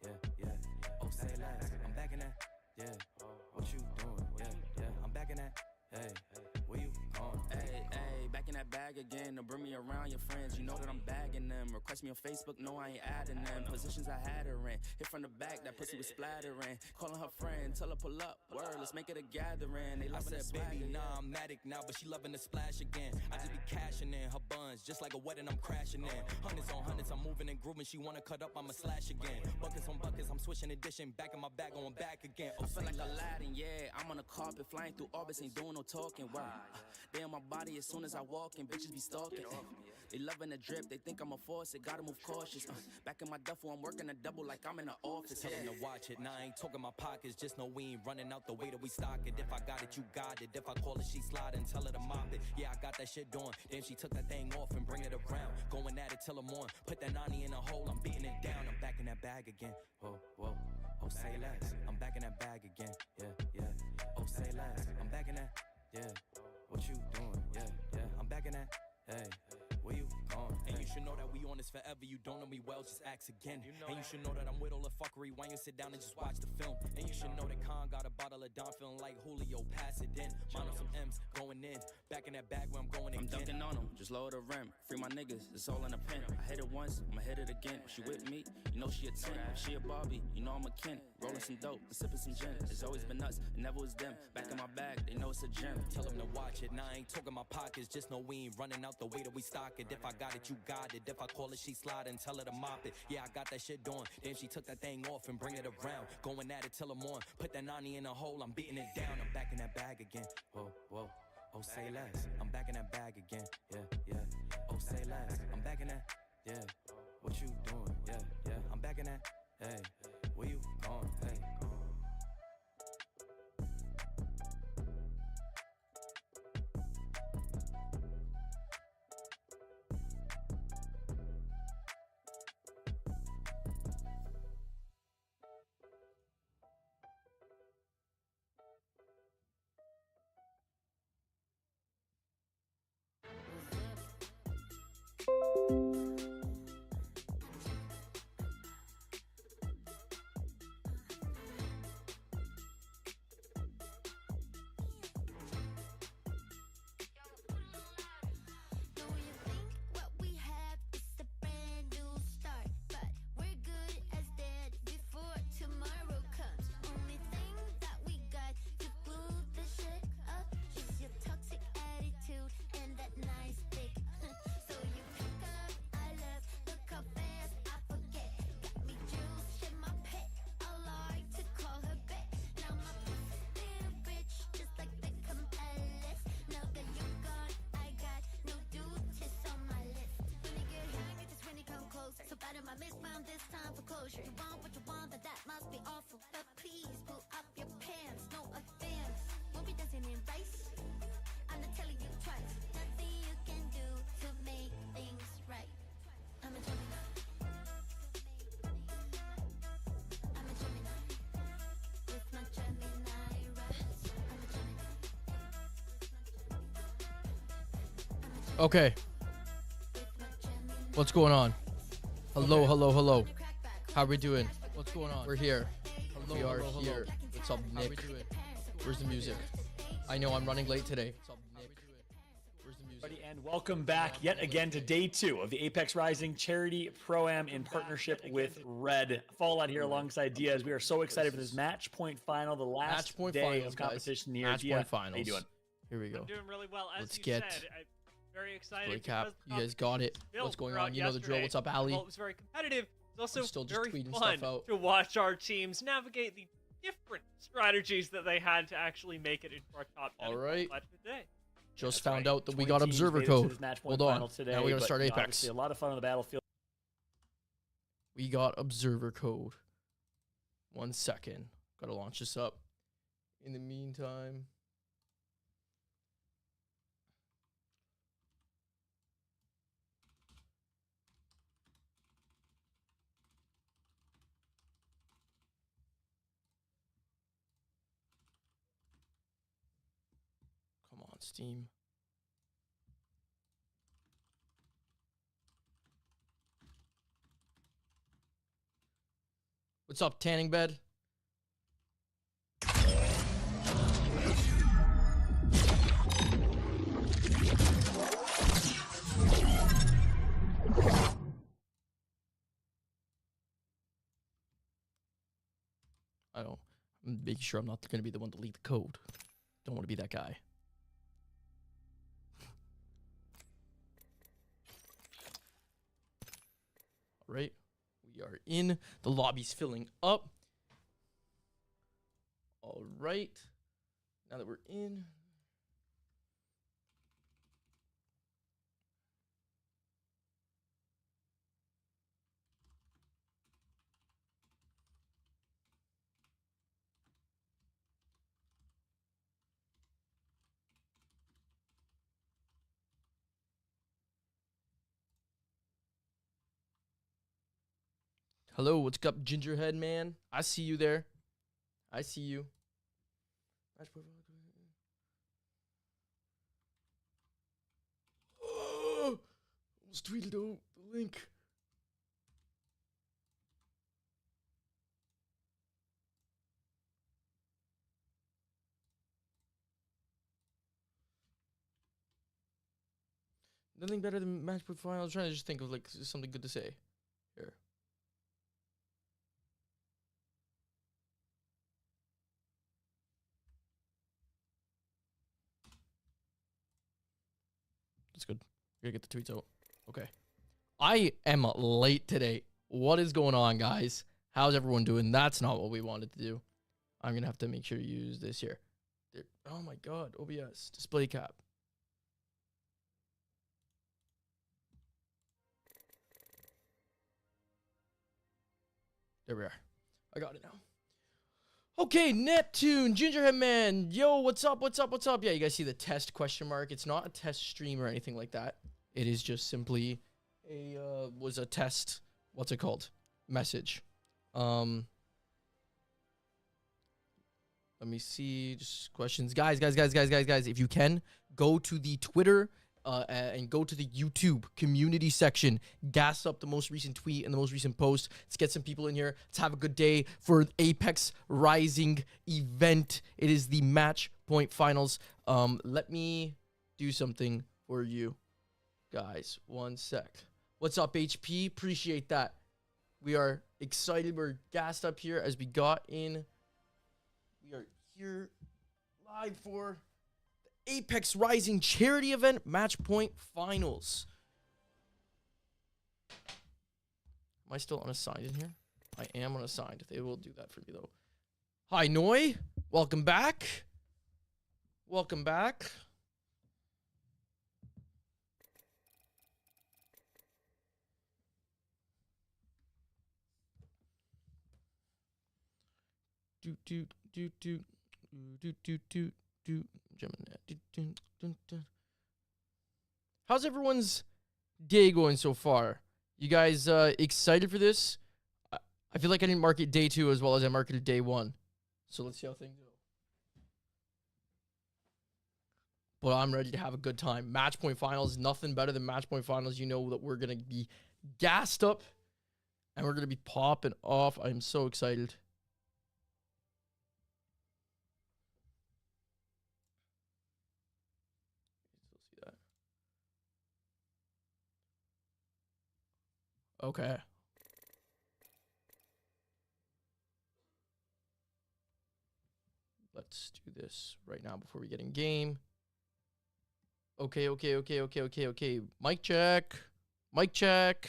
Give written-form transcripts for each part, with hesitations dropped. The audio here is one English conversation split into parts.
yeah. Oh, say less. I'm back in that. Yeah. What you doing? Yeah. I'm back in that. Hey, where you going? Hey, back in that bag again. Don't bring me around your friends. You know that I'm bagging them. Request me on Facebook. No, I ain't adding them. Positions I had her in. Hit from the back. That pussy was splattering. Calling her friend. Tell her pull up. Word, let's make it a gathering. They I loving said, the baby, swagger, nah, I'm addict now, but she loving the splash again. I just be cashing in her buns, just like a wedding, I'm crashing in. Hundreds on hundreds, I'm moving and grooving. She wanna cut up, I'ma slash again. Buckets on buckets, I'm switching edition. Back in my bag, going back again. Oh, I feel say like less. Aladdin, yeah. I'm on the carpet, flying through orbits, ain't doing no talking. Word. They on my body as soon as I walk in, bitches be stalking. They loving the drip, they think I'm a force, it gotta move cautious. Back in my duffel, I'm working a double like I'm in the office. Tell him to watch it. Now I ain't talking my pockets, just know we ain't running out the way that we stock it. If I got it, you got it. If I call it, she slide and tell her to mop it. Yeah, I got that shit doing. Then she took that thing off and bring it around. Going at it till I'm on. Put that 90 in a hole, I'm beating it down. I'm back in that bag again. Whoa, whoa. Oh, say less. I'm back in that bag again. Yeah. Oh, say less. I'm back in that. Yeah. What you doing? Yeah. I'm back in that. Hey, where you going? And you should know that we on this forever. You don't know me well, just ask again. And you should know that I'm with all the fuckery. Why you sit down and just watch the film? And you should know that Khan got a bottle of Don feeling like Julio, pass it in. Mine on some M's, going in. Back in that bag where I'm going I'm again. dunking on them, just lower the rim. Free my niggas, it's all in a pen. I hit it once, I'ma hit it again. She with me, you know she a 10. She a Barbie, you know I'm a Ken. Rolling some dope and sipping some gin. It's always been us, it never was them. Back in my bag, they know it's a gem. Tell them to watch it. Now I ain't talking my pockets, just know we ain't running out the way that we stock it. If I got it, you got it. If I call it, she slide and tell her to mop it. Yeah, I got that shit doing. Then she took that thing off and bring it around. Going at it till I'm on. Put that 90 in a hole, I'm beating it down. I'm back in that bag again. Whoa. Oh, say less. I'm back in that bag again. Yeah. Oh, say less. I'm back in that. Yeah. What you doing? Yeah. I'm back in that. Hey, where you going? Hey. Okay. What's going on? Hello. How we doing? What's going on? We're here. We are here. What's up, Nick? Where's the music? I know I'm running late today. What's up, Nick? Where's the music? And welcome back yet again to day 2 of the ApexRising Charity Pro-Am in partnership with Red. Fall out here alongside Diaz. We are so excited for this match point final, the last day finals, of competition guys. here. Match Diaz, point finals. how you doing? Here we go. I'm doing really well. As Let's you get said, I'm very excited. recap. because the You guys got it. built What's going throughout on? You know the drill. yesterday. What's up, Ali? Well, it was very competitive. It's also I'm still just very tweeting fun stuff out. to watch our teams navigate the different strategies that they had to actually make it into our top 10 All right. match of the day. Just That's found right. out that we 20 got teams observer made it to code. this match point Hold on. final today, Now we're gonna but, start you know, Apex. obviously a lot of fun on the battlefield. We got observer code. 1 second. Gotta launch this up. In the meantime. Come on, Steam. What's up, tanning bed? I'm making sure I'm not going to be the one to leak the code. Don't want to be that guy. All right. We are in. The lobby's filling up. All right. Now that we're in. Hello, what's up, Gingerhead man? I see you there. I see you. Almost tweeted out the link. Nothing better than match point final. I was trying to just think of like something good to say here. That's good. We gotta get the tweets out. Okay. I am late today. What is going on, guys? How's everyone doing? That's not what we wanted to do. I'm gonna have to make sure to use this here. There. Oh my god, OBS display cap. There we are. I got it now. Okay, Neptune, Gingerhead Man. Yo, what's up? What's up? What's up? Yeah, you guys see the test question mark? It's not a test stream or anything like that. It is just simply a test. What's it called? Message. Let me see. Just questions. Guys. If you can, go to the Twitter and go to the YouTube community section. Gas up the most recent tweet and the most recent post. Let's get some people in here. Let's have a good day for Apex Rising event. It is the match point finals. Let me do something for you guys. One sec. What's up, HP? Appreciate that. We are excited. We're gassed up here as we got in. We are here live for the Apex Rising charity event match point finals. Am I still unassigned in here? I am unassigned. They will do that for me though. Hi, Noi. Welcome back. Welcome back. How's everyone's day going so far? You guys excited for this? I feel like I didn't market day 2 as well as I marketed day 1. So let's see how things go. But I'm ready to have a good time. Match point finals, nothing better than match point finals. You know that we're going to be gassed up and we're going to be popping off. I'm so excited. Okay. Let's do this right now before we get in game. Okay. Mic check. Mic check.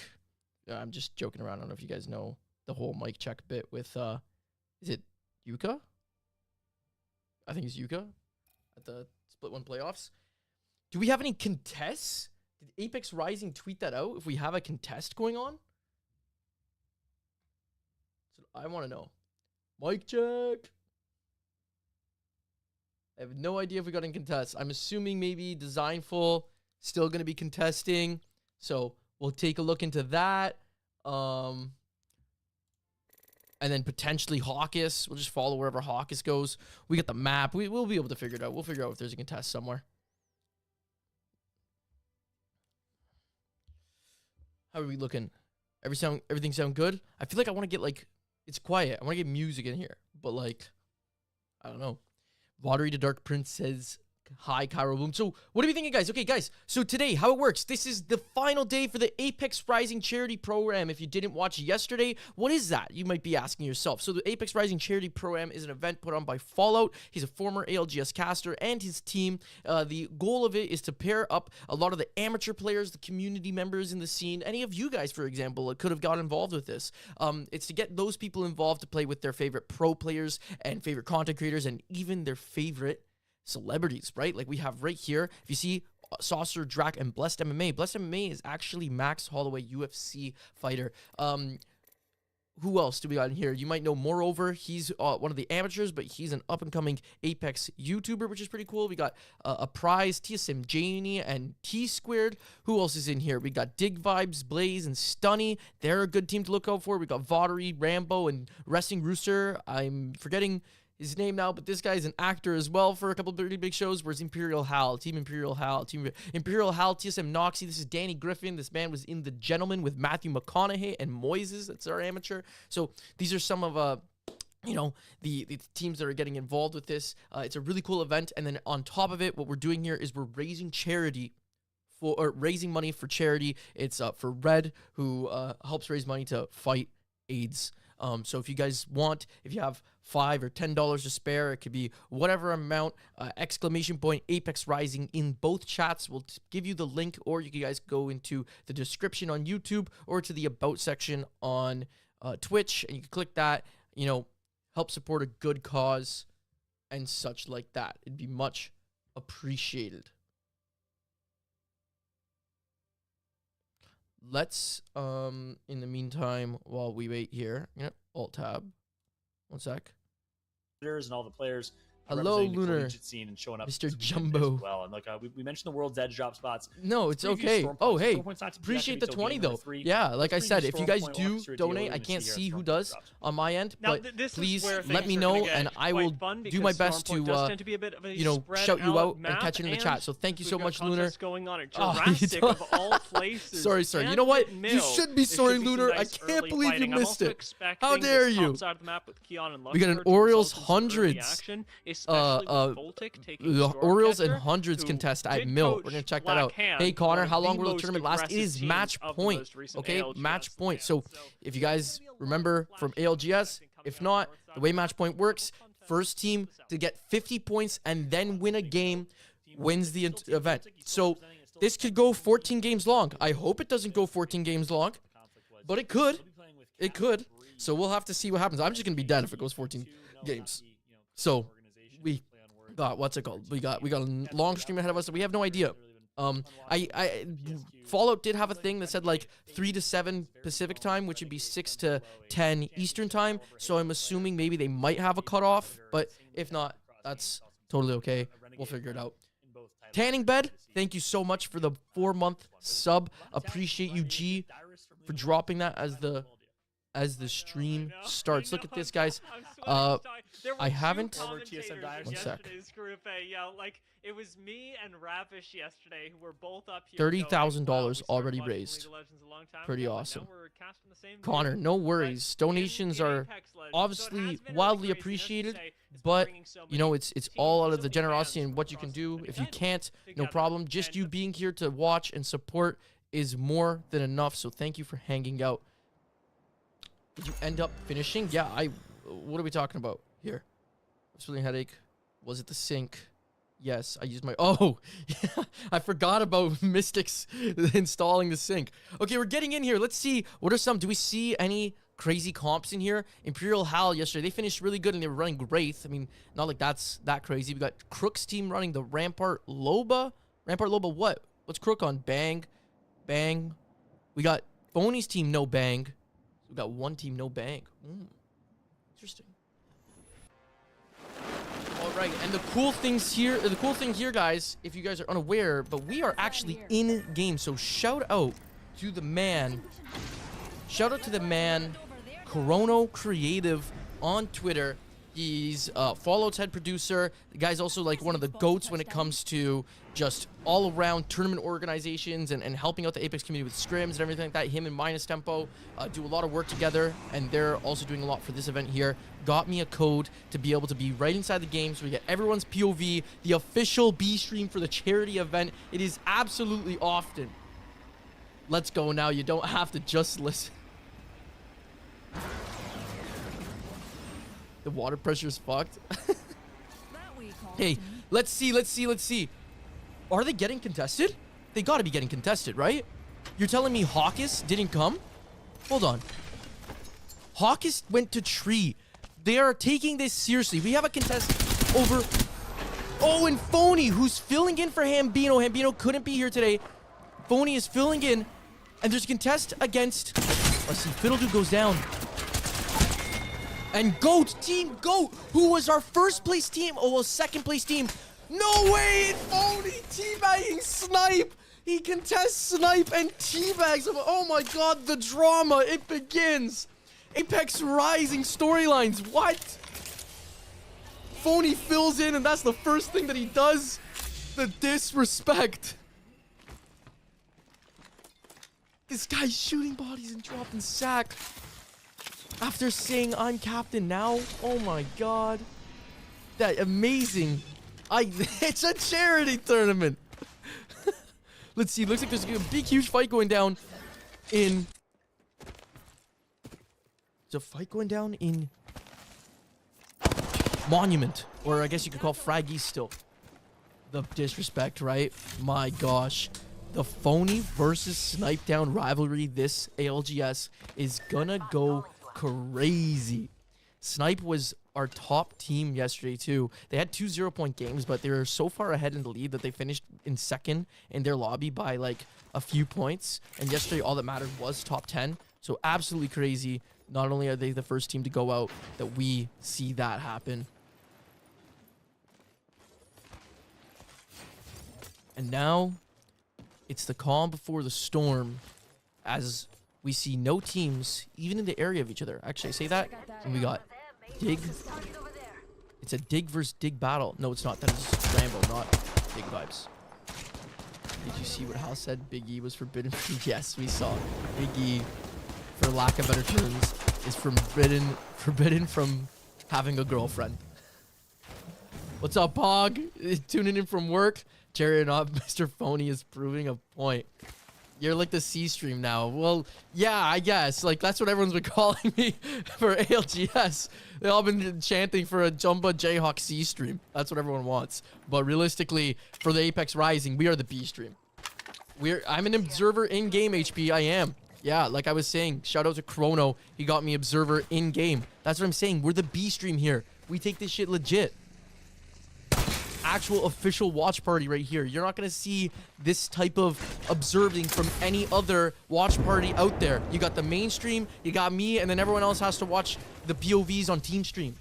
I'm just joking around. I don't know if you guys know the whole mic check bit with, is it Yuka? I think it's Yuka at the Split 1 playoffs. Do we have any contests? Did Apex Rising tweet that out if we have a contest going on? So I want to know. Mic check. I have no idea if we got any contests. I'm assuming maybe Designful still going to be contesting. So we'll take a look into that. And then potentially Hawkus. We'll just follow wherever Hawkus goes. We got the map. We'll be able to figure it out. We'll figure out if there's a contest somewhere. How are we looking? Everything sound good? I feel like I want to get like It's quiet. I want to get music in here, but like, I don't know. Watery the Dark Prince says, hi, Cairo Bloom. So what are we thinking, guys? Okay, guys. So today, how it works. This is the final day for the ApexRising charity program. If you didn't watch yesterday, what is that? You might be asking yourself. So the ApexRising charity program is an event put on by Fallout. He's a former ALGS caster and his team. The goal of it is to pair up a lot of the amateur players, the community members in the scene. Any of you guys, for example, could have got involved with this. It's to get those people involved to play with their favorite pro players and favorite content creators and even their favorite celebrities, right? Like we have right here, if you see Saucer, Drac, and Blessed MMA. Blessed MMA is actually Max Holloway, UFC fighter. Who else do we got in here? You might know Moreover. He's one of the amateurs, but he's an up-and-coming Apex YouTuber, which is pretty cool. We got a prize, TSM Janie, and T-Squared. Who else is in here? We got Dig Vibes, Blaze, and Stunny. They're a good team to look out for. We got Vaudry, Rambo, and Resting Rooster. I'm forgetting his name now, but this guy's an actor as well for a couple of pretty big shows. Where's Imperial Hal, Team Imperial Hal, TSM Noxy. This is Danny Griffin. This man was in The Gentleman with Matthew McConaughey and Moises. That's our amateur. So these are some of you know, the teams that are getting involved with this. It's a really cool event. And then on top of it, what we're doing here is we're raising raising money for charity. It's for Red, who helps raise money to fight AIDS. So if you guys want, if you have $5 or $10 to spare, it could be whatever amount, exclamation point ApexRising in both chats. We'll give you the link, or you guys go into the description on YouTube or to the about section on Twitch, and you can click that, you know, help support a good cause and such like that. It'd be much appreciated. Let's, in the meantime, while we wait here, alt tab. One sec. And all the players. Hello, representing the Lunar. collegiate scene and showing up Mr. this Jumbo. as well. And like we mentioned, the world's edge drop spots. No, it's Preview okay. Storm Oh, points. hey, Storm points not to be appreciate the activated 20 till though. Game 3. Yeah, like I Preview said, if you Storm guys point do orchestra deal, donate, we're I gonna can't see see here who at does Storm on my end, Now, but this is please where let things me are know, gonna get and I quite will fun do my because best Stormpoint to, does tend to be a bit of a you know, spread shout you out and map, catch it in the chat. So thank you we've so got much, Lunar. contests going on at Oh, Jurassic of all places. Sorry. You and know what? at You Mill. should be There sorry, should be some Lunar. I nice can't early believe you fighting. I'm missed also it. expecting How dare this you? top side of the map with Keon and We got an Luxford to Orioles result in some early hundreds. action, especially with Voltic taking The Orioles and Stormcatcher, hundreds who contest at did Mill. coach We're gonna check that Black out. Hand, Hey Connor, one how of long the will the most tournament last? It aggressive is teams match of the point. most recent Okay, ALGS match point. fans. So if you guys remember from ALGS, if not, the way match point works, first team to get 50 points and then win a game wins the event. So this could go 14 games long. I hope it doesn't go 14 games long, but it could. It could. So we'll have to see what happens. I'm just gonna be dead if it goes 14 games. So we got, what's it called? We got a long stream ahead of us. So we have no idea. Fallout did have a thing that said like 3 to 7 Pacific time, which would be 6 to 10 Eastern time. So I'm assuming maybe they might have a cutoff, but if not, that's totally okay. We'll figure it out. Tanning Bed, thank you so much for the 4-month sub. Appreciate you, G, for dropping that as the stream starts. Look at this, guys. I haven't. One sec. Yeah, like it was me and Ravish yesterday who were both up here. $30,000 already raised. Pretty awesome. Connor, no worries. Donations are obviously wildly appreciated, but you know it's all out of the generosity and what you can do. If you can't, no problem. Just you being here to watch and support is more than enough. So thank you for hanging out. Did you end up finishing? Yeah, what are we talking about here? Feeling headache. Was it the sink? Yes, I used my... Oh, I forgot about Mystics installing the sink. Okay, we're getting in here. Let's see. What are some... Do we see any crazy comps in here? Imperial Hal yesterday, they finished really good and they were running Wraith. I mean, not like that's that crazy. We got Crook's team running the Rampart Loba. Rampart Loba what? What's Crook on? Bang. Bang. We got Phony's team, no bang. We got one team, no bang. Interesting. All right, and the cool thing here, guys, if you guys are unaware, but we are actually in game. So shout out to the man. Shout out to the man, Chrono Creative on Twitter. He's Fallout's head producer. The guy's also like one of the GOATs when it comes to just all around tournament organizations and helping out the Apex community with scrims and everything like that. Him and Minus Tempo do a lot of work together, and they're also doing a lot for this event here. Got me a code to be able to be right inside the game so we get everyone's POV, the official B stream for the charity event. It is absolutely often. Let's go now. You don't have to just listen. The water pressure is fucked. Hey, let's see. Are they getting contested? They gotta be getting contested, right? You're telling me Hawkus didn't come? Hold on. Hawkus went to tree. They are taking this seriously. We have a contest over... Oh, and Phony, who's filling in for Hambino. Hambino couldn't be here today. Phony is filling in. And there's a contest against... Let's see, Fiddledew goes down. And GOAT, Team GOAT, who was our first place team, oh, well, second place team. No way, Phony teabagging Snipe. He contests Snipe and teabags him. Oh my God, the drama, it begins. ApexRising storylines, what? Phony fills in and that's the first thing that he does. The disrespect. This guy's shooting bodies and dropping sack. After saying I'm captain now, oh my God, that amazing. It's a charity tournament. Let's see, looks like there's a big, huge fight going down in... There's a fight going down in Monument, or I guess you could call Frag East still. The disrespect, right? My gosh. The Phony versus Snipe Down rivalry this ALGS is gonna go crazy. Snipe was our top team yesterday too. They had 2 0-point games, but they were so far ahead in the lead that they finished in second in their lobby by like a few points. And yesterday all that mattered was top 10. So absolutely crazy. Not only are they the first team to go out, that we see that happen. And now it's the calm before the storm, as we see no teams even in the area of each other. Actually, I say that, and we got Dig. It's a Dig versus Dig battle. No, it's not. That is Rambo, not Dig vibes. Did you see what Hal said? Big E was forbidden. Yes, we saw. Big E, for lack of better terms, is forbidden from having a girlfriend. What's up, Pog? Tuning in from work. Jerry and Mr. Phony is proving a point. You're like the C stream now. Well, yeah, I guess. Like, that's what everyone's been calling me for ALGS. They all been chanting for a Jumba Jayhawk C stream. That's what everyone wants. But realistically, for the ApexRising, we are the B stream. I'm an observer in-game, HP. I am. Yeah, like I was saying, shout out to Chrono. He got me observer in-game. That's what I'm saying. We're the B stream here. We take this shit legit. Actual official watch party right here. You're not going to see this type of observing from any other watch party out there. You got the mainstream, you got me, and then everyone else has to watch the POVs on team stream.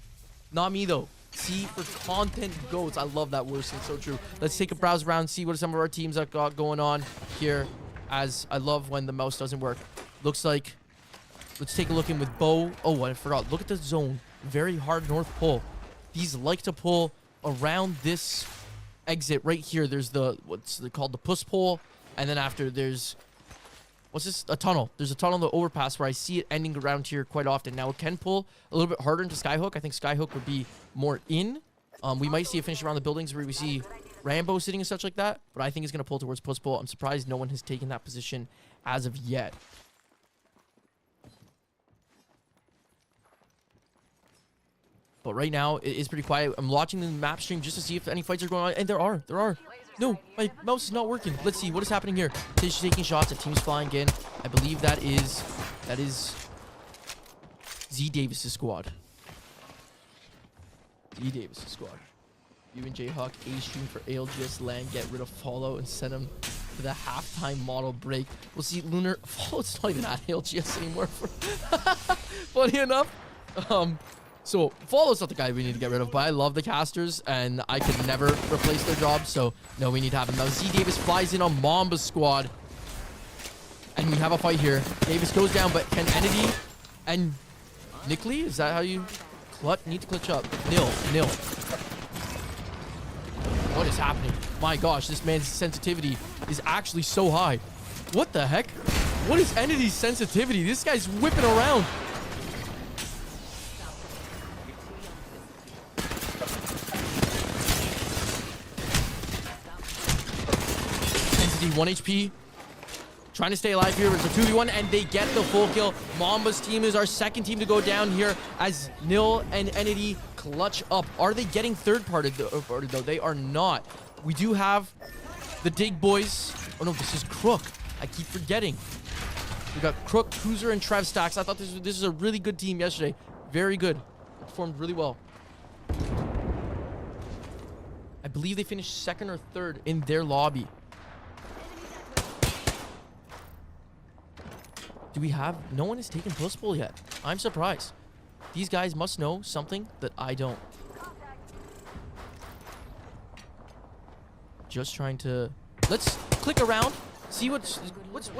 Not me, though. See, for content goats. I love that word. It's so true. Let's take a browse around, see what some of our teams have got going on here, as I love when the mouse doesn't work. Looks like, let's take a look in with Bo. Oh, I forgot. Look at the zone. Very hard north pull. These like to pull around this exit right here. There's the, what's it called, the puss pole, and then after there's, what's this, a tunnel. There's a tunnel in the overpass where I see it ending around here quite often. Now it can pull a little bit harder into Skyhook. I think Skyhook would be more in. We might see it finish around the buildings where we see Rambo sitting and such like that, but I think it's going to pull towards puss pole. I'm surprised no one has taken that position as of yet. But right now, it is pretty quiet. I'm watching the map stream just to see if any fights are going on. And there are. No, my mouse is not working. Let's see. What is happening here? Tish taking shots at teams flying in. I believe that is Z Davis's squad. Z Davis's squad. You and Jayhawk A stream for ALGS land. Get rid of Follow and send him to the halftime model break. We'll see Lunar. Follow's not even at ALGS anymore. Funny enough. So, Follow's not the guy we need to get rid of, but I love the casters, and I could never replace their job, so no, we need to have him. Now, Z Davis flies in on Mamba's squad, and we have a fight here. Davis goes down, but can Entity and Nickley, is that how you What? Need to glitch up. Nil. What is happening? My gosh, this man's sensitivity is actually so high. What the heck? What is Entity's sensitivity? This guy's whipping around. Entity 1 HP. Trying to stay alive here. It's a 2v1 and they get the full kill. Mamba's team is our second team to go down here as Nil and Entity clutch up. Are they getting third parted though? They are not. We do have the Dig boys. Oh no, this is Crook. I keep forgetting. We got Crook, Cruiser, and Trev Stacks. I thought this was a really good team yesterday. Very good. Performed really well. I believe they finished second or third in their lobby. Do we have... No one has taken Puss Pull yet. I'm surprised. These guys must know something that I don't. Just trying to... Let's click around. See what's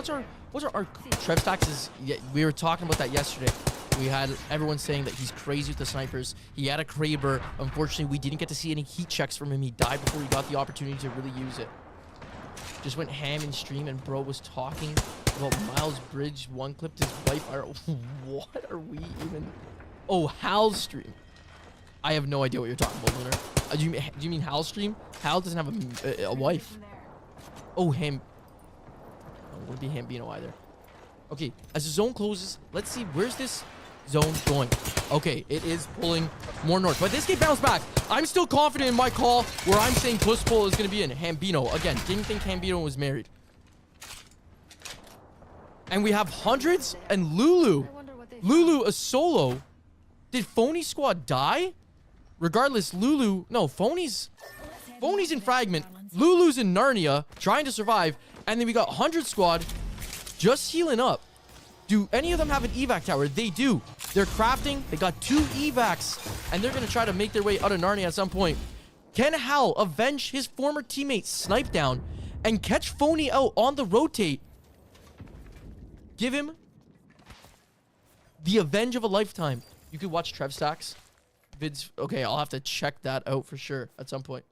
our Trev Stacks is... Yeah, we were talking about that yesterday. We had everyone saying that he's crazy with the snipers. He had a Kraber. Unfortunately, we didn't get to see any heat checks from him. He died before he got the opportunity to really use it. Just went ham in stream and bro was talking about Miles Bridge one clipped his wife. What are we even... Oh, Hal's stream. I have no idea what you're talking about, Lunar. Do you mean Hal's stream? Hal doesn't have a wife. Oh, Ham. Oh, it wouldn't be Hambino either. Okay, as the zone closes, let's see, where's this zone going? Okay, it is pulling more north, but this game bounced back. I'm still confident in my call where I'm saying Puss Pull is going to be in Hambino. Again, didn't think Hambino was married. And we have hundreds and Lulu. Lulu a solo. Did Phony Squad die? Regardless, Lulu... No, Phony's in Fragment. Lulu's in Narnia, trying to survive. And then we got 100 Squad just healing up. Do any of them have an evac tower? They do. They're crafting. They got 2 evacs. And they're going to try to make their way out of Narnia at some point. Can Hal avenge his former teammate Snipe down and catch Phony out on the rotate? Give him the avenge of a lifetime. You could watch Trev Stacks vids. Okay, I'll have to check that out for sure at some point.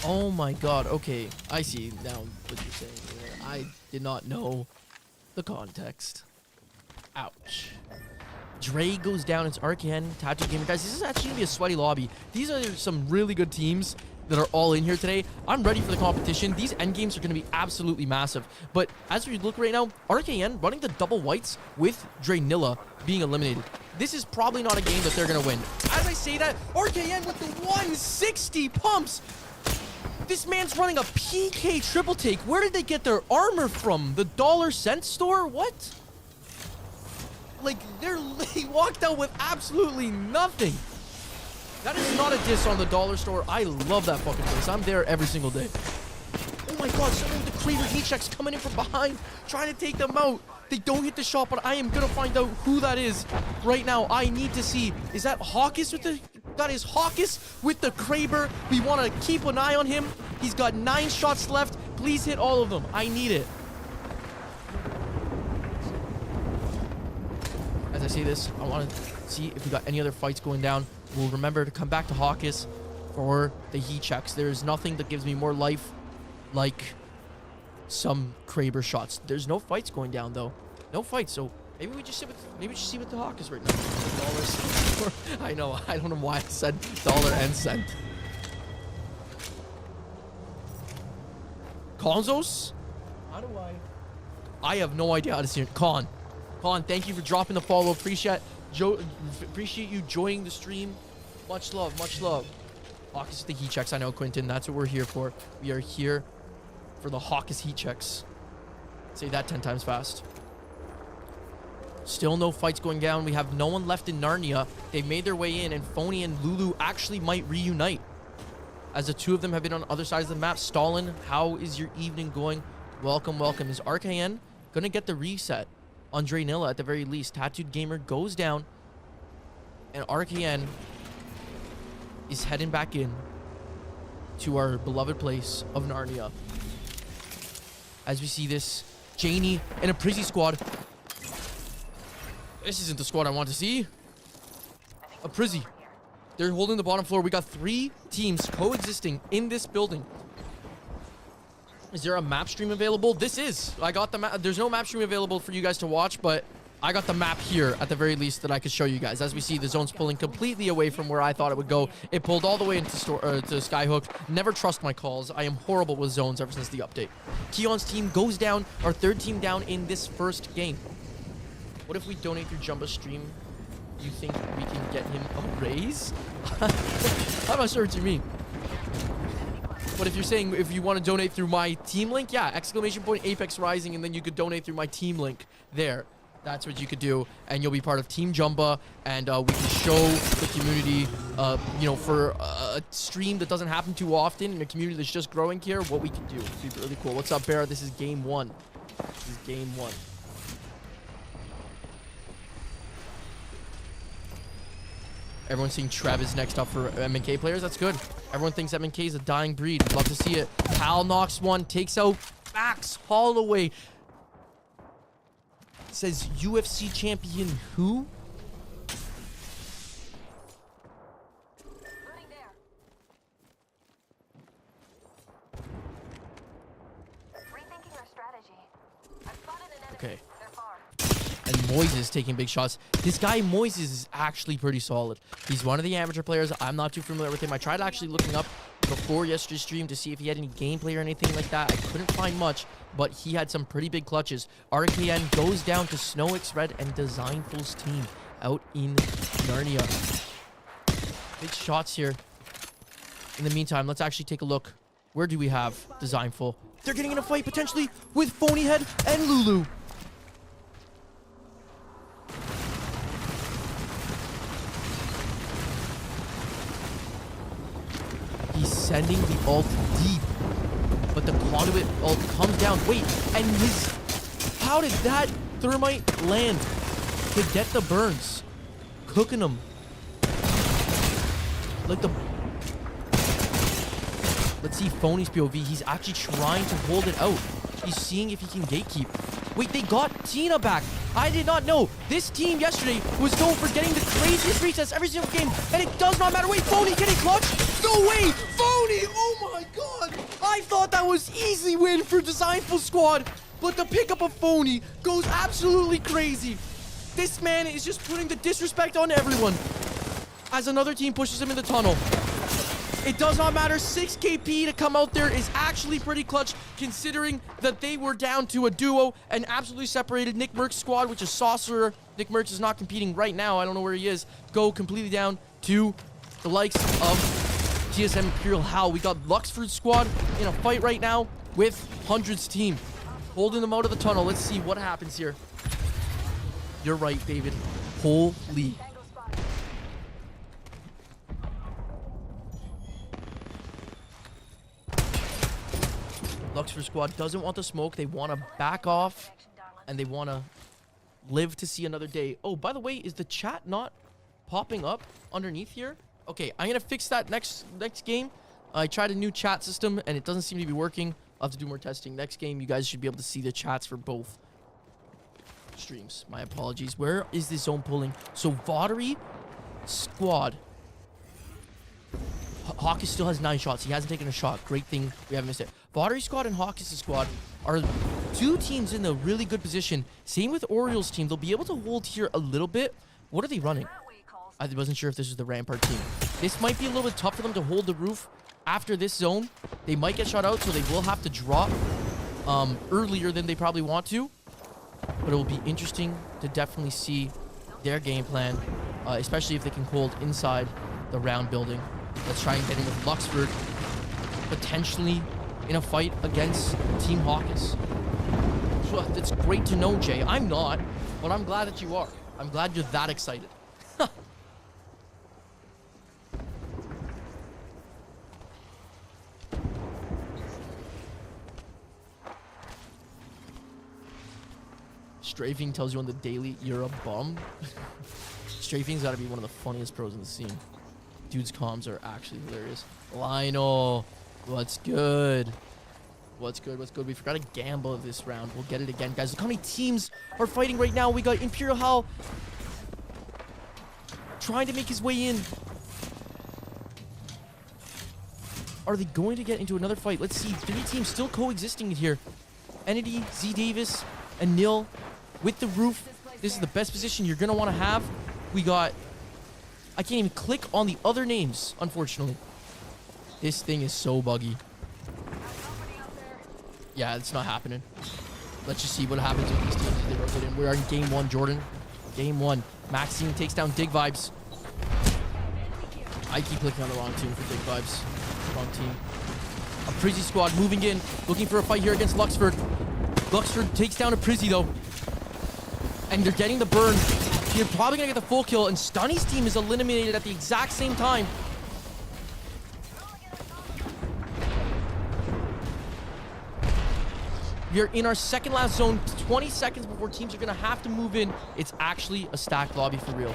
Oh my god. Okay, I see now what you're saying here. I did not know the context. Ouch. Dre goes down. It's Arcan, Tattoo Gamer. Guys, this is actually going to be a sweaty lobby. These are some really good teams that are all in here today. I'm ready for the competition. These end games are going to be absolutely massive. But as we look right now, RKN running the double whites with Draynilla being eliminated. This is probably not a game that they're going to win. As I say that, RKN with the 160 pumps. This man's running a PK triple take. Where did they get their armor from? The $cent store? What? Like, they walked out with absolutely nothing. That is not a diss on the dollar store. I love that fucking place. I'm there every single day. Oh my god, someone with the Kraber heat checks coming in from behind, trying to take them out. They don't hit the shot, but I am going to find out who that is right now. I need to see. Is that Hawkes with the... That is Hawkes with the Kraber. We want to keep an eye on him. He's got 9 shots left. Please hit all of them. I need it. As I say this, I want to see if we got any other fights going down. We'll remember to come back to Hawkes for the heat checks. There's nothing that gives me more life like some Kraber shots. There's no fights going down though. No fights. So maybe we just sit with the Hawkes right now. $. I know. I don't know why I said dollar and cent. Konzos? How do I have no idea how to see it. Con, thank you for dropping the follow. Appreciate you joining the stream. Much love, much love. Hawkes the heat checks. I know, Quentin. That's what we're here for. We are here for the Hawkes heat checks. Say that 10 times fast. Still no fights going down. We have no one left in Narnia. They made their way in, and Phony and Lulu actually might reunite, as the 2 of them have been on other sides of the map. Stalin, how is your evening going? Welcome, welcome. Is RKN gonna get the reset on Draynilla at the very least? Tattooed Gamer goes down, and RKN is heading back in to our beloved place of Narnia. As we see this, Janie and a Prizzy squad This isn't the squad I want to see. A Prizzy. They're holding the bottom floor. We got 3 teams coexisting in this building. Is there a map stream available? This is. I got the map. There's no map stream available for you guys to watch, but I got the map here at the very least that I could show you guys. As we see, the zone's pulling completely away from where I thought it would go. It pulled all the way into to Skyhook. Never trust my calls. I am horrible with zones ever since the update. Keon's team goes down. Our 3rd team down in this first game. What if we donate through Jumba's stream? You think we can get him a raise? I'm not sure what you mean. But if you're saying if you want to donate through my team link, yeah, ! ApexRising, and then you could donate through my team link there. That's what you could do, and you'll be part of Team Jumba, and we can show the community, you know, for a stream that doesn't happen too often in a community that's just growing here, what we can do. It'd be really cool. What's up, Bear? This is game 1. This is game 1. Everyone's saying Trev is next up for MNK players. That's good. Everyone thinks MNK is a dying breed. Love to see it. Cal knocks one, takes out Max Holloway. Says UFC champion who? Okay. And Moises is taking big shots. This guy Moises is actually pretty solid. He's one of the amateur players. I'm not too familiar with him. I tried actually looking up before yesterday's stream to see if he had any gameplay or anything like that. I couldn't find much, but he had some pretty big clutches. RKN goes down to SnowX Red and Designful's team out in Narnia. Big shots here. In the meantime, let's actually take a look. Where do we have Designful? They're getting in a fight potentially with Phonyhead and Lulu. He's sending the ult deep, but the conduit ult comes down. Wait, and how did that thermite land to get the burns? Cooking him. Like the... Let's see Phony's POV. He's actually trying to hold it out. He's seeing if he can gatekeep. Wait, they got Tina back. I did not know. This team yesterday was known for getting the craziest resets every single game, and it does not matter. Wait, Phony getting clutch? No way! Phony! Oh my god! I thought that was easy win for Designful squad, but the pickup of Phony goes absolutely crazy. This man is just putting the disrespect on everyone as another team pushes him in the tunnel. It does not matter. 6 KP to come out there is actually pretty clutch, considering that they were down to a duo and absolutely separated Nick Merck's squad, which is Sorcerer. Nick Merckx is not competing right now. I don't know where he is. Go completely down to the likes of TSM Imperial Hal. We got Luxford's squad in a fight right now with 100's team. Holding them out of the tunnel. Let's see what happens here. You're right, David. Holy... Luxford squad doesn't want the smoke. They want to back off, and they want to live to see another day. Oh, by the way, is the chat not popping up underneath here? Okay, I'm gonna fix that next game. I tried a new chat system, and it doesn't seem to be working. I'll have to do more testing. Next game, you guys should be able to see the chats for both streams. My apologies. Where is this zone pulling? So, Vaudry squad. Hawkins still has 9 shots. He hasn't taken a shot. Great thing. We haven't missed it. Vaudry squad and Hawkins' squad are 2 teams in a really good position. Same with Orioles team. They'll be able to hold here a little bit. What are they running? I wasn't sure if this was the Rampart team. This might be a little bit tough for them to hold the roof after this zone. They might get shut out, so they will have to drop earlier than they probably want to. But it will be interesting to definitely see their game plan, especially if they can hold inside the round building. Let's try and get in with Luxford, potentially in a fight against Team Hawkins. It's great to know, Jay. I'm not, but I'm glad that you are. I'm glad you're that excited. Strafing tells you on the daily, you're a bum. Strafing's got to be one of the funniest pros in the scene. Dude's comms are actually hilarious. Lionel, what's good? What's good? What's good? We forgot to gamble this round. We'll get it again, guys. Look how many teams are fighting right now. We got Imperial Hal trying to make his way in. Are they going to get into another fight? Let's see. 3 teams still coexisting here. Entity, Z Davis, and Nil with the roof. This is the best position you're going to want to have. We got... I can't even click on the other names, unfortunately. This thing is so buggy. Yeah, it's not happening. Let's just see what happens with these teams as they rotate in. We are in game 1, Jordan. Game 1. Maxine takes down Dig Vibes. I keep clicking on the wrong team for Dig Vibes. Wrong team. A Prizzy squad moving in, looking for a fight here against Luxford. Luxford takes down a Prizzy though. And they're getting the burn. They're probably gonna get the full kill, and Stunny's team is eliminated at the exact same time. We are in our second last zone, 20 seconds before teams are gonna have to move in. It's actually a stacked lobby for real.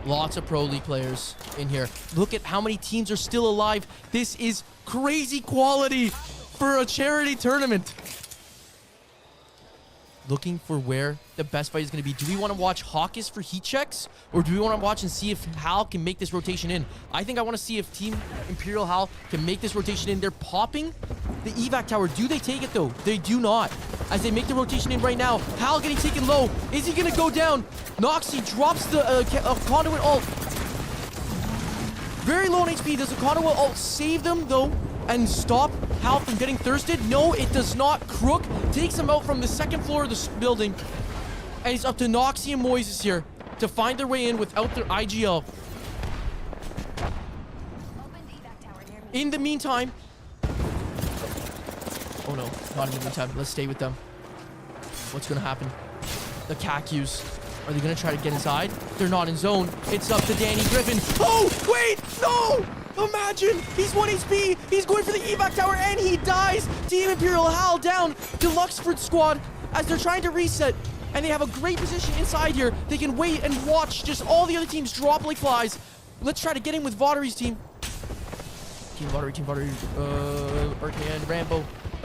Lots of Pro League players in here. Look at how many teams are still alive. This is crazy quality for a charity tournament. Looking for where the best fight is going to be. Do we want to watch Hawkes for heat checks? Or do we want to watch and see if Hal can make this rotation in? I think I want to see if Team Imperial Hal can make this rotation in. They're popping the evac tower. Do they take it though? They do not. As they make the rotation in right now. Hal getting taken low. Is he going to go down? Noxie drops the conduit ult. Very low on HP. Does the conduit ult save them though? And stop Hal from getting thirsted? No, it does not. Crook takes him out from the second floor of the building. And it's up to Noxie and Moises here to find their way in without their IGL. In the meantime... Oh no, not in the meantime. Let's stay with them. What's going to happen? The Kakus. Are they going to try to get inside? They're not in zone. It's up to Danny Griffin. Oh, wait! No! Imagine! He's 1 HP! He's going for the evac tower and he dies! Team Imperial Hal down to Luxford squad as they're trying to reset. And they have a great position inside here. They can wait and watch just all the other teams drop like flies. Let's try to get in with Vaudry's team. Team Vaudry. Arcan, Rambo.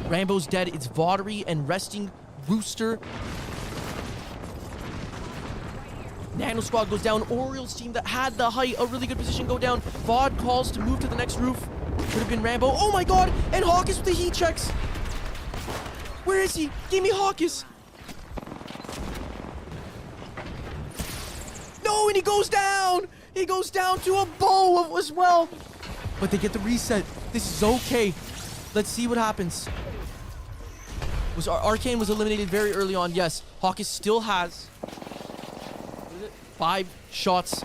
Rambo's dead. It's Vaudry and resting Rooster. Nano squad goes down. Orioles team that had the height, a really good position, go down. Vod calls to move to the next roof. Could have been Rambo. Oh my god! And Hawkes with the heat checks. Where is he? Give me Hawkes. No, and he goes down. He goes down to a bow as well. But they get the reset. This is okay. Let's see what happens. Arcane was eliminated very early on. Yes, Hawkes still has 5 shots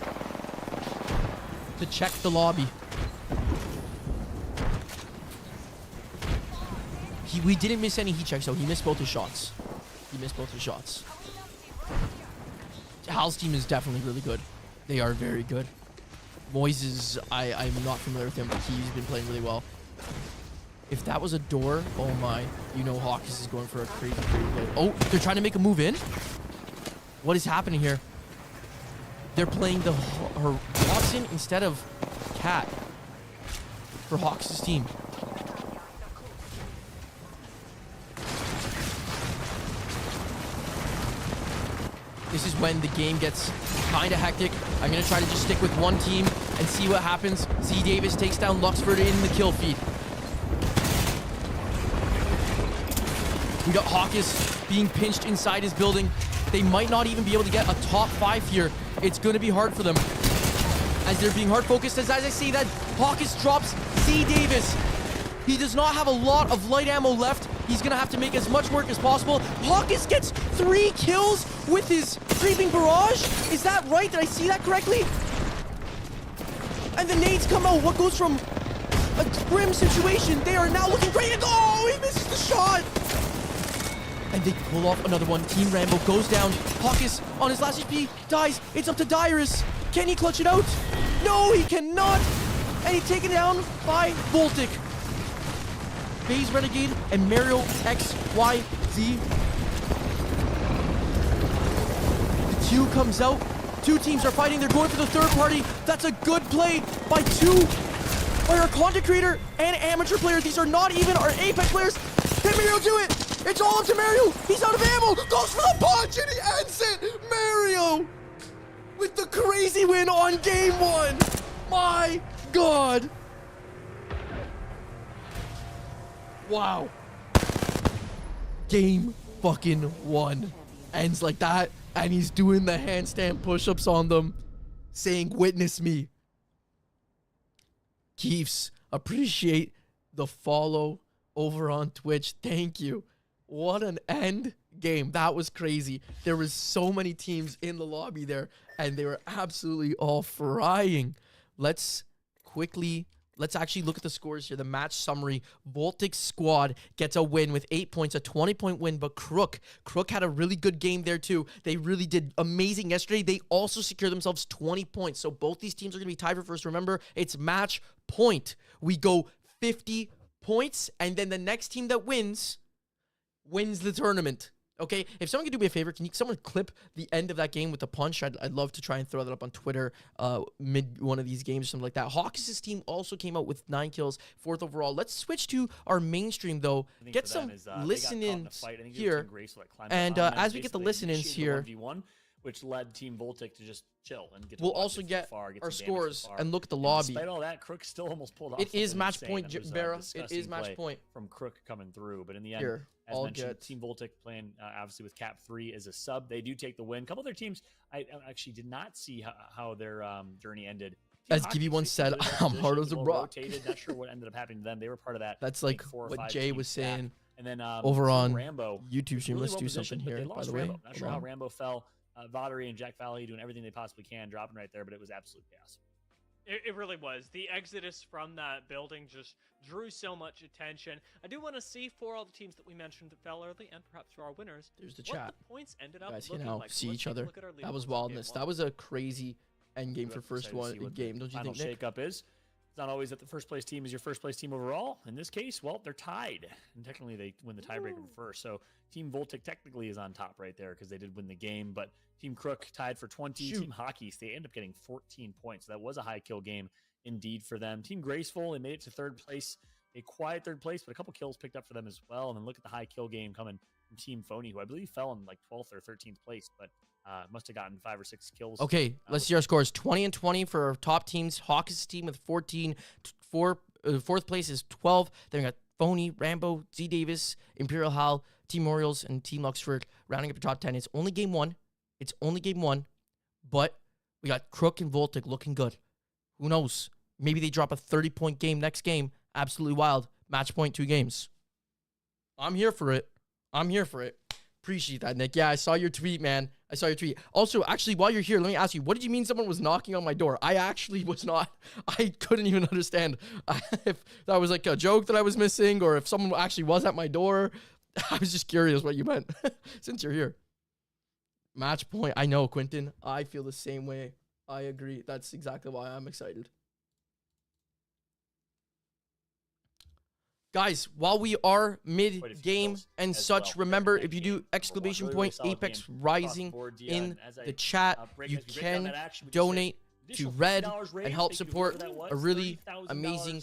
to check the lobby. We didn't miss any heat checks, though. He missed both his shots. Hal's team is definitely really good. They are very good. Moises, I'm not familiar with him, but he's been playing really well. If that was a door, oh my. You know Hawkes is going for a crazy play. Oh, they're trying to make a move in? What is happening here? They're playing the Watson instead of Cat for Hawks' team. This is when the game gets kind of hectic. I'm going to try to just stick with one team and see what happens. Z Davis takes down Luxford in the kill feed. We got Hawkes being pinched inside his building. They might not even be able to get a top 5 here. It's going to be hard for them. As they're being hard focused, as I say that, Hawkes drops Z Davis. He does not have a lot of light ammo left. He's going to have to make as much work as possible. Hawkes gets 3 kills with his creeping barrage. Is that right? Did I see that correctly? And the nades come out. What goes from a grim situation? They are now looking great. Oh, he misses the shot. And they pull off another one. Team Rambo goes down. Hawkes on his last HP dies. It's up to Dyrus. Can he clutch it out? No, he cannot. And he's taken down by Voltic. FaZe Renegade and Mario XYZ. The Q comes out. 2 teams are fighting. They're going for the third party. That's a good play by our content creator and amateur player. These are not even our Apex players. Can Mario do it? It's all up to Mario. He's out of ammo. Goes for the punch and he ends it. Mario with the crazy crazy win on game 1. My God. Wow. Game fucking 1 ends like that, and he's doing the handstand push-ups on them, saying, "Witness me." Keefs, appreciate the follow over on Twitch. Thank you. What an end game. That was crazy. There was so many teams in the lobby there, and they were absolutely all frying. Let's actually look at the scores here. The match summary. Voltic's squad gets a win with 8 points, a 20-point win, but Crook had a really good game there too. They really did amazing yesterday. They also secured themselves 20 points. So both these teams are going to be tied for first. Remember, it's match point. We go 50 points, and then the next team that wins the tournament. Okay, if someone could do me a favor, can someone clip the end of that game with a punch? I'd love to try and throw that up on Twitter mid one of these games or something like that. Hawks' team also came out with 9 kills, 4th overall. Let's switch to our mainstream, though. Get some listen-ins here. And as we get the listen-ins here, which led Team Voltic to just chill and get. We'll also get our scores and look at the lobby. Despite all that, Crook still almost pulled off. It is match point, Vera. It is match point from Crook coming through, but in the end, here, as mentioned, Team Voltic playing obviously with Cap 3 as a sub. They do take the win. A couple other teams, I actually did not see how their journey ended. As Gibby once said, I'm hard as a rock. Not sure what ended up happening to them. They were part of that. That's like what Jay was saying. And then over on Rambo, YouTube stream. Let's do something here, by the way. Not sure how Rambo fell. Vattery and Jack Valley doing everything they possibly can, dropping right there, but it was absolute chaos. It really was. The exodus from that building just drew so much attention. I do want to see for all the teams that we mentioned that fell early, and perhaps for our winners, there's the what chat. The points ended up you guys looking can now like. see each other. That was leaderboards wildness. That was a crazy end game for first game. Don't you think, Nick? Shake-up is. It's not always that the first place team is your first place team overall. In this case, well, they're tied. And technically, they win the tiebreaker first. So Team Voltic technically is on top right there because they did win the game. But Team Crook tied for 20. Shoot. Team Hockey, they end up getting 14 points. So that was a high kill game indeed for them. Team Graceful, they made it to third place. A quiet third place, but a couple kills picked up for them as well. And then look at the high kill game coming from Team Phony, who I believe fell in like 12th or 13th place. But must have gotten 5 or 6 kills. Okay, let's see our scores. 20 and 20 for our top teams. Hawks' team with 14. Fourth place is 12. Then we got Phony, Rambo, Z Davis, Imperial Hal, Team Orioles, and Team Luxford rounding up the top 10. It's only game 1. But we got Crook and Voltic looking good. Who knows? Maybe they drop a 30-point game next game. Absolutely wild. Match point, 2 games. I'm here for it. Appreciate that, Nick. Yeah, I saw your tweet, man. I saw your tweet. Also, actually, while you're here, let me ask you, what did you mean someone was knocking on my door? I actually was not. I couldn't even understand if that was like a joke that I was missing or if someone actually was at my door. I was just curious what you meant since you're here. Match point. I know, Quentin. I feel the same way. I agree. That's exactly why I'm excited. Guys, while we are mid-game and such, remember, if you do exclamation point ApexRising in the chat, you can donate to Red and help support a really amazing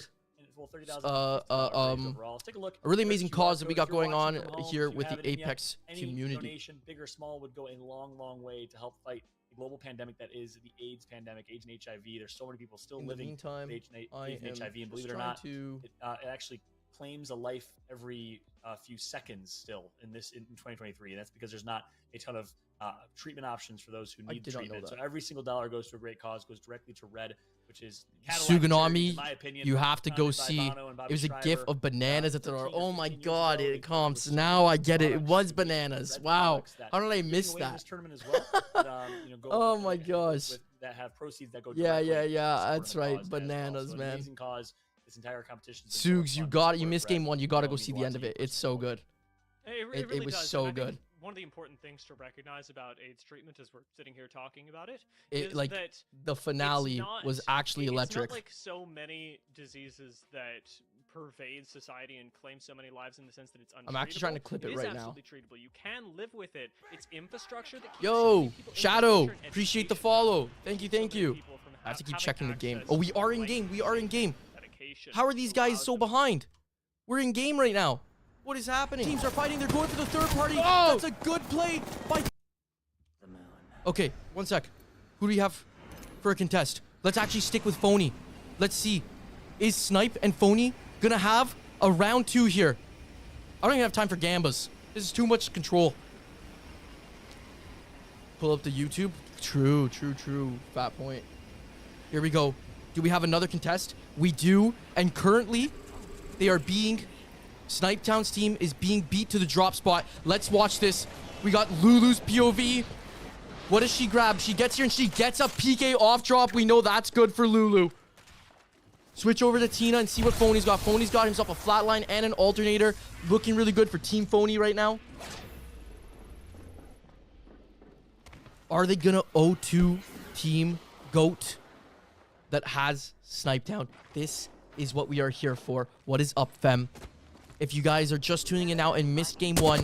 cause that we got going on here with the Apex community. Big or small, would go a long way to help fight the global pandemic that is the AIDS pandemic, AIDS and HIV. There's so many people still living with AIDS and HIV, and believe it or not, it actually claims a life every few seconds still in 2023, and that's because there's not a ton of treatment options for those who need treatment. So every single dollar goes to a great cause, goes directly to Red, which is Suganami. You have to go see. It was a gif of bananas at the door. Oh my god, it comes. Now I get it. It was bananas. Wow. How did I miss that? Oh my gosh. That have proceeds that go yeah. That's right. Bananas, man. Amazing cause. This entire competition. Sugs, you got it. You missed game 1. You got to go see the end of it. It's so good. It really was does. so good. One of the important things to recognize about AIDS treatment as we're sitting here talking about it, is like that the finale was actually electric. It's not like so many diseases that pervade society and claim so many lives in the sense that it's untreatable. I'm actually trying to clip it right now. It's absolutely treatable. You can live with it. It's infrastructure that keeps Yo, people Shadow, appreciate the follow. Thank you. I have to keep checking the game. Oh, we are in game. How are these guys so behind? We're in game right now. What is happening? Teams are fighting. They're going for the third party. Oh! That's a good play by... Okay, one sec. Who do we have? for a contest. Let's actually stick with Phony. Let's see. Is Snipe and Phony gonna have a round 2 here? I don't even have time for gambas. This is too much control. Pull up the YouTube. True. Fat point. Here we go. Do we have another contest? We do. And currently, they are being... Snipetown's team is being beat to the drop spot. Let's watch this. We got Lulu's POV. What does she grab? She gets here and she gets a PK off drop. We know that's good for Lulu. Switch over to Tina and see what Phony's got. Phony's got himself a flatline and an alternator. Looking really good for Team Phony right now. Are they gonna 0-2 Team GOAT that has Snipetown? This is what we are here for. What is up, fam? If you guys are just tuning in now and missed game 1,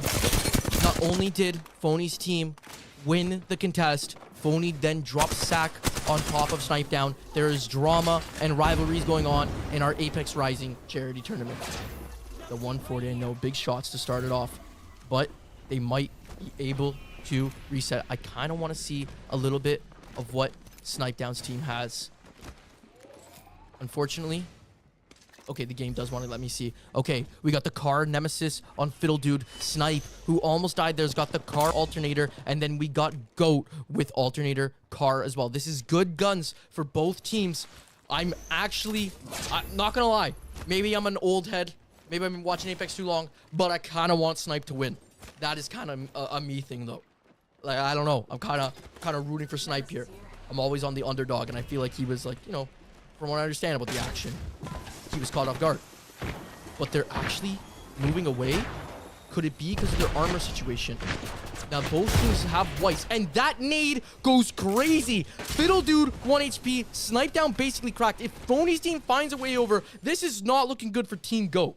not only did Phony's team win the contest, Phony then drops sack on top of Snipetown. There is drama and rivalries going on in our ApexRising charity tournament. The 140, I know, big shots to start it off, but they might be able to reset. I kind of want to see a little bit of what Snipetown's team has. Unfortunately, okay, the game does want to let me see. Okay, we got the car nemesis on Fiddle Dude. Snipe, who almost died there's got the car alternator, and then we got GOAT with alternator car as well. This is good guns for both teams. I'm not gonna lie. Maybe I'm an old head. Maybe I've been watching Apex too long, but I kind of want Snipe to win. That is kind of a me thing, though. Like, I don't know. I'm kind of rooting for Snipe here. I'm always on the underdog, and I feel like he was, like, you know, from what I understand about the action, he was caught off guard. But they're actually moving away. Could it be because of their armor situation? Now, both teams have whites, and that nade goes crazy. Fiddle Dude, 1 HP. Snipetown basically cracked. If Phony's team finds a way over, this is not looking good for Team GOAT.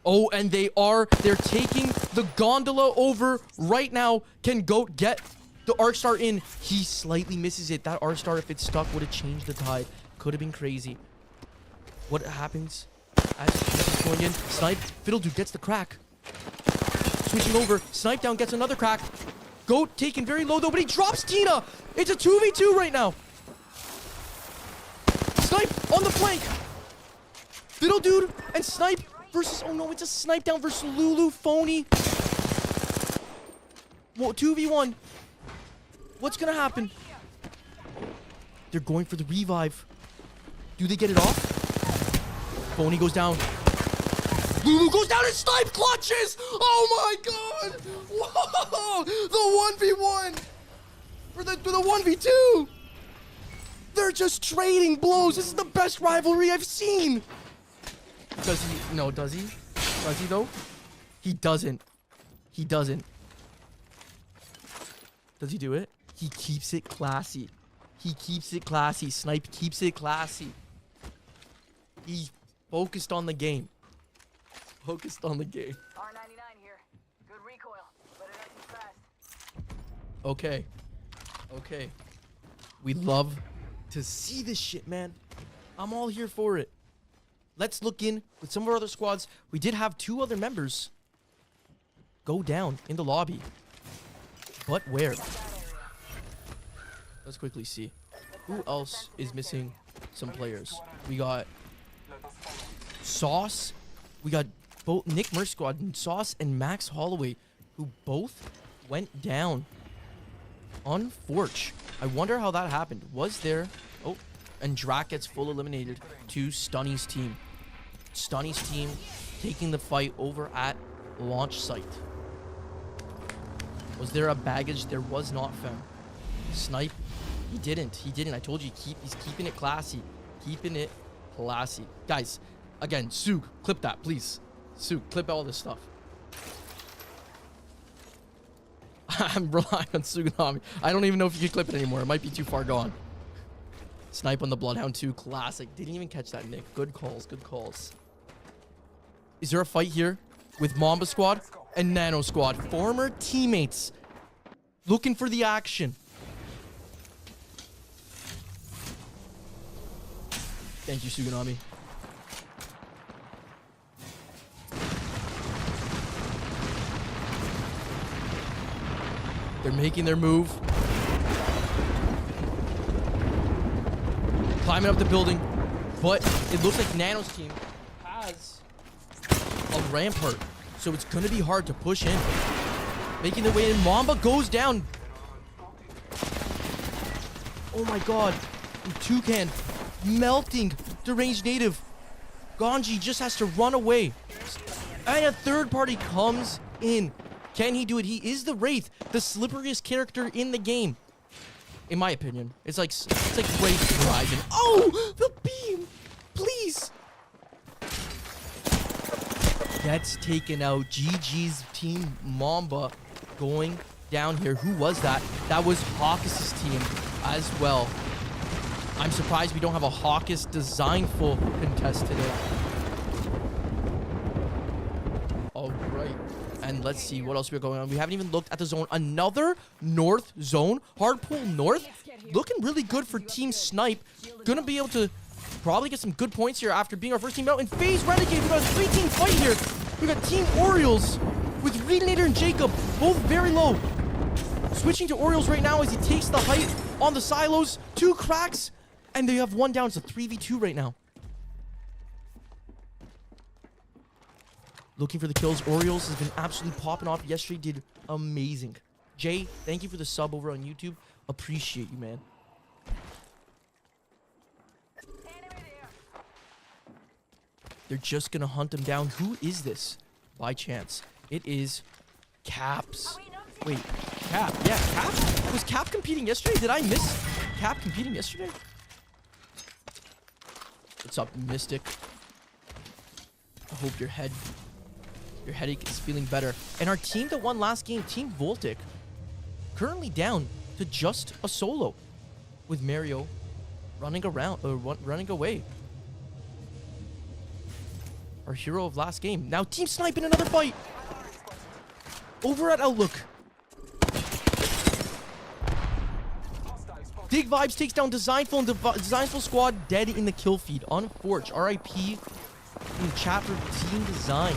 Oh, and they're taking the gondola over right now. Can GOAT get the arc star in? He slightly misses it. That arc star, if it's stuck, would have changed the tide. Could have been crazy. What happens as he's going in? Snipe. Fiddle Dude gets the crack. Switching over. Snipetown gets another crack. GOAT taken very low though, but he drops Tina. It's a 2v2 right now. Snipe on the flank. Fiddle Dude and Snipe versus, oh no, it's a Snipetown versus Lulu Phony. Whoa, 2v1. What's gonna happen? They're going for the revive. Do they get it off? Phony goes down. Lulu goes down and Snipe clutches! Oh my god! Whoa! The 1v1! For the 1v2! They're just trading blows. This is the best rivalry I've seen. Does he? No, does he? Does he though? He doesn't. He doesn't. Does he do it? He keeps it classy. He keeps it classy. Snipe keeps it classy. He focused on the game. Focused on the game. R99 here. Good recoil, but it ends fast. Okay. Okay. We love to see this shit, man. I'm all here for it. Let's look in with some of our other squads. We did have 2 other members go down in the lobby. But where? Let's quickly see. Who else is missing some players? We got Sauce. We got both Nick Merc squad, Sauce and Max Holloway, who both went down on Forge. I wonder how that happened. Was there... Oh, and Drac gets full eliminated to Stunny's team. Stunny's team taking the fight over at launch site. Was there a baggage? There was not, fam. Snipe, he didn't. I told you, he's keeping it classy. Keeping it classy. Guys, again, Sug, clip that, please. Sug, clip all this stuff. I'm relying on Suganami. I don't even know if you can clip it anymore. It might be too far gone. Snipe on the Bloodhound 2, classic. Didn't even catch that, Nick. Good calls, good calls. Is there a fight here with Mamba Squad and Nano Squad? Former teammates looking for the action. Thank you, Suganami. They're making their move. Climbing up the building. But it looks like Nano's team has a rampart. So it's going to be hard to push in. Making their way in. Mamba goes down. Oh my god. And Toucan melting Deranged Native. Ganji just has to run away. And a third party comes in. Can he do it? He is the Wraith, the slipperiest character in the game. In my opinion. It's like Wraith Horizon. Oh! The beam! Please! Gets taken out. GG's team Mamba going down here. Who was that? That was Hawkus' team as well. I'm surprised we don't have a Hawkus Designful contest today. All right. And let's see what else we got going on. We haven't even looked at the zone. Another north zone. Hardpool north. Looking really good for Team Snipe. Gonna be able to probably get some good points here after being our first team out. And FaZe Renegade, we got a 3-team fight here. We got Team Orioles with Redenator and Jacob, both very low. Switching to Orioles right now as he takes the height on the silos. 2 cracks, and they have 1 down. It's a 3v2 right now. Looking for the kills. Orioles has been absolutely popping off. Yesterday did amazing. Jay, thank you for the sub over on YouTube. Appreciate you, man. They're just going to hunt him down. Who is this? By chance. It is Caps. Wait, Cap. Yeah, Cap? Was Cap competing yesterday? Did I miss Cap competing yesterday? What's up, Mystic? I hope your headache is feeling better. And our team that won last game, Team Voltic, currently down to just a solo with Mario running away. Our hero of last game. Now Team Snipe in another fight. Over at Outlook. Dig Vibes takes down Designful, and Designful squad dead in the kill feed. Unfortunate. RIP in chat for Team Design.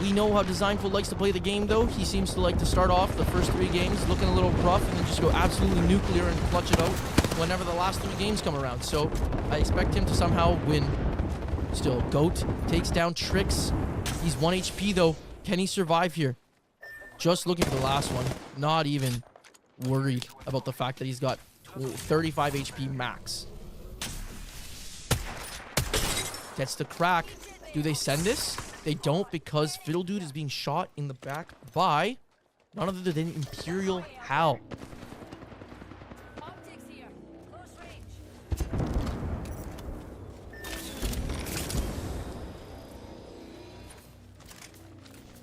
We know how Designful likes to play the game, though. He seems to like to start off the first 3 games looking a little rough and then just go absolutely nuclear and clutch it out whenever the last 3 games come around. So I expect him to somehow win. Still, Goat takes down Trix. He's 1 HP, though. Can he survive here? Just looking for the last one. Not even worried about the fact that he's got 35 HP max. Gets the crack. Do they send this? They don't, because Fiddle Dude is being shot in the back by none other than Imperial Hal.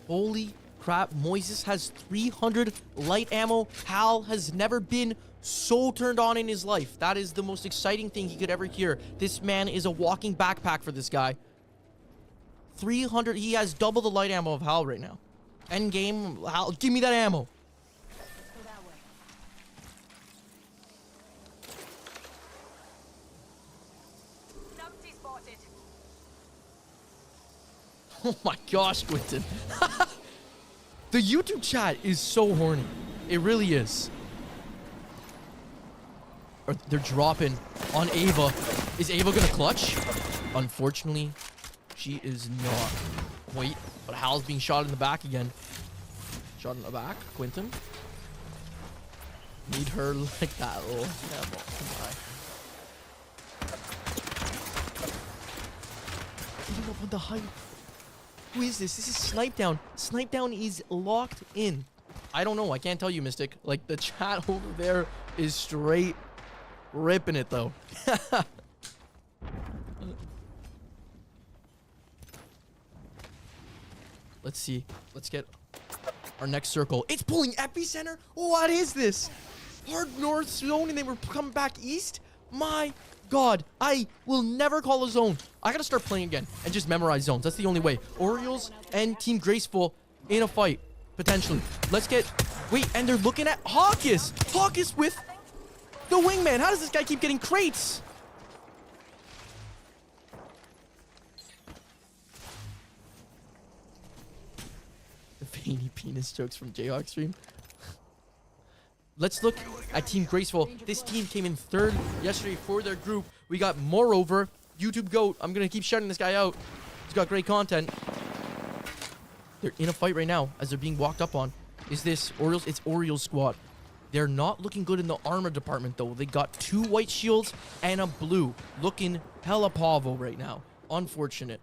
Holy crap, Moises has 300 light ammo. Hal has never been so turned on in his life. That is the most exciting thing he could ever hear. This man is a walking backpack for this guy. 300, he has double the light ammo of Hal right now. End game, Hal, give me that ammo. Oh my gosh, Quinton. The YouTube chat is so horny. It really is. Or they're dropping on Ava. Is Ava gonna clutch? Unfortunately, she is not. Wait, but Hal's being shot in the back again. Shot in the back, Quinton. Need her like that little ammo. Getting up on the height. Who is this? This is Snipe Down. Snipe Down is locked in. I don't know. I can't tell you, Mystic. Like, the chat over there is straight ripping it, though. Let's see. Let's get our next circle. It's pulling epicenter? What is this? Hard north zone and they were coming back east? My God. I will never call a zone. I gotta start playing again and just memorize zones. That's the only way. Orioles and Team Graceful in a fight. Potentially. Let's get... Wait, and they're looking at Hawkus. Hawkus with the wingman. How does this guy keep getting crates? Teeny penis jokes from Jayhawk stream. Let's look at Team Graceful. This team came in 3rd yesterday for their group. We got Moreover, YouTube GOAT. I'm going to keep shouting this guy out. He's got great content. They're in a fight right now as they're being walked up on. Is this Orioles? It's Orioles squad. They're not looking good in the armor department, though. They got 2 white shields and a blue. Looking hella pavo right now. Unfortunate.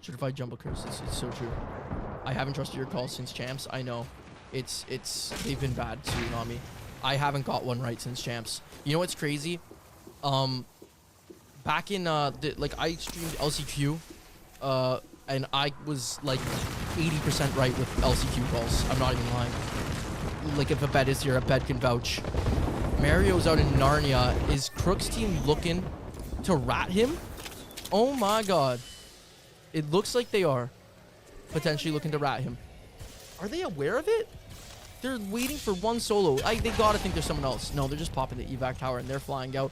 Certified jumbo curse. It's so true. I haven't trusted your calls since champs. I know. They've been bad, Tsunami. I haven't got one right since champs. You know what's crazy? Back in, I streamed LCQ, and I was, like, 80% right with LCQ calls. I'm not even lying. Like, if a bet is here, a bet can vouch. Mario's out in Narnia. Is Crook's team looking to rat him? Oh, my God. It looks like they are potentially looking to rat him. Are they aware of it? They're waiting for one solo. They gotta think there's someone else. No, they're just popping the evac tower and they're flying out.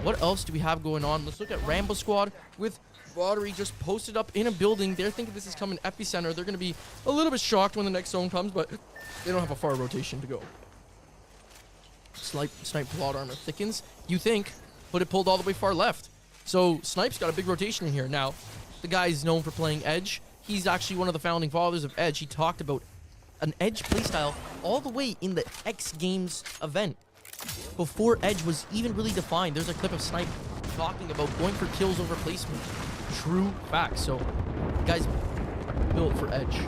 What else do we have going on? Let's look at Rambo Squad with Rodri just posted up in a building. They're thinking this is coming epicenter. They're gonna be a little bit shocked when the next zone comes, but they don't have a far rotation to go. Snipe plot armor thickens, you think, but it pulled all the way far left. So Snipe's got a big rotation in here. Now, the guy's known for playing Edge. He's actually one of the founding fathers of Edge. He talked about an Edge playstyle all the way in the X Games event. Before Edge was even really defined, there's a clip of Snipe talking about going for kills over placement. True fact. So, the guy's built for Edge.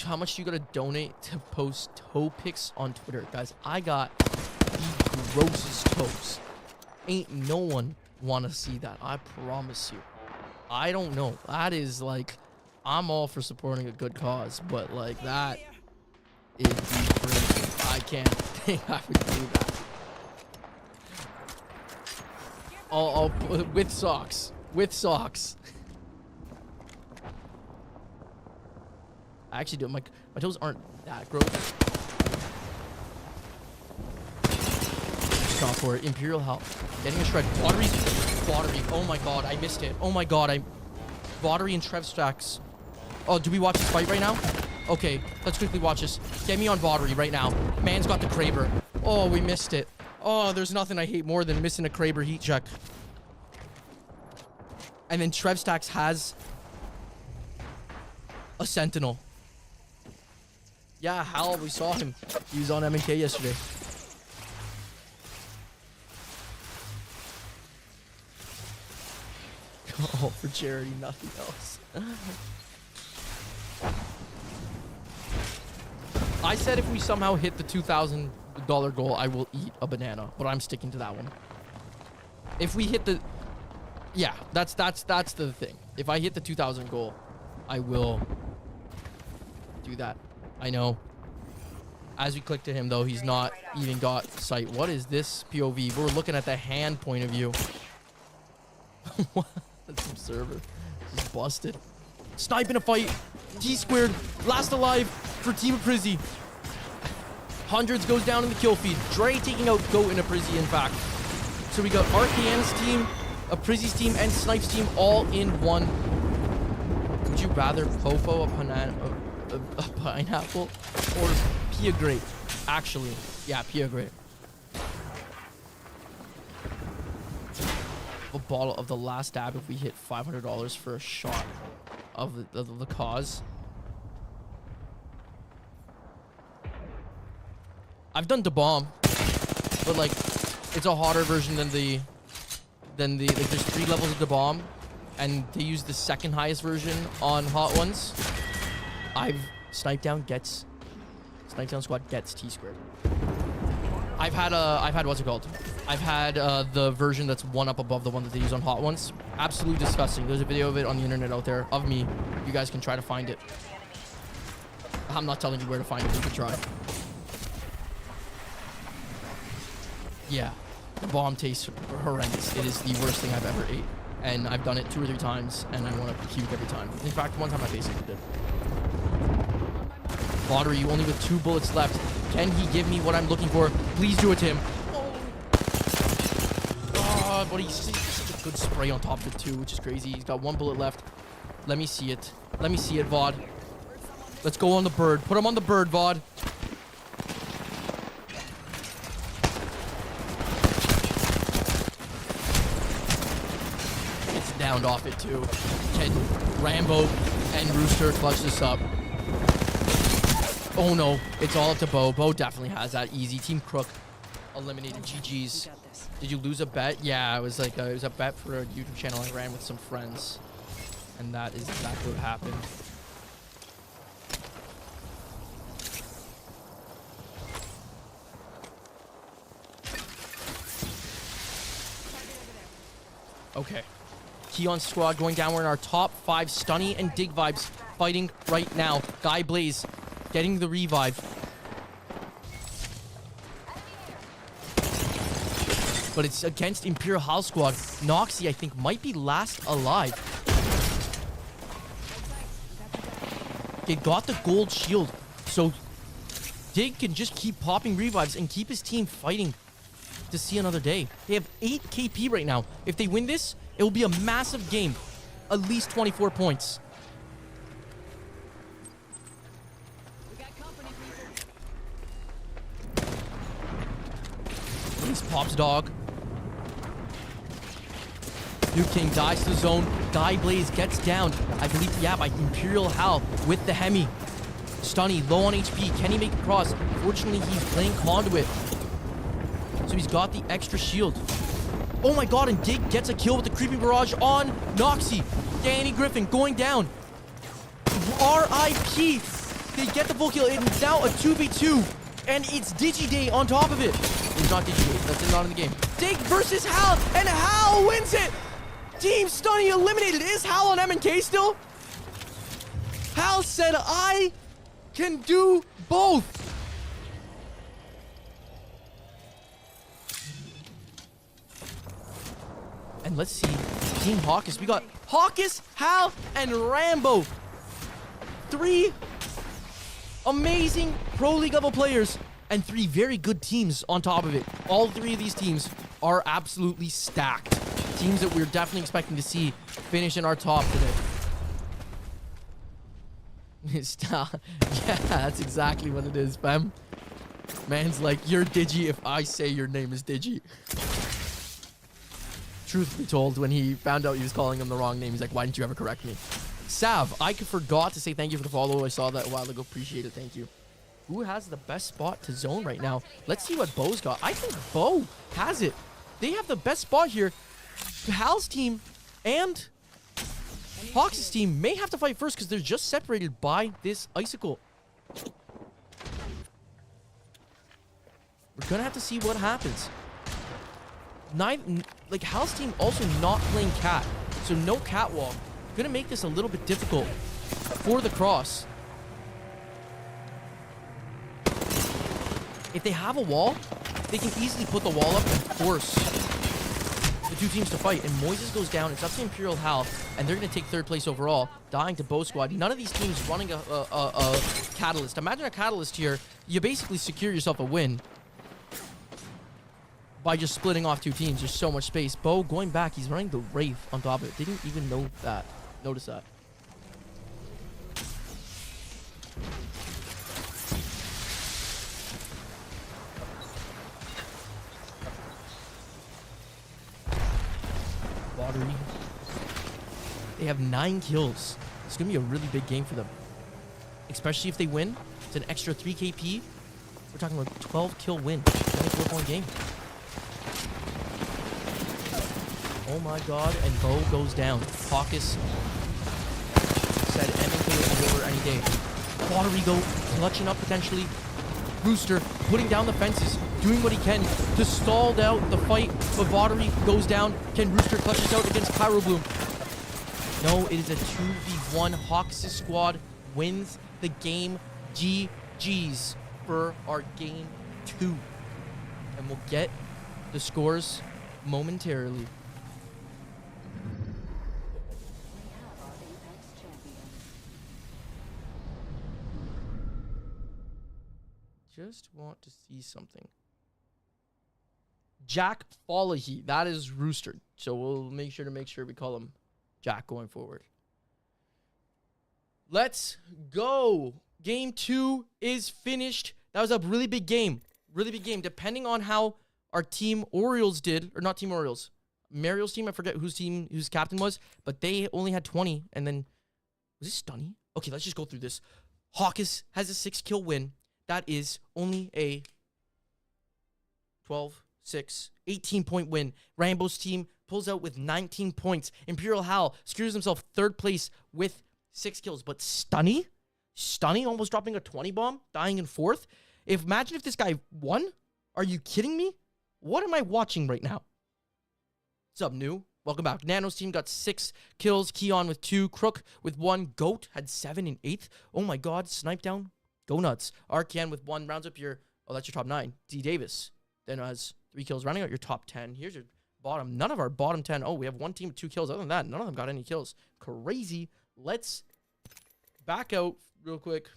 How much do you gotta donate to post toe pics on Twitter? Guys, I got the grossest toes. Ain't no one wanna see that. I promise you. I don't know. That is like, I'm all for supporting a good cause, but like that is crazy. I can't think I would do that. I'll with socks. With socks. I actually do. My toes aren't that gross. Stop for it. Imperial Health. Getting a shred. Watery. Oh my god, I missed it. Oh my god, Watery and Trev stacks. Oh, do we watch this fight right now? Okay, let's quickly watch this. Get me on Watery right now. Man's got the Kraber. Oh, we missed it. Oh, there's nothing I hate more than missing a Kraber heat check. And then Trev stacks has a Sentinel. Yeah, Hal, we saw him. He was on M&K yesterday. All for charity, nothing else. I said if we somehow hit the $2,000 goal, I will eat a banana, but I'm sticking to that one. If we hit the... Yeah, that's the thing. If I hit the 2,000 goal, I will do that. I know. As we click to him, though, he's not even got sight. What is this POV? We're looking at the hand point of view. What? That's some server. Just busted. Snipe in a fight. T-squared. Last alive for Team Prizzy. Hundreds goes down in the kill feed. Dre taking out Goat in a Prizzy, in fact. So we got Archaean's team, a Prizzy's team, and Snipe's team all in one. Would you rather Popo a pineapple or Pia Grape? Actually, yeah, Pia Grape. A bottle of the last dab if we hit $500 for a shot of the cause. I've done the bomb, but like it's a hotter version than the like there's 3 levels of the bomb, and they use the second highest version on hot ones. Snipe Down squad gets T-squared. I've had what's it called? I've had the version that's one up above the one that they use on hot ones. Absolutely disgusting. There's a video of it on the internet out there of me. You guys can try to find it. I'm not telling you where to find it. You can try. Yeah, the bomb tastes horrendous. It is the worst thing I've ever ate, and I've done it 2 or 3 times, and I want to puke every time. In fact, one time I basically did. Lottery, only with 2 bullets left. Can he give me what I'm looking for? Please do it to him. Oh, but he's such a Good spray on top of it too, which is crazy. He's got 1 bullet left. Let me see it. Let me see it, VOD. Let's go on the bird. Put him on the bird, VOD. It's downed off it too. Can Rambo and Rooster clutch this up? Oh no, it's all up to Bo. Bo definitely has that easy. Team Crook eliminated. GG's. Did you lose a bet? Yeah, it was like it was a bet for a YouTube channel I ran with some friends. And that is exactly what happened. Okay. Keon's squad going down. We're in our top 5. Stunny and Dig Vibes fighting right now. Guy Blaze getting the revive. But it's against Imperial House Squad. Noxy, I think, might be last alive. They got the gold shield. So Dig can just keep popping revives and keep his team fighting to see another day. They have 8 KP right now. If they win this, it will be a massive game. At least 24 points. He's Pop's dog. New King dies to the zone. Guy Blaze gets down. I believe, yeah, by Imperial Hal with the Hemi. Stunny, low on HP. Can he make it across? Fortunately, he's playing Conduit. So he's got the extra shield. Oh my god, and Dig gets a kill with the Creeping Barrage on Noxy. Danny Griffin going down. RIP. They get the full kill. It's now a 2v2. And it's Digiday on top of it. It's not Digiday. That's not in the game. Dig versus Hal. And Hal wins it. Team Stunny eliminated. Is Hal on M&K still? Hal said, I can do both. And let's see. Team Hawkus. We got Hawkus, Hal, and Rambo. 3 amazing Pro League level players. And 3 very good teams on top of it. All 3 of these teams are absolutely stacked. Teams that we're definitely expecting to see finish in our top today. Yeah, that's exactly what it is, fam. Man's like, you're Digi if I say your name is Digi. Truth be told, when he found out he was calling him the wrong name, he's like, why didn't you ever correct me? Sav, I forgot to say thank you for the follow. I saw that a while ago. Appreciate it. Thank you. Who has the best spot to zone right now? Let's see what Bo's got. I think Bo has it. They have the best spot here. Hal's team and Hawks' team may have to fight first because they're just separated by this icicle. We're gonna have to see what happens. Like Hal's team also not playing cat, so no catwalk. Gonna make this a little bit difficult for the cross. If they have a wall, they can easily put the wall up and force the 2 teams to fight. And Moises goes down. It's up to Imperial Hal, and they're going to take 3rd place overall, dying to Bo Squad. None of these teams running a Catalyst. Imagine a Catalyst here. You basically secure yourself a win by just splitting off 2 teams. There's so much space. Bo going back. He's running the Wraith on top of it. Didn't even know that. Notice that. They have 9 kills. It's going to be a really big game for them. Especially if they win. It's an extra 3 KP. We're talking about a 12 kill win. 24-point game. Oh my god. And Bo goes down. Hawkus said M&K is over any day. Quadrigo clutching up potentially. Rooster putting down the fences, doing what he can to stall out the fight. But Vatari goes down. Can Rooster clutch this out against Pyro Bloom? No, it is a 2v1. Hawks' squad wins the game. GG's for our game 2. And we'll get the scores momentarily. Just want to see something. Jack Falahy. That is Rooster. So we'll make sure we call him Jack going forward. Let's go. Game 2 is finished. That was a really big game. Really big game. Depending on how our team Orioles did, or not team Orioles, Mario's team, I forget whose captain was, but they only had 20. And then, was this Stunny? Okay, let's just go through this. Hawkes has a 6-kill win. That is only a 12, 6, 18-point win. Rambo's team pulls out with 19 points. Imperial Hal secures himself 3rd place with 6 kills. But Stunny almost dropping a 20 bomb, dying in 4th. Imagine if this guy won. Are you kidding me? What am I watching right now? What's up, new? Welcome back. Nano's team got 6 kills. Keon with 2. Crook with 1. Goat had 7 in 8th. Oh my god. Snipe down. Go nuts. Arcan with 1. Rounds up your... Oh, that's your top 9. D. Davis then has 3 kills. Rounding out your top 10. Here's your bottom. None of our bottom 10. Oh, we have one team with 2 kills. Other than that, none of them got any kills. Crazy. Let's back out real quick.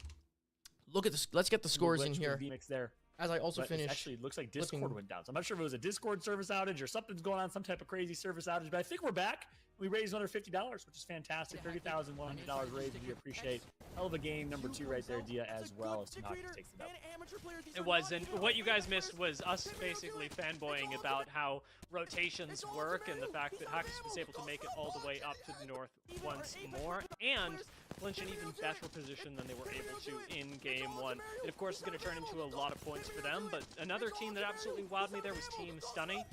Look at this. Let's get the scores in here. There. As I also finish. Actually, it looks like Discord went down. So I'm not sure if it was a Discord service outage or something's going on, some type of crazy service outage. But I think we're back. We raised another $50, which is fantastic. $30,100 raised. We appreciate. Hell of a game, number 2 right there, Dia, as well as Team Hawkes takes it up. It was, and what you guys missed was us basically fanboying about how rotations work and the fact that Hawkes was able to make it all the way up to the north once more, and clinch an even better position than they were able to in Game 1. It, of course, is going to turn into a lot of points for them, but another team that absolutely wowed me there was Team Stunny.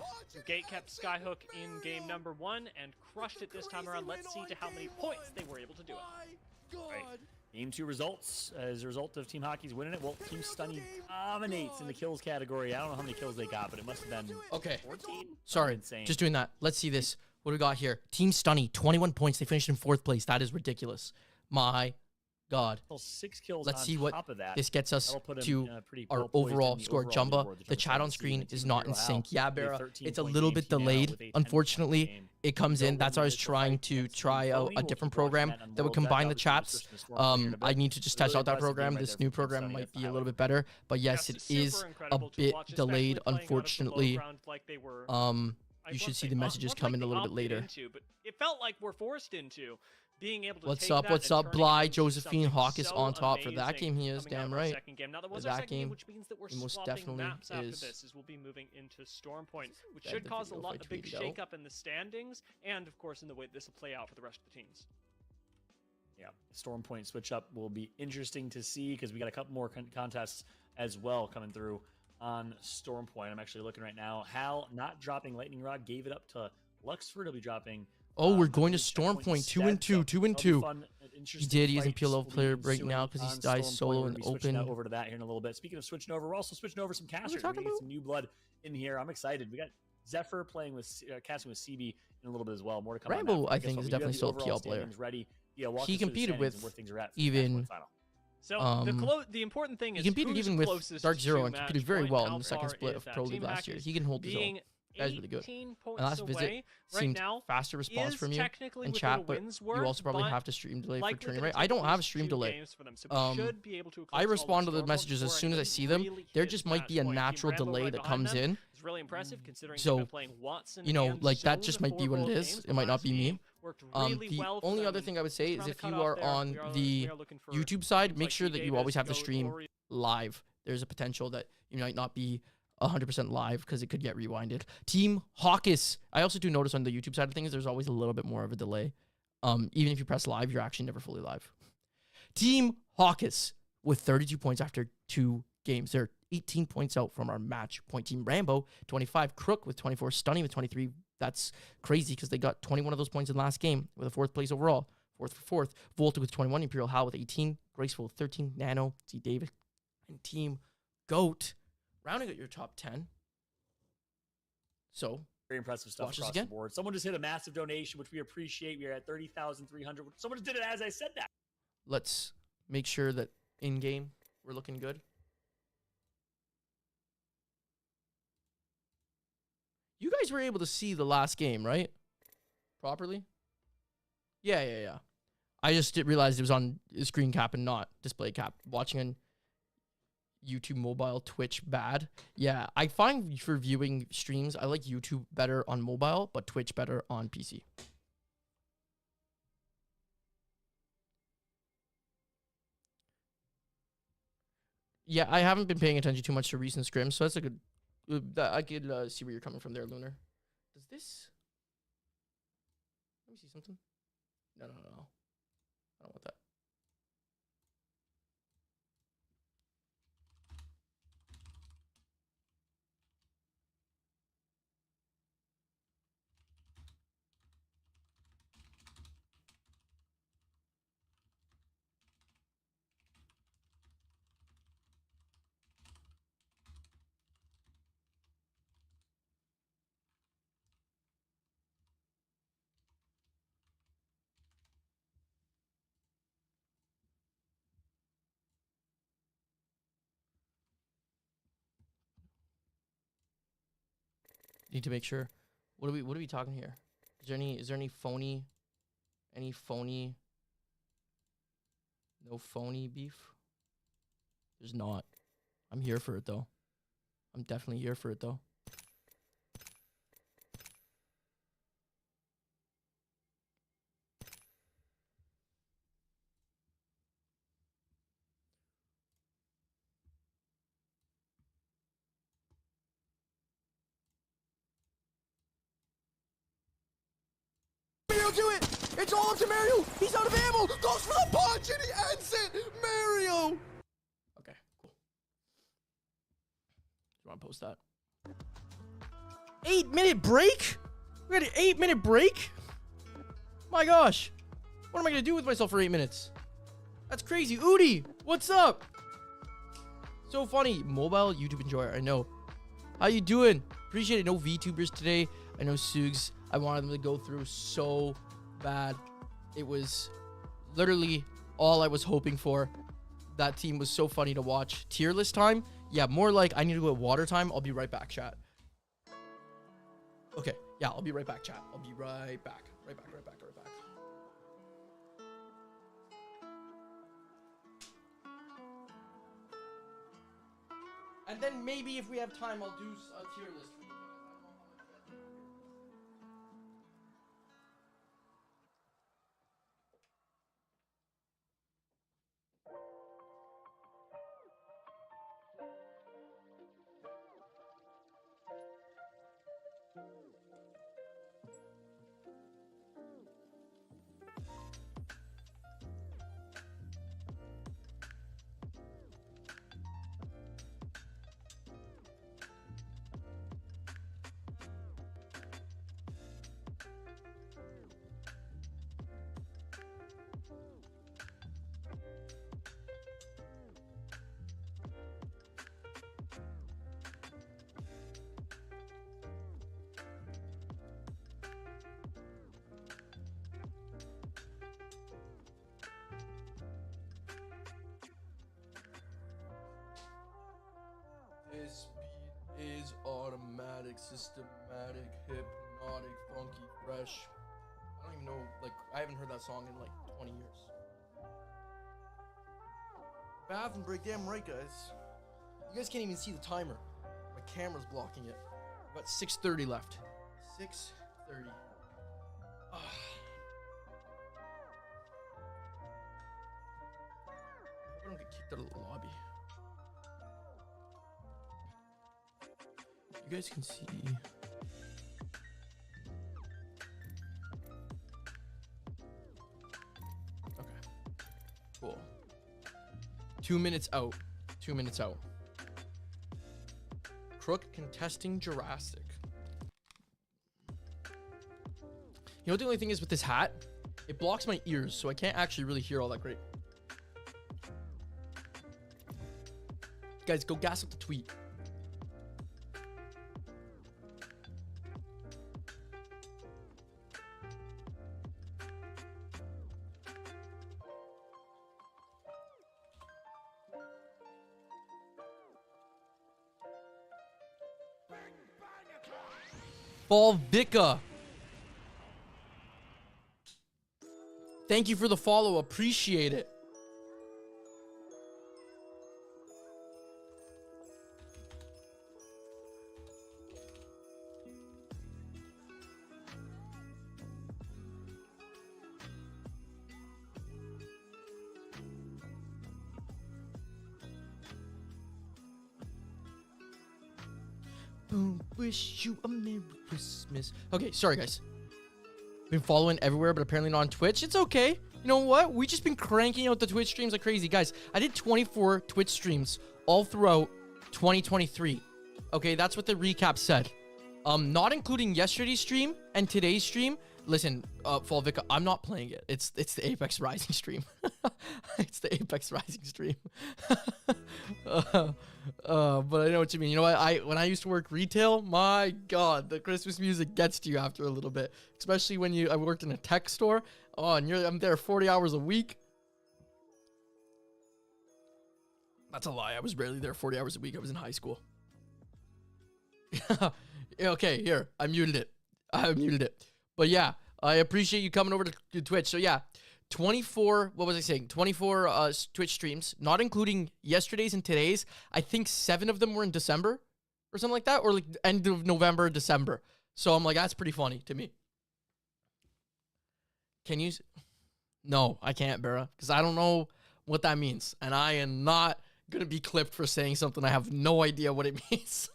Gate kept Skyhook in Game number 1 and crushed it this time around. Let's see to how many points they were able to do it. Right. Game 2 results as a result of Team Hawkes winning it. Well, Team Stunny dominates in the kills category. I don't know how many kills they got, but it must have been 14. Sorry, insane. Just doing that. Let's see this. What do we got here? Team Stunny, 21 points. They finished in 4th place. That is ridiculous. My God. Well, 6 kills. Let's on see what top of that. this gets us Put to him, pretty our well poised overall in the score. overall Jumba, leaderboard. the chat on screen is not in sync. Yeah, Barra, Barra, it's a little bit delayed. Unfortunately, it comes in. That's why I was trying to try out a different program that would combine the chats. I need to just test out that program. This new program might be a little bit better. But yes, it is a bit delayed, unfortunately. You should see the messages come in a little bit later. But it felt like we're forced into being able to What's up, Bly? Josephine Hawkes on top for that game. He is damn right. Now that was for our that second game, game, which means that we're he most swapping definitely maps after is. this, as we'll be moving into Storm Point, which Read should the cause a video if I big tweeted out. shake up in the standings, and of course in the way this will play out for the rest of the teams. Yeah, Storm Point switch up will be interesting to see because we got a couple more contests as well coming through on Storm Point. I'm actually looking right now. Hal not dropping Lightning Rod, gave it up to Luxford. He'll be dropping. Oh, we're going to Storm Point. 2 and 2. 2 and 2. He did. He's an PL PLO player right now because he dies solo and open. Over to that here in a little bit. Speaking of switching over, we're also switching over some casters. We're gonna get some new blood in here. I'm excited. We got Zephyr playing with casting with CB in a little bit as well. More to come. Rambo, I think, is definitely still a PL player. Ready. Yeah, he competed with even. So the important thing is he competed even with Dark Zero and competed very well in the second split of Pro League Team last year. He can hold his own. That is really good. And last visit seemed faster response from you in chat, but you also probably have to stream delay for turning right. I don't have a stream delay. I respond to the messages as soon as I see them. There just might be a natural delay that comes in. It's really impressive considering so, you know, like that just might be what it is. It might not be me. The only other thing I would say is if you are on the YouTube side, make sure that you always have the stream live. There's a potential that you might not be 100% live because it could get rewinded. Team Hawkes. I also do notice on the YouTube side of things, there's always a little bit more of a delay. Even if you press live, you're actually never fully live. Team Hawkes with 32 points after 2 games. They're 18 points out from our match point team. Rambo, 25. Crook with 24. Stunning with 23. That's crazy because they got 21 of those points in the last game with a 4th place overall. 4th for 4th. Volta with 21. Imperial Hal with 18. Graceful with 13. Nano, Z. David, and Team Goat rounding out your top 10. So very impressive stuff across the board. Someone just hit a massive donation, which we appreciate. We are at 30,300. Someone just did it as I said that. Let's make sure that in game we're looking good. You guys were able to see the last game, right? Properly? Yeah. I just realized it was on screen cap and not display cap. Watching on YouTube mobile, Twitch bad. Yeah, I find for viewing streams, I like YouTube better on mobile, but Twitch better on PC. Yeah, I haven't been paying attention too much to recent scrims, so that's a good... I could see where you're coming from there, Lunar. Does this... Let me see something. No. I don't want that. Need to make sure. What are we talking here? Is there any phony no phony beef? There's not. I'm here for it though. I'm definitely here for it though. Mario, do it! It's all up to Mario! He's out of ammo! Goes for the punch and he ends it! Mario! Okay, cool. Do you want to post that? 8-minute break? We had an 8-minute break? My gosh. What am I going to do with myself for 8 minutes? That's crazy. Udi, what's up? So funny. Mobile YouTube enjoyer, I know. How you doing? Appreciate it. No VTubers today. I know Sugs. I wanted them to go through so bad. It was literally all I was hoping for. That team was so funny to watch. Tier list time? Yeah, more like I need to go at water time. I'll be right back, chat. Okay. Yeah, I'll be right back, chat. I'll be right back. Right back. And then maybe if we have time, I'll do a tier list for you guys. I don't know how much you This beat is automatic, systematic, hypnotic, funky, fresh. I don't even know, like, I haven't heard that song in like 20 years. Bathroom break, damn right, guys. You guys can't even see the timer. My camera's blocking it. I've got 6:30 left. 6:30. I hope I don't get kicked out of the lobby. You guys can see. Okay. Cool. 2 minutes out. 2 minutes out. Crook contesting Jurassic. You know what the only thing is with this hat? It blocks my ears, so I can't actually really hear all that great. Guys, go gas up the tweet. Volvica. Thank you for the follow. Appreciate it. Boom, wish you a Merry Christmas. Okay, sorry guys. Been following everywhere, but apparently not on Twitch. It's okay. You know what? We just been cranking out the Twitch streams like crazy. Guys, I did 24 Twitch streams all throughout 2023. Okay, that's what the recap said. Not including yesterday's stream and today's stream. Listen, Falvica, I'm not playing it. It's the ApexRising stream. It's the ApexRising stream. But I know what you mean. You know what? When I used to work retail, my God, the Christmas music gets to you after a little bit. Especially when I worked in a tech store. Oh, and I'm there 40 hours a week. That's a lie. I was barely there 40 hours a week. I was in high school. Okay, here. I muted it. But yeah, I appreciate you coming over to Twitch. So yeah, 24, what was I saying? 24 Twitch streams, not including yesterday's and today's. I think 7 of them were in December or something like that, or like end of November, December. So I'm like, that's pretty funny to me. Can you? No, I can't, Bera, because I don't know what that means. And I am not going to be clipped for saying something I have no idea what it means.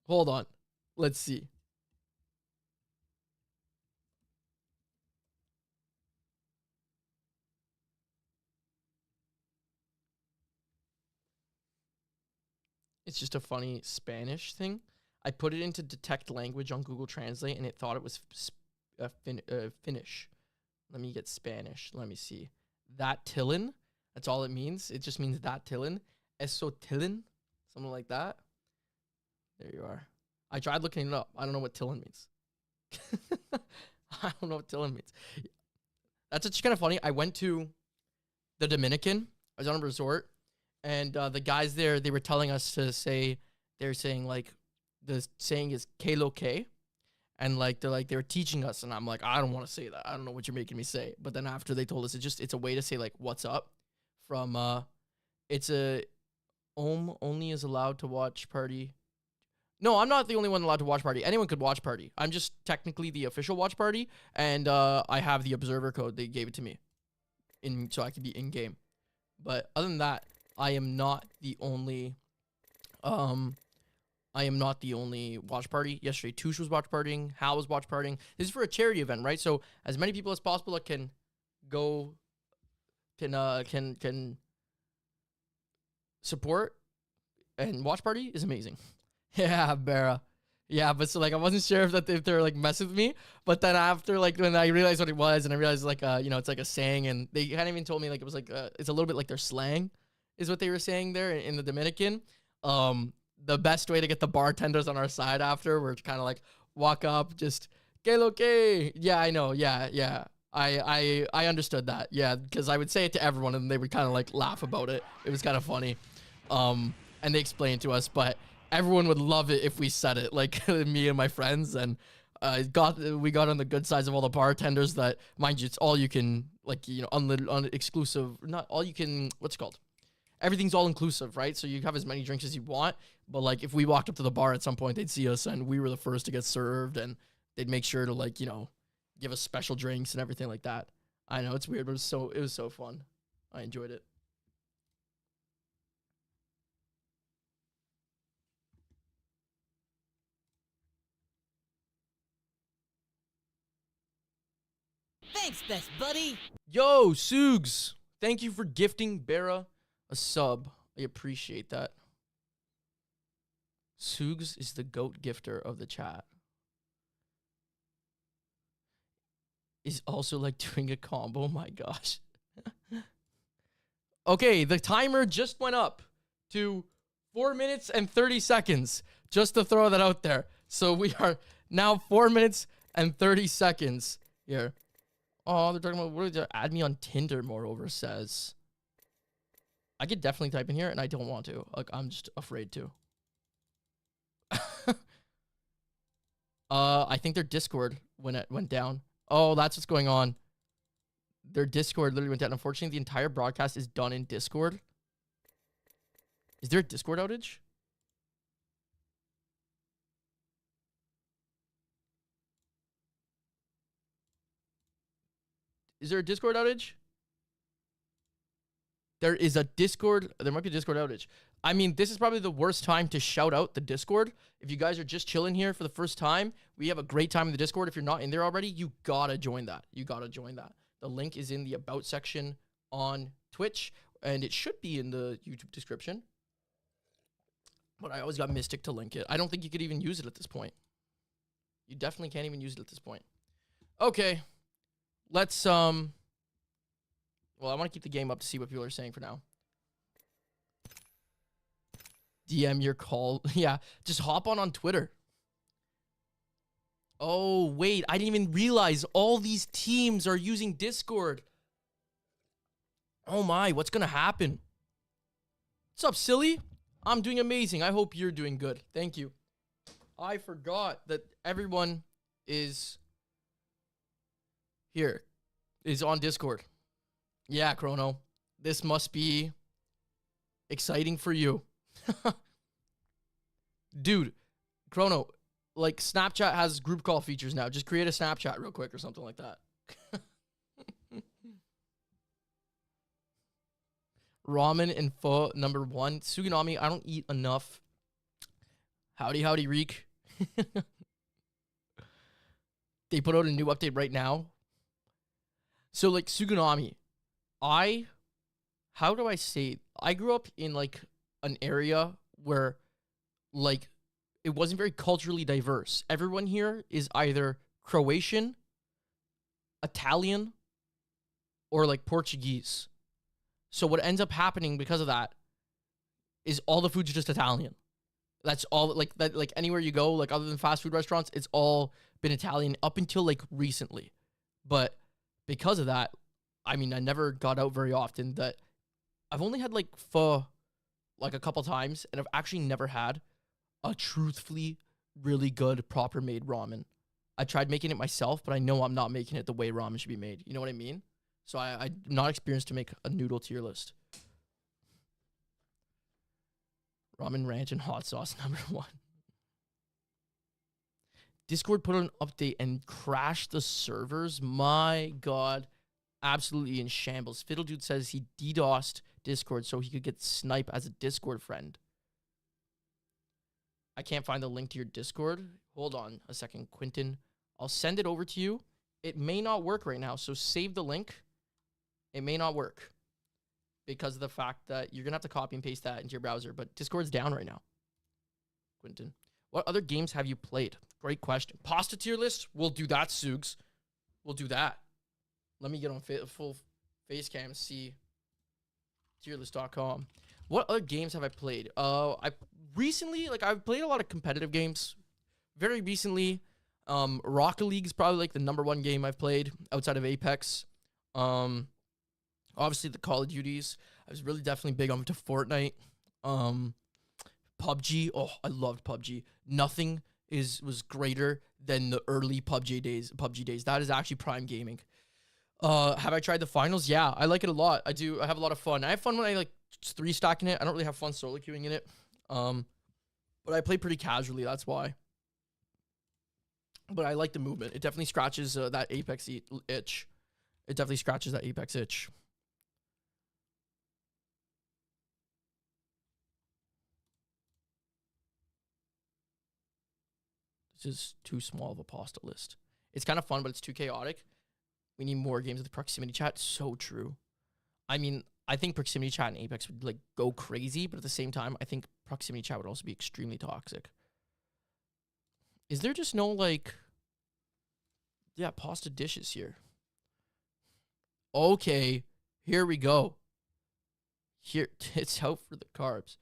Hold on. Let's see. It's just a funny Spanish thing. I put it into detect language on Google Translate, and it thought it was Finnish. Let me get Spanish. Let me see. That tillin. That's all it means. It just means that tillin. Eso tillin. Something like that. There you are. I tried looking it up. I don't know what tillin means. I don't know what tillin means. That's just kind of funny. I went to the Dominican. I was on a resort. And the guys there, they were telling us to say, they're saying like, the saying is que lo que. And like, they were teaching us. And I'm like, I don't want to say that. I don't know what you're making me say. But then after they told us, it's a way to say like, what's up? From, it's a, only is allowed to watch party. No, I'm not the only one allowed to watch party. Anyone could watch party. I'm just technically the official watch party, and I have the observer code. They gave it to me, so I can be in game. But other than that, I am not the only. I am not the only watch party. Yesterday, Touche was watch partying. Hal was watch partying. This is for a charity event, right? So as many people as possible that can go, can support and watch party is amazing. Yeah, Bera. Yeah, but so like I wasn't sure if they're like messing with me, but then after like when I realized what it was, and I realized like it's like a saying, and they kind of even told me like it was like it's a little bit like their slang, is what they were saying there in the Dominican. The best way to get the bartenders on our side after were to kind of like walk up, just que lo que. Yeah, I know. Yeah. I understood that. Yeah, because I would say it to everyone, and they would kind of like laugh about it. It was kind of funny. And they explained to us, but everyone would love it if we said it, like me and my friends, and we got on the good sides of all the bartenders that, mind you, it's all you can, like, unlimited, exclusive, not all you can, what's it called? Everything's all inclusive, right? So you have as many drinks as you want, but like if we walked up to the bar at some point, they'd see us and we were the first to get served, and they'd make sure to like, give us special drinks and everything like that. I know it's weird, but it was so fun. I enjoyed it. Thanks, best buddy. Yo, Sugs, thank you for gifting Bera a sub. I appreciate that. Sugs is the GOAT gifter of the chat. Is also like doing a combo. My gosh. Okay, the timer just went up to 4 minutes and 30 seconds. Just to throw that out there. So we are now 4 minutes and 30 seconds here. Oh, they're talking about, what did they add me on Tinder, moreover, says. I could definitely type in here, and I don't want to. Like, I'm just afraid to. I think their Discord went down. Oh, that's what's going on. Their Discord literally went down. Unfortunately, the entire broadcast is done in Discord. Is there a Discord outage? Is there a Discord outage? There is a Discord. There might be a Discord outage. I mean, this is probably the worst time to shout out the Discord. If you guys are just chilling here for the first time, we have a great time in the Discord. If you're not in there already, you gotta join that. You gotta join that. The link is in the About section on Twitch, and it should be in the YouTube description. But I always got Mystic to link it. I don't think you could even use it at this point. You definitely can't even use it at this point. Okay. Let's, well, I want to keep the game up to see what people are saying for now. DM your call. Yeah, just hop on Twitter. Oh, wait. I didn't even realize all these teams are using Discord. Oh, my. What's going to happen? What's up, silly? I'm doing amazing. I hope you're doing good. Thank you. I forgot that everyone is here, is on Discord. Yeah, Chrono. This must be exciting for you. Dude, Chrono, like Snapchat has group call features now. Just create a Snapchat real quick or something like that. Ramen and pho #1. Suganami, I don't eat enough. Howdy, Reek. They put out a new update right now. So, like, Suganami, how do I say it? I grew up in, like, an area where, like, it wasn't very culturally diverse. Everyone here is either Croatian, Italian, or, like, Portuguese. So what ends up happening because of that is all the food's just Italian. That's all, like, that, like, anywhere you go, like, other than fast food restaurants, it's all been Italian up until, like, recently. But because of that, I mean, I never got out very often. That I've only had, like, pho, like, a couple times, and I've actually never had a truthfully really good, proper made ramen. I tried making it myself, but I know I'm not making it the way ramen should be made. You know what I mean? So I'm not experienced to make a noodle tier list. Ramen ranch and hot sauce #1. Discord put out an update and crashed the servers. My God. Absolutely in shambles. Fiddle Dude says he DDoSed Discord so he could get Snipe as a Discord friend. I can't find the link to your Discord. Hold on a second, Quentin. I'll send it over to you. It may not work right now, so save the link. It may not work because of the fact that you're going to have to copy and paste that into your browser, but Discord's down right now. Quentin, what other games have you played? Great question. Pasta tier list? We'll do that, Sugs. We'll do that. Let me get on full face cam and see tierlist.com. What other games have I played? I recently, like, I've played a lot of competitive games. Very recently, Rocket League is probably, like, the #1 game I've played outside of Apex. Obviously, the Call of Duties. I was really definitely big on to Fortnite. PUBG. Oh, I loved PUBG. Nothing was greater than the early PUBG days. That is actually prime gaming. Have I tried the finals? Yeah, I like it a lot. I do. I have a lot of fun. I have fun when I, like, just 3-stacking it. I don't really have fun solo queuing in it. But I play pretty casually. That's why. But I like the movement. It definitely scratches that Apex itch. It definitely scratches that Apex itch. This is too small of a pasta list. It's kind of fun, but it's too chaotic. We need more games with the proximity chat. So true. I mean, I think proximity chat and Apex would, like, go crazy, but at the same time, I think proximity chat would also be extremely toxic. Is there just no, like, yeah, pasta dishes here? Okay, here we go. Here, it's out for the carbs.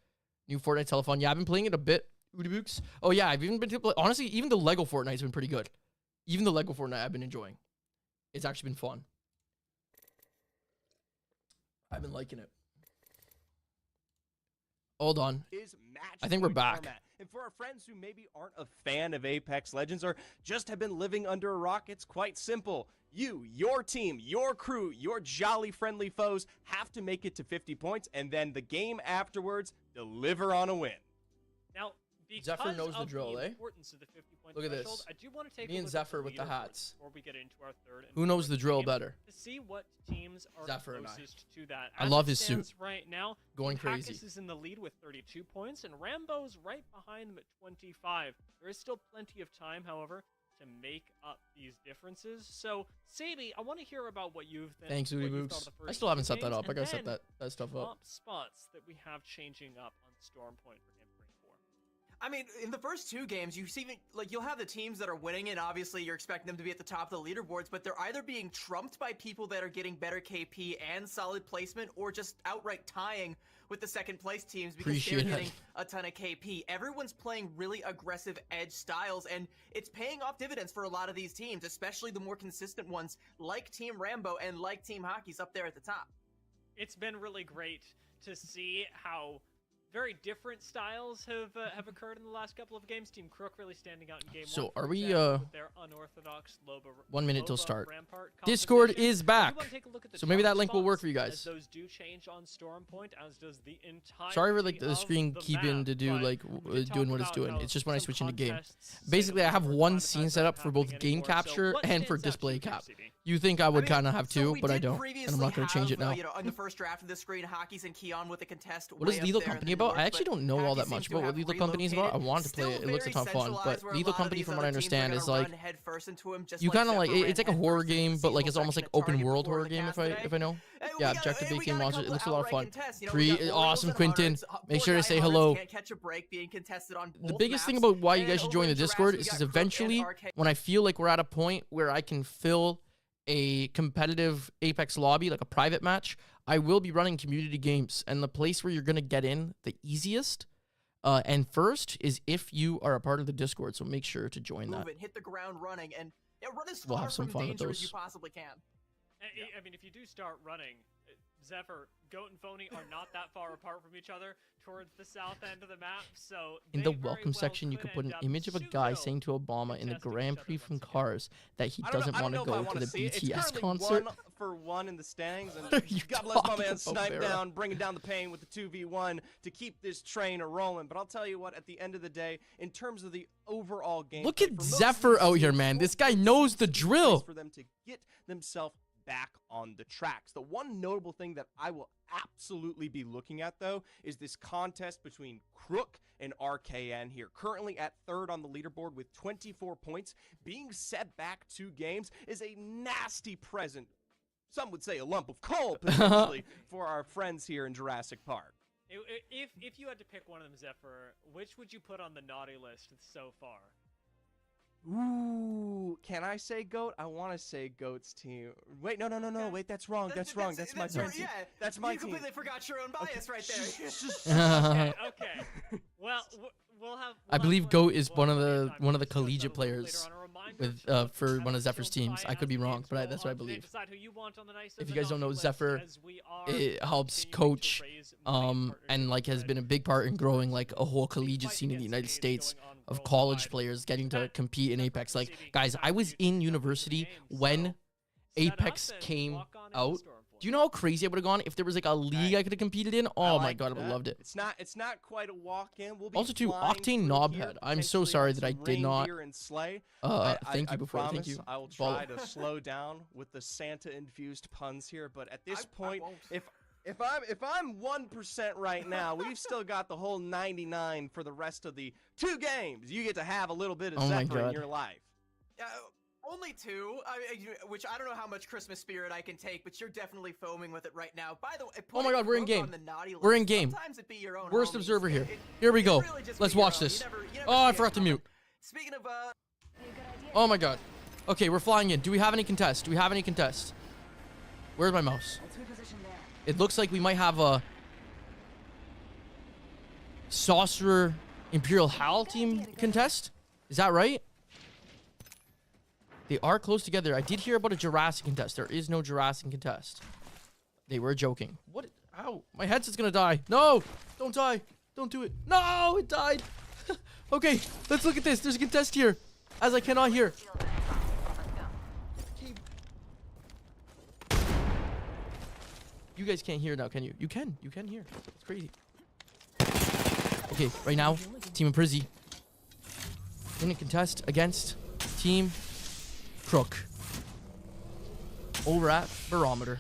New Fortnite telephone. Yeah, I've been playing it a bit. Oodibooks. Oh, yeah, I've even been to play. Honestly, even the Lego Fortnite's been pretty good. Even the Lego Fortnite I've been enjoying. It's actually been fun. I've been liking it. Hold on. I think we're back. Format. And for our friends who maybe aren't a fan of Apex Legends or just have been living under a rock, it's quite simple. You, your team, your crew, your jolly friendly foes have to make it to 50 points, and then the game afterwards, deliver on a win. Now, because Zephyr knows the drill, the eh? importance of the 50-point Look at threshold, this. I do want to take Me a and look Zephyr at with the leaderboards hats. before we get into our third and Who knows fourth the drill game better? to see what teams are Zephyr and I. closest to that. I As love it his suit. stands right now. Going Hackis crazy. is in the lead with 32 points, and Rambo's right behind them at 25. There is still plenty of time, however, to make up these differences. So, Sabi, I want to hear about what you've been. Thanks, Udi Books. I still haven't set that up. I gotta set that stuff up. Top spots that we have changing up on Storm Point for Game 4. I mean, in the first 2 games, you see, like, you'll have the teams that are winning, and obviously you're expecting them to be at the top of the leaderboards, but they're either being trumped by people that are getting better KP and solid placement, or just outright tying with the second place teams because they're getting a ton of KP. Everyone's playing really aggressive edge styles, and it's paying off dividends for a lot of these teams, especially the more consistent ones like Team Rambo and like Team Hockey's up there at the top. It's been really great to see how very different styles have occurred in the last couple of games. Team Crook really standing out in game 1. So are for we example, with their unorthodox 1 minute till start. Rampart Discord composition. is back. We wanna take a look at the So maybe top that link will work spots, for you as guys. those do change on Storm Point, as does the entire Sorry for like the screen keeping to do like doing what it's doing. It's just when I switch into game. Basically, I have one scene set up for both game capture and for display cap. You think I would kind of have two, but I don't, and I'm not going to change it now. You know, on the first draft of the screen, Hockey's and Keon with the contest. What is Lethal Company about? I actually don't know all that much about what Lethal Company is about. I want to play it. It looks a ton of fun, but Lethal Company, from what I understand, is like you kind of like it's like a horror game, but like it's almost like open world horror game. If I know. Yeah, objective 18 monsters. It looks a lot of fun. Awesome, Quentin. Make sure to say hello. The biggest thing about why you guys should join the Discord is because eventually, when I feel like we're at a point where I can fill a competitive Apex lobby, like a private match, I will be running community games. And the place where you're going to get in the easiest and first is if you are a part of the Discord. So make sure to join that. Hit the ground running and run as We'll far have some from fun with danger as those. you possibly can. I mean, if you do start running, Zephyr, Goat, and Phony are not that far apart from each other towards the south end of the map, so in the welcome section, you could put an image of a guy saying to Obama in the Grand Prix from Cars that he doesn't want to go to the BTS concert. 1-for-1 in the standings, and God bless my man Snipe Down, bringing down the pain with the 2v1 to keep this train rolling. But I'll tell you what, at the end of the day, in terms of the overall game, look at Zephyr out here, man. This guy knows the drill. For them to get themselves back on the tracks. The one notable thing that I will absolutely be looking at, though, is this contest between Crook and RKN here. Currently at 3rd on the leaderboard with 24 points. Being set back 2 games is a nasty present. Some would say a lump of coal, potentially, for our friends here in Jurassic Park. If you had to pick one of them, Zephyr, which would you put on the naughty list so far? Ooh, can I say Goat? I want to say Goat's team. Wait, no. Wait, that's wrong. That's wrong. That's my team. Yeah, that's my team. You completely forgot your own bias right Okay. there. Well, we'll have. I believe Goat is one of the collegiate players with for one of Zephyr's teams. I could be wrong, but that's what I believe. If you guys don't know, Zephyr it helps coach and like has been a big part in growing like a whole collegiate scene in the United States of college players getting to compete in Apex. Like, guys, I was in university when Apex came out. Do you know how crazy I would have gone if there was like a league I could have competed in? Oh my god, I would have loved it. It's not quite a walk-in. We'll be also, too, Octane Knobhead. I'm so sorry that I did not. Thank you before. Thank you. I will try to slow down with the Santa-infused puns here, but at this point, if I'm 1% right now, we've still got the whole 99 for the rest of the 2 games. You get to have a little bit of Zephyr in your life. Only 2, which I don't know how much Christmas spirit I can take, but you're definitely foaming with it right now. By the way, oh my god, we're in game. We're in game. Worst observer here. Here we go. Let's watch this. Oh, I forgot to mute. Speaking of, oh my god. Okay, we're flying in. Do we have any contests? Where's my mouse? It looks like we might have a Sorcerer Imperial Hal team contest. Is that right? They are close together. I did hear about a Jurassic contest. There is no Jurassic contest. They were joking. What? Ow. My headset's gonna die. No! Don't die. Don't do it. No! It died. Okay, let's look at this. There's a contest here. As I cannot hear. You guys can't hear now, can you? You can. You can hear. It's crazy. Okay, right now, Team Prizzy in a contest against Team Crook. over at Barometer.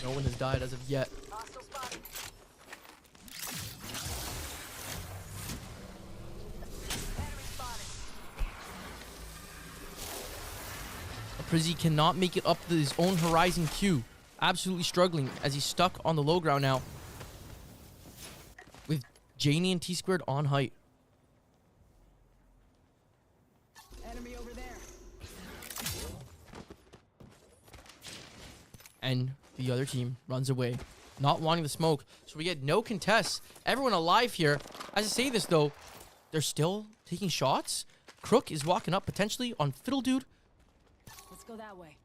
No one has died as of yet. Hostile spotted. Enemy spotted. Prizzy cannot make it up to his own Horizon queue. Absolutely struggling as he's stuck on the low ground now. With Janie and T-Squared on height. Enemy over there. And the other team runs away, not wanting the smoke. So we get no contests. Everyone alive here. As I say this, though, they're still taking shots. Crook is walking up potentially on Fiddle Dude, Let's go that way.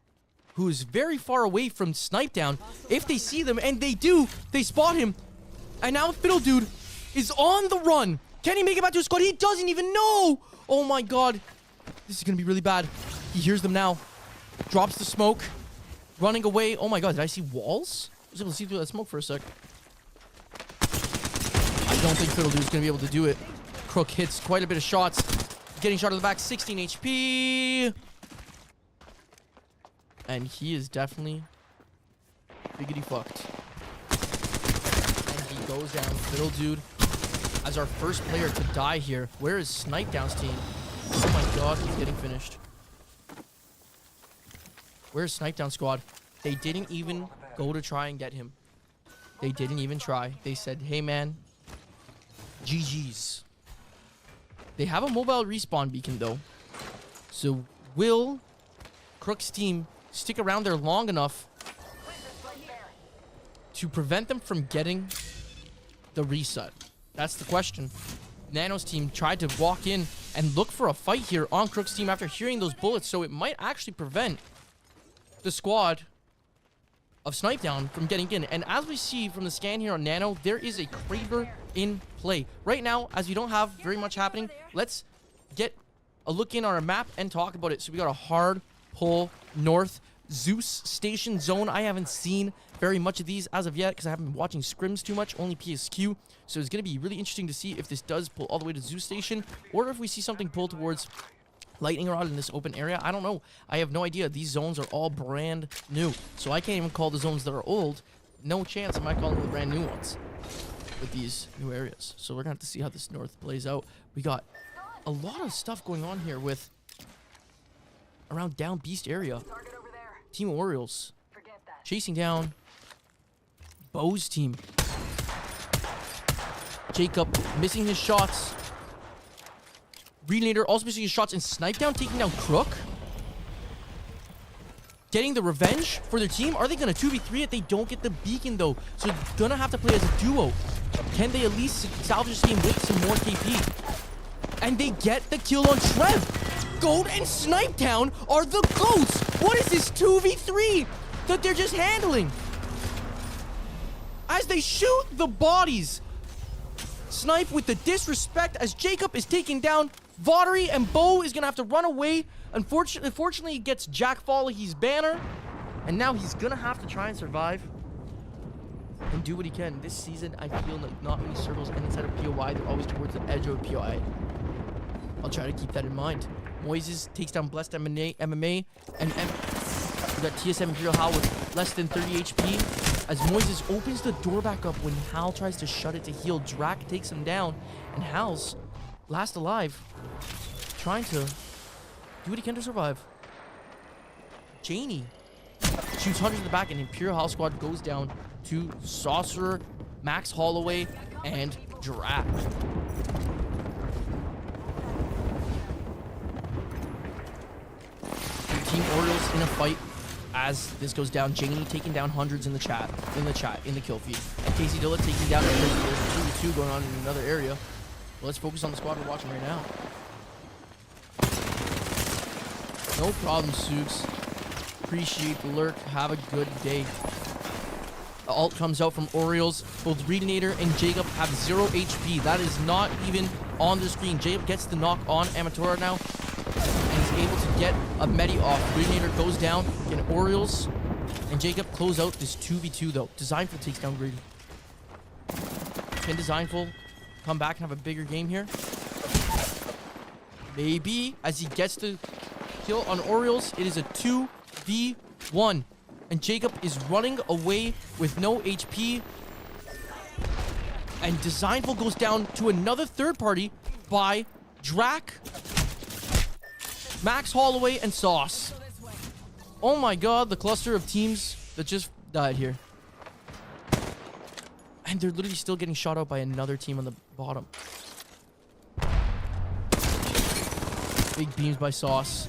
who is very far away from Snipe Down. If they see them, and they do, they spot him. And now Fiddle Dude is on the run. Can he make it back to his squad? He doesn't even know. Oh my god. This is going to be really bad. He hears them now. Drops the smoke. Running away. Oh my god, did I see walls? I was able to see through that smoke for a sec. I don't think Fiddle Dude's going to be able to do it. Crook hits quite a bit of shots. Getting shot in the back, 16 HP. And he is definitely biggity fucked. And he goes down. Fiddle Dude as our first player to die here. Where is Snipe Down's team? Oh my god, he's getting finished. Where's Snipe Down squad? They didn't even go to try and get him. They didn't even try. They said, hey man, GG's. They have a mobile respawn beacon though. So will Crook's team stick around there long enough to prevent them from getting the reset? That's the question. Nano's team tried to walk in and look for a fight here on Crook's team after hearing those bullets, so it might actually prevent the squad of Snipe Down from getting in. And as we see from the scan here on Nano, there is a Kraber in play. Right now, as we don't have very much happening, let's get a look in on our map and talk about it. So we got a hard pull north. Zeus Station Zone. I haven't seen very much of these as of yet because I haven't been watching scrims too much, only PSQ. So it's going to be really interesting to see if this does pull all the way to Zeus Station or if we see something pull towards Lightning Rod in this open area. I don't know. I have no idea. These zones are all brand new. So I can't even call the zones that are old. No chance am I calling the brand new ones with these new areas. So we're going to have to see how this north plays out. We got a lot of stuff going on here with around Down Beast area. Team Orioles chasing down Bo's team. Jacob missing his shots. Renator also missing his shots, and Snipe Down taking down Crook. Getting the revenge for their team. Are they going to 2v3 it? They don't get the beacon though, so they're going to have to play as a duo. Can they at least salvage this game with some more KP? And they get the kill on Trev. Goat and Snipe Down are the GOATs. What is this 2v3 that they're just handling? As they shoot the bodies. Snipe with the disrespect as Jacob is taking down Vaudry, and Bo is going to have to run away. Unfortunately, he gets Jack Foley's banner. And now he's going to have to try and survive and do what he can. This season, I feel like not many circles end inside of POI. They're always towards the edge of POI. I'll try to keep that in mind. Moises takes down Blessed MMA, and we got TSM Imperial Hal with less than 30 HP. As Moises opens the door back up when Hal tries to shut it to heal. Drac takes him down, and Hal's last alive, trying to do what he can to survive. Janie shoots hundreds in the back, and Imperial Hal squad goes down to Saucer, Max Holloway, and Drac. Team Orioles in a fight as this goes down. Janie taking down hundreds in the kill feed. And Casey Dilla taking down there's 2v2 going on in another area. Well, let's focus on the squad we're watching right now. No problem, Souks. Appreciate the lurk. Have a good day. The ult comes out from Orioles. Both Redenator and Jacob have 0 HP. That is not even on the screen. Jacob gets the knock on Amatora now. And he's able to get a Medi off. Redenator goes down. And Orioles and Jacob close out this 2v2 though. Designful takes down Greedy. Can Designful come back and have a bigger game here? Maybe as he gets the kill on Orioles, it is a 2v1. And Jacob is running away with no HP. And Designful goes down to another third party by Drac, Max Holloway, and Sauce. Oh my god, the cluster of teams that just died here. And they're literally still getting shot out by another team on the bottom. Big beams by Sauce.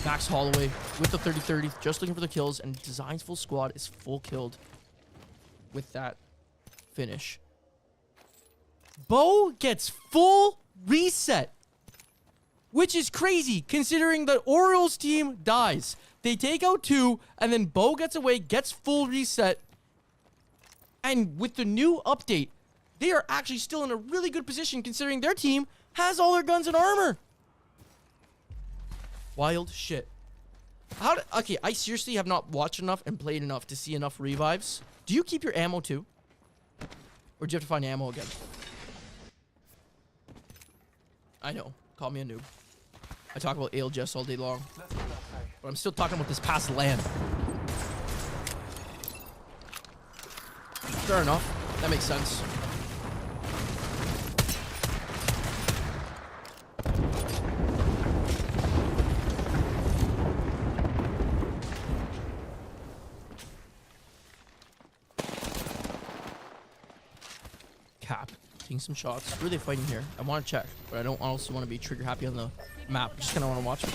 Max Holloway with the 30-30, just looking for the kills, and Designful squad is full killed with that finish. Bo gets full reset, which is crazy considering the Orioles team dies. They take out 2, and then Bo gets away, gets full reset. And with the new update, they are actually still in a really good position considering their team has all their guns and armor. Wild shit. Okay, I seriously have not watched enough and played enough to see enough revives. Do you keep your ammo too? Or do you have to find ammo again? I know. Call me a noob. I talk about ALGS all day long. But I'm still talking about this past land. Fair enough. That makes sense. Cap. Taking some shots. Who are they fighting here? I want to check, but I don't also want to be trigger happy on the map. Just kind of want to watch it.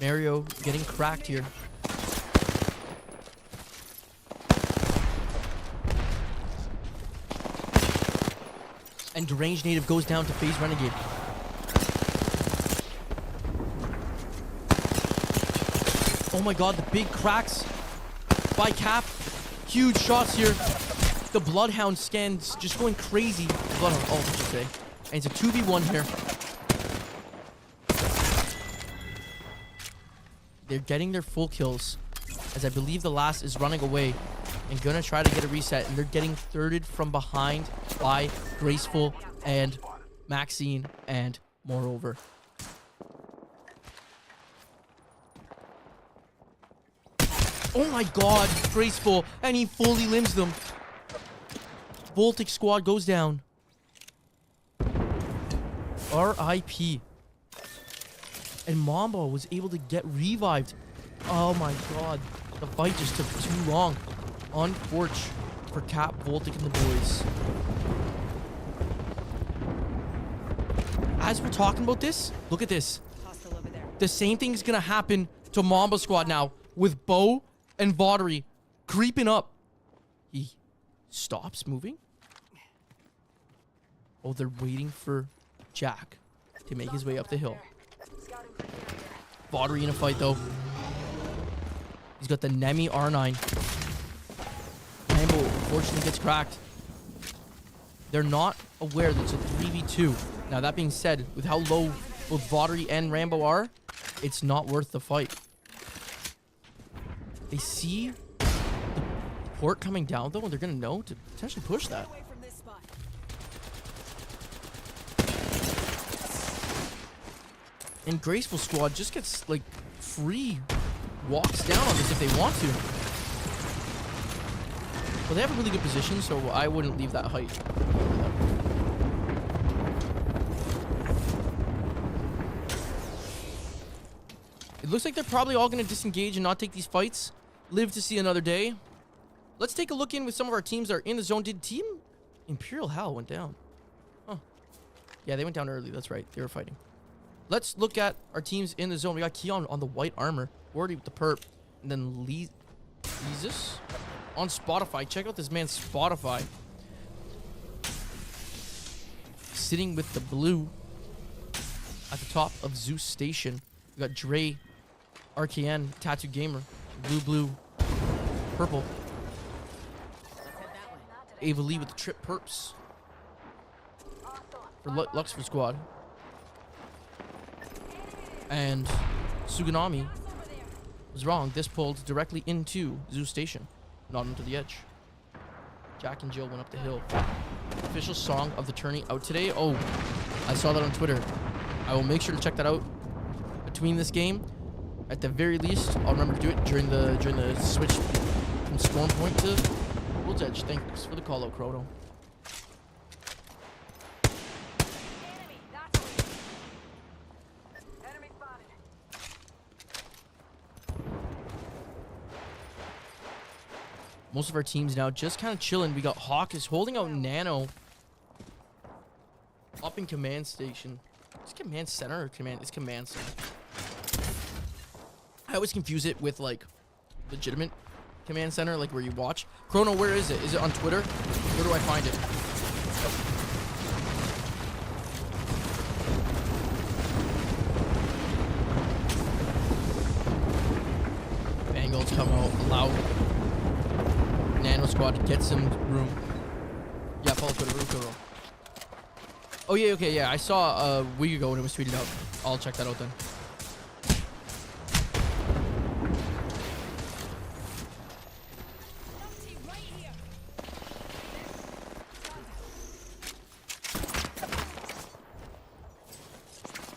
Mario getting cracked here. And Deranged Native goes down to FaZe Renegade. Oh my god, the big cracks by Cap. Huge shots here. The Bloodhound scans just going crazy. Bloodhound ult, I should say. And it's a 2v1 here. They're getting their full kills, as I believe the last is running away and gonna try to get a reset. And they're getting thirded from behind by Graceful and Maxine and Moreover. Oh my god, Graceful, and he fully limbs them. Voltic squad goes down. RIP. And Mamba was able to get revived. Oh my god. The fight just took too long. On Porch for Cap, Voltic, and the boys. As we're talking about this, look at this. The same thing is going to happen to Mamba squad now with Bo and Vaudry creeping up. He stops moving. Oh, they're waiting for Jack to make his way up the hill. Vaudry in a fight, though. He's got the Nemi R9. Rambo, unfortunately, gets cracked. They're not aware that it's a 3v2. Now, that being said, with how low both Vaudry and Rambo are, it's not worth the fight. They see the port coming down, though, and they're going to know to potentially push that. And Graceful squad just gets, like, free walks down on this if they want to. Well, they have a really good position, so I wouldn't leave that height. It looks like they're probably all going to disengage and not take these fights. Live to see another day. Let's take a look in with some of our teams that are in the zone. Did Team Imperial Hell went down? Oh. Yeah, they went down early. That's right. They were fighting. Let's look at our teams in the zone. We got Keon on the white armor. Wordy with the perp. And then Jesus on Spotify. Check out this man's Spotify. Sitting with the blue at the top of Zeus Station. We got Dre, RKN, Tattoo Gamer, blue, purple. Ava Lee with the trip perps. For Luxford squad. And Suganami was wrong. This pulled directly into Zoo Station, not into the edge. Jack and Jill went up the hill. Official song of the tourney out today. Oh, I saw that on Twitter. I will make sure to check that out between this game. At the very least, I'll remember to do it during the switch from Storm Point to World's Edge. Thanks for the call out, Chrono. Enemy spotted. Most of our teams now just kind of chilling. We got Hawk is holding out Nano up in command station. Is it command center or command? It's command center. I always confuse it with like legitimate command center, like where you watch. Chrono, where is it? Is it on Twitter? Where do I find it? Bengals come out loud. Nano squad to get some room. Yeah, follow Twitter. Room. Oh yeah, okay, yeah. I saw a week ago when it was tweeted out. I'll check that out then.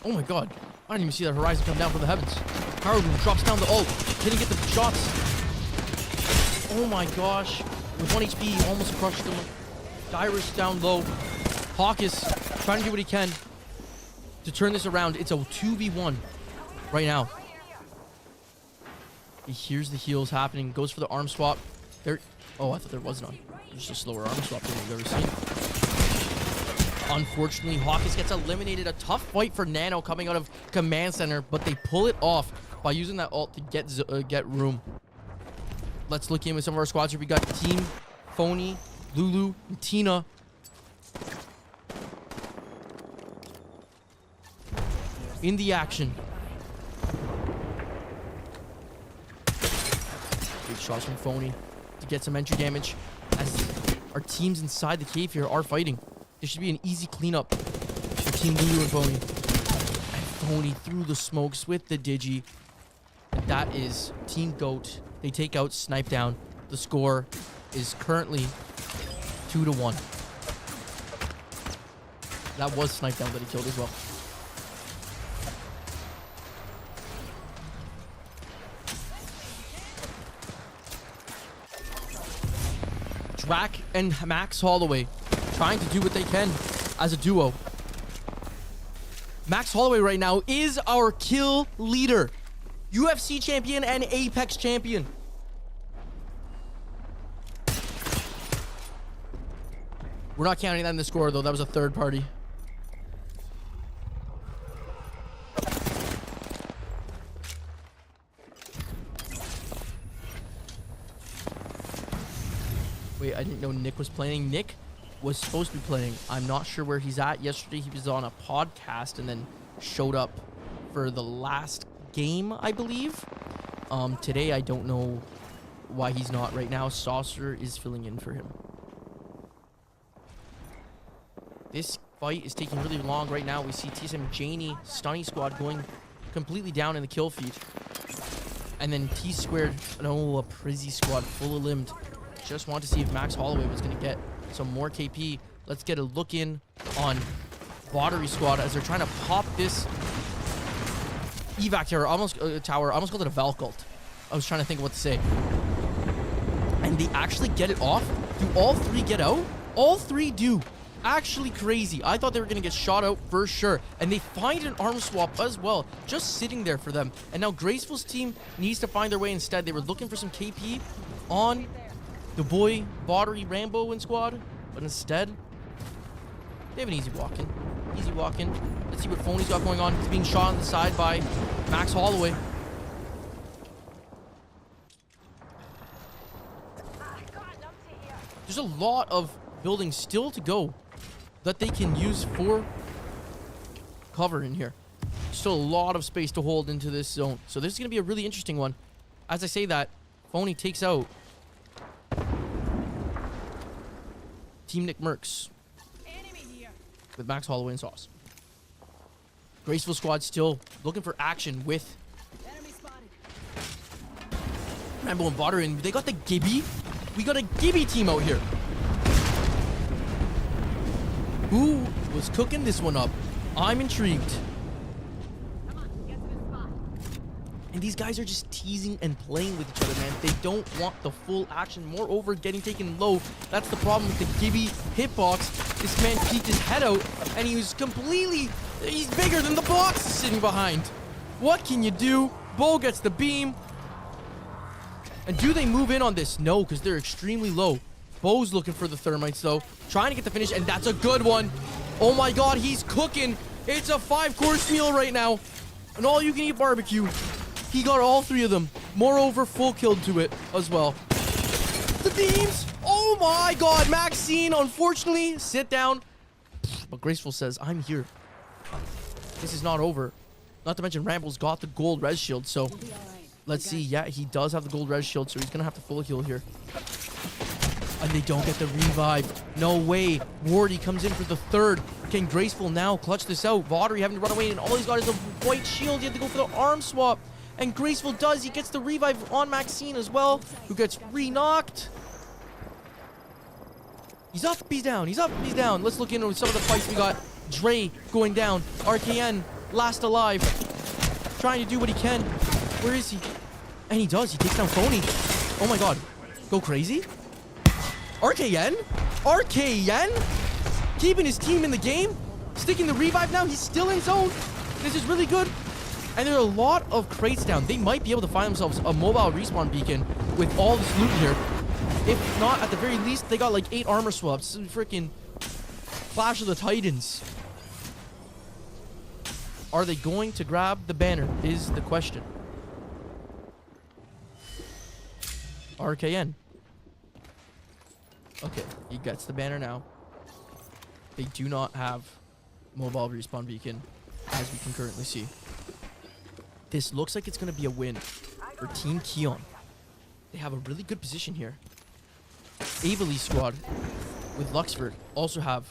Oh my god. I didn't even see that Horizon come down from the heavens. Haru drops down the ult. Didn't get the shots. Oh my gosh. With 1 HP, he almost crushed him. Dyrus down low. Hawk is trying to do what he can to turn this around. It's a 2v1 right now. He hears the heals happening. Goes for the arm swap. There. Oh, I thought there was none. There's a slower arm swap than we've ever seen. Unfortunately, Hawkins gets eliminated. A tough fight for Nano coming out of command center, but they pull it off by using that ult to get room. Let's look in with some of our squads here. We got Team Phony, Lulu, and Tina. In the action. Big shots from Phony to get some entry damage as our teams inside the cave here are fighting. There should be an easy cleanup for Team Lulu and Phony. And Phony through the smokes with the Digi. And that is Team Goat. They take out Snipe Down. The score is currently 2-1. That was Snipe Down that he killed as well. Drac and Max Holloway trying to do what they can as a duo. Max Holloway right now is our kill leader. UFC champion and Apex champion. We're not counting that in the score though. That was a third party. Wait, I didn't know Nick was playing. Nick was supposed to be playing. I'm not sure where he's at. Yesterday he was on a podcast and then showed up for the last game, I believe. Today I don't know why he's not right now. Saucer is filling in for him. This fight is taking really long right now. We see TSM Janie Stunny squad going completely down in the kill feed. And then T squared, no, a Prizzy squad full of limbed. Just want to see if Max Holloway was going to get some more KP. Let's get a look in on Battery Squad as they're trying to pop this evac tower. I almost called it a Valk ult. I was trying to think of what to say. And they actually get it off. Do all three get out? All three do. Actually crazy. I thought they were going to get shot out for sure. And they find an arm swap as well, just sitting there for them. And now Graceful's team needs to find their way instead. They were looking for some KP on the boy Battery Rambo and squad, but instead they have an easy walk in. Easy walk in. Let's see what Phony's got going on. He's being shot on the side by Max Holloway. There's a lot of buildings still to go that they can use for cover in here. Still a lot of space to hold into this zone. So this is going to be a really interesting one. As I say that, Phony takes out Team Nick Mercs with Max Holloway and Sauce. Graceful squad still looking for action with Rambo and Butter, and they got the Gibby. We got a Gibby team out here. Who was cooking this one up? I'm intrigued. And these guys are just teasing and playing with each other, man. They don't want the full action. Moreover, getting taken low. That's the problem with the Gibby hitbox. This man peeked his head out, and he was completely... He's bigger than the box sitting behind. What can you do? Bo gets the beam. And do they move in on this? No, because they're extremely low. Bo's looking for the thermites, though. Trying to get the finish, and that's a good one. Oh, my God. He's cooking. It's a 5-course meal right now. An all-you-can-eat barbecue. He got all 3 of them. Moreover, full kill to it as well. The beams. Oh my God. Maxine, unfortunately, sit down. But Graceful says, I'm here. This is not over. Not to mention, Ramble's got the gold res shield. So let's see. Yeah, he does have the gold res shield. So he's going to have to full heal here. And they don't get the revive. No way. Wardy comes in for the 3rd. Can Graceful now clutch this out? Vaudry having to run away. And all he's got is a white shield. He had to go for the arm swap. And Graceful does. He gets the revive on Maxine as well, who gets re-knocked. He's up, he's down. He's up, he's down. Let's look into some of the fights we got. Dre going down. RKN, last alive. Trying to do what he can. Where is he? And he does. He takes down Phony. Oh my God. Go crazy. RKN? RKN? Keeping his team in the game. Sticking the revive now. He's still in zone. This is really good. And there are a lot of crates down. They might be able to find themselves a mobile respawn beacon with all this loot here. If not, at the very least, they got like 8 armor swaps. Freaking Clash of the Titans. Are they going to grab the banner is the question. RKN. Okay, he gets the banner now. They do not have mobile respawn beacon, as we can currently see. This looks like it's going to be a win for Team Keon. They have a really good position here. Avely's squad with Luxford also have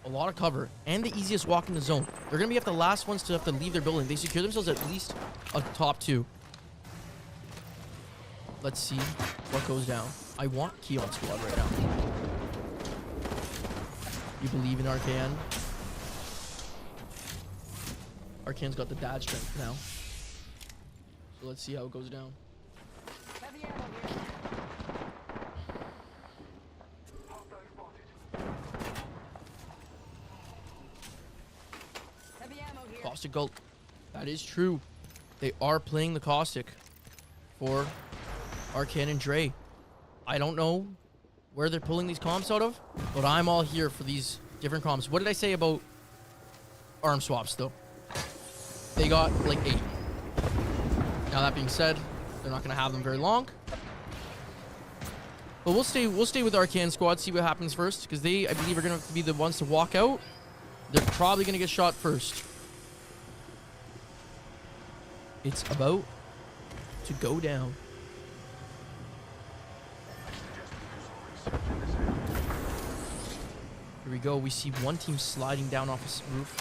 a lot of cover and the easiest walk in the zone. They're going to be the last ones to have to leave their building. They secure themselves at least a top 2. Let's see what goes down. I want Keon squad right now. You believe in RKN? RKN's got the dad strength now. So let's see how it goes down. Caustic Gulp. That is true. They are playing the Caustic for Arcan and Dre. I don't know where they're pulling these comps out of, but I'm all here for these different comps. What did I say about arm swaps, though? They got like 8. Now that being said, they're not going to have them very long. But we'll stay with Arcan squad, see what happens first, because they, I believe, are going to be the ones to walk out. They're probably going to get shot first. It's about to go down. Here we go. We see one team sliding down off this roof.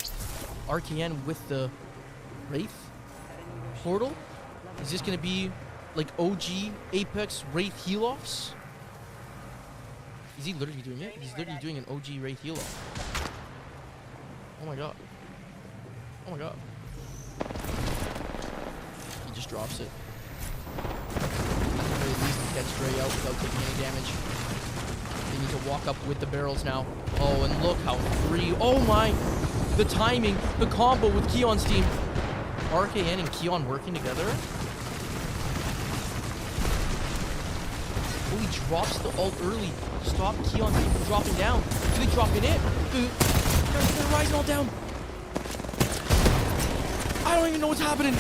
RKN with the Wraith portal. Is this going to be like OG Apex Wraith heal-offs? Is he literally doing it? He's literally doing an OG Wraith heal-off. Oh my god. Oh my god. He just drops it. At the very least, he gets Dre out without taking any damage. They need to walk up with the barrels now. Oh, and look how free. Oh my. The timing. The combo with Keon's team. RKN and Keon working together. Oh, he drops the ult early. Stop Keon's team from dropping down. Do they drop in it? They're rising all down. I don't even know what's happening.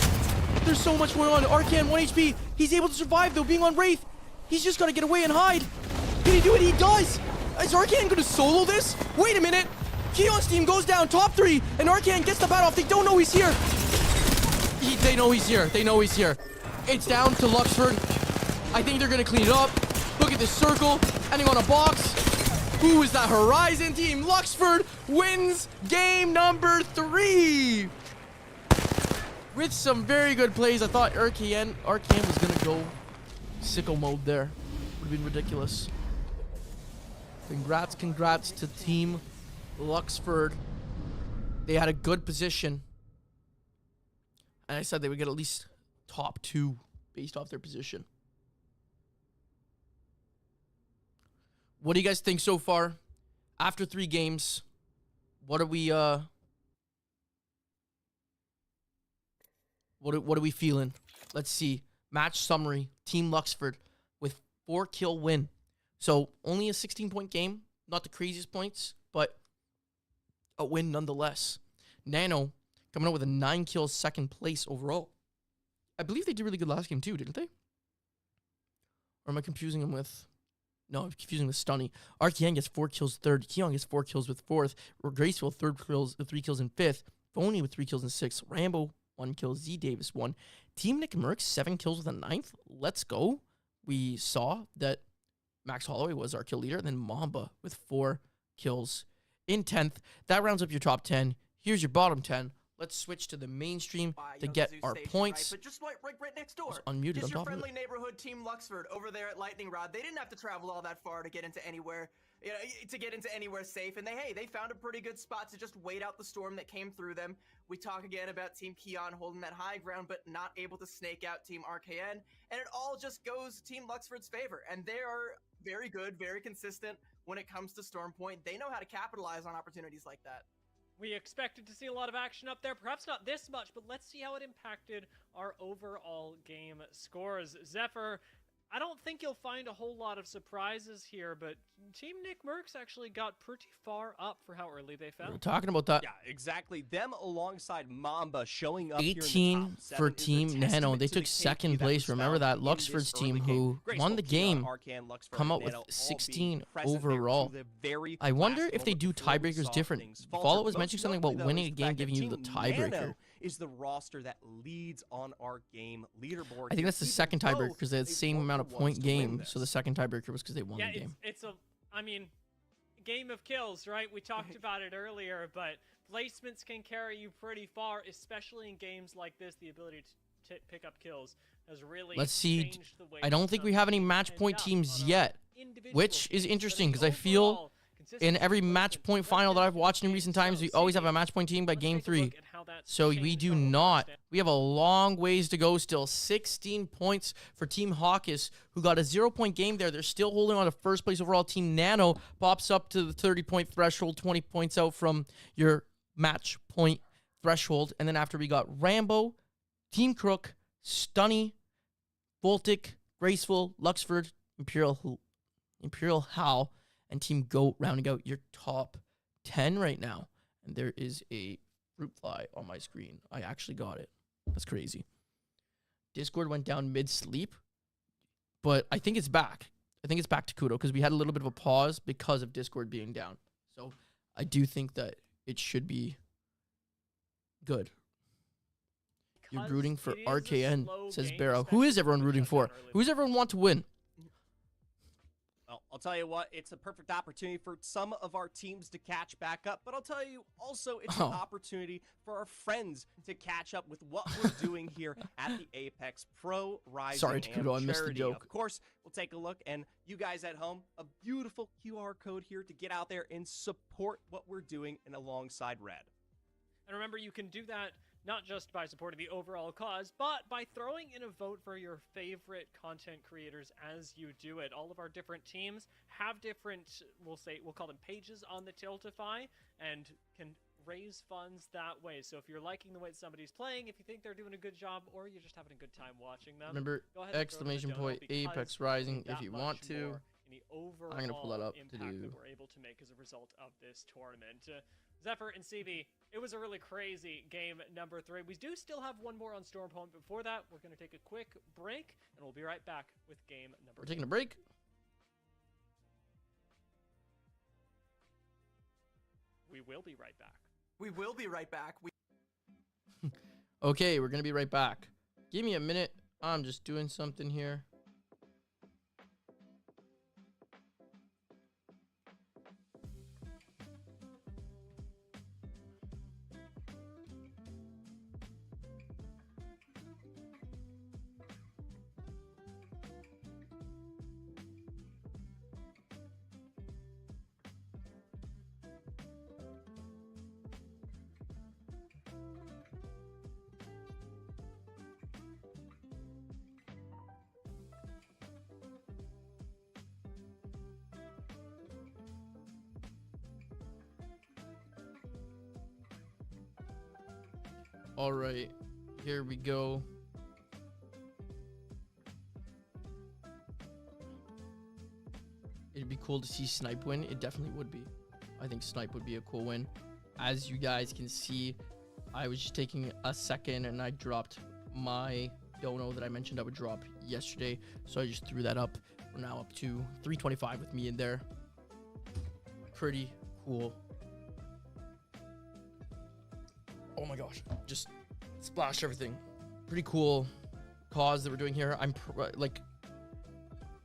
There's so much going on. Arcan, 1 HP. He's able to survive, though, being on Wraith. He's just got to get away and hide. Can he do it? He does. Is Arcan going to solo this? Wait a minute. Keon's team goes down, top 3, and Arcan gets the bat off. They don't know he's here. They know he's here. They know he's here. It's down to Luxford. I think they're going to clean it up. Look at this circle. Ending on a box. Who is that Horizon team? Luxford wins game number 3. With some very good plays. I thought Arcan was going to go sicko mode there. Would have been ridiculous. Congrats to Team Luxford, they had a good position. And I said they would get at least top 2 based off their position. What do you guys think so far? After 3 games, what are we what are we feeling? Let's see. Match summary. Team Luxford with 4-kill win. So only a 16-point game. Not the craziest points, but a win nonetheless. Nano coming out with a 9 kills, second place overall. I believe they did really good last game too, didn't they? Or am I confusing them with... No, I'm confusing with Stunny. Arkian gets 4 kills third. Keon gets 4 kills with fourth. Graceful 3 kills in fifth. Phony with 3 kills in sixth. Rambo 1 kill. Z Davis 1. Team Nick Merck 7 kills with a ninth. Let's go. We saw that Max Holloway was our kill leader. And then Mamba with 4 kills in 10th. That rounds up your top 10. Here's your bottom 10. Let's switch to the mainstream to get our points. Right, but just right next door. Unmuted just on your top friendly neighborhood Team Luxford over there at Lightning Rod. They didn't have to travel all that far to get into anywhere, safe. And they found a pretty good spot to just wait out the storm that came through them. We talk again about Team Keon holding that high ground, but not able to snake out Team RKN. And it all just goes Team Luxford's favor. And they are very good, very consistent when it comes to Storm Point. They know how to capitalize on opportunities like that. We expected to see a lot of action up there, perhaps not this much, but let's see how it impacted our overall game scores. Zephyr, I don't think you'll find a whole lot of surprises here, but Team Nick Merckx actually got pretty far up for how early they fell. We're talking about that. Yeah, exactly. Them alongside Mamba showing up 18 here in the top 7 for Team Nano. They took second place. Remember that. Luxford's team, who won the game, come out with 16 overall. I wonder if they do tiebreakers different. Follow was mentioning something about winning a game, giving you the tiebreaker. Is the roster that leads on our game leaderboard. I think that's the second tiebreaker because they had the same amount of point game. So the second tiebreaker was because they won the game. It's a game of kills, right? We talked about it earlier, but placements can carry you pretty far, especially in games like this. The ability to pick up kills has really changed the way. I don't think we have any match point teams yet, which is interesting because I feel in every match point final that I've watched in recent times, we always have a match point team by game 3. So we do not. We have a long ways to go still. 16 points for Team Hawkes, who got a 0-point game there. They're still holding on to first place overall. Team Nano pops up to the 30-point threshold, 20 points out from your match point threshold. And then after we got Rambo, Team Crook, Stunny, Voltic, Graceful, Luxford, Imperial Hal, and Team Goat rounding out your top 10 right now. And there is a fruit fly on my screen. I actually got it. That's crazy. Discord went down mid-sleep, but I think it's back. I think it's back to Kudo because we had a little bit of a pause because of Discord being down. So I do think that it should be good. You're rooting for RKN, says Barrow. Who is everyone rooting for? Who does everyone want to win? Well, I'll tell you what, it's a perfect opportunity for some of our teams to catch back up, but I'll tell you also it's an opportunity for our friends to catch up with what we're doing here at the Apex Pro Rising. Sorry, Takudo, I missed the joke. Of course, we'll take a look, and you guys at home, a beautiful QR code here to get out there and support what we're doing and alongside Red. And remember, you can do that not just by supporting the overall cause, but by throwing in a vote for your favorite content creators as you do it. All of our different teams have different, we'll call them pages on the Tiltify, and can raise funds that way. So if you're liking the way somebody's playing, if you think they're doing a good job, or you're just having a good time watching them, remember, exclamation point Apex Rising if you want to. I'm going to pull that up to do. That we're able to make as a result of this tournament. Zephyr and CB, it was a really crazy game number 3. We do still have one more on Storm Point. Before that, we're going to take a quick break, and we'll be right back with game number 2. We're taking a break. We will be right back. We will be right back. Okay, we're going to be right back. Give me a minute. I'm just doing something here. All right, here we go. It'd be cool to see Snipe win. It definitely would be. I think Snipe would be a cool win. As you guys can see, I was just taking a second and I dropped my dono that I mentioned I would drop yesterday. So I just threw that up. We're now up to 325 with me in there. Pretty cool. Oh my gosh, just splashed everything. Pretty cool cause that we're doing here. I'm like,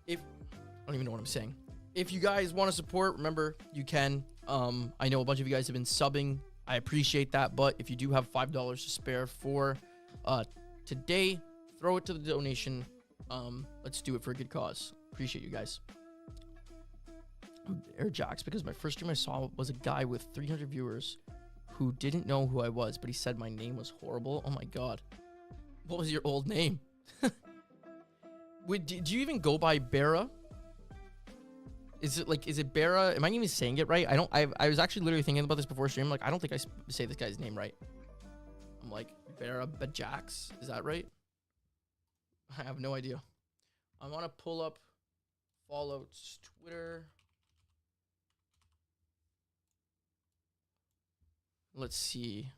if I don't even know what I'm saying. If you guys want to support, remember you can. I know a bunch of you guys have been subbing. I appreciate that, but if you do have $5 to spare for today, throw it to the donation. Let's do it for a good cause. Appreciate you guys. Air Jacks, because my first stream I saw was a guy with 300 viewers who didn't know who I was, but he said my name was horrible. Oh my god. What was your old name? Did you even go by Bera? Is it Bera? Am I even saying it right? I was actually literally thinking about this before stream. Like, I don't think I say this guy's name right. I'm like, Bera Bajax. Is that right? I have no idea. I want to pull up Fallout's Twitter. Let's see.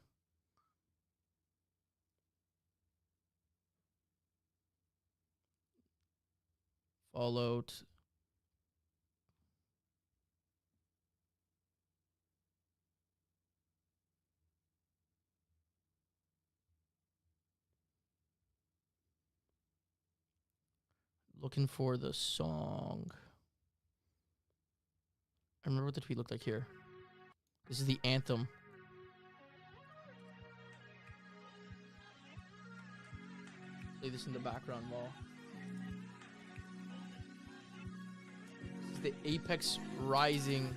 Fallout. Looking for the song. I remember what the tweet looked like here. This is the anthem. Play this in the background while. This is the ApexRising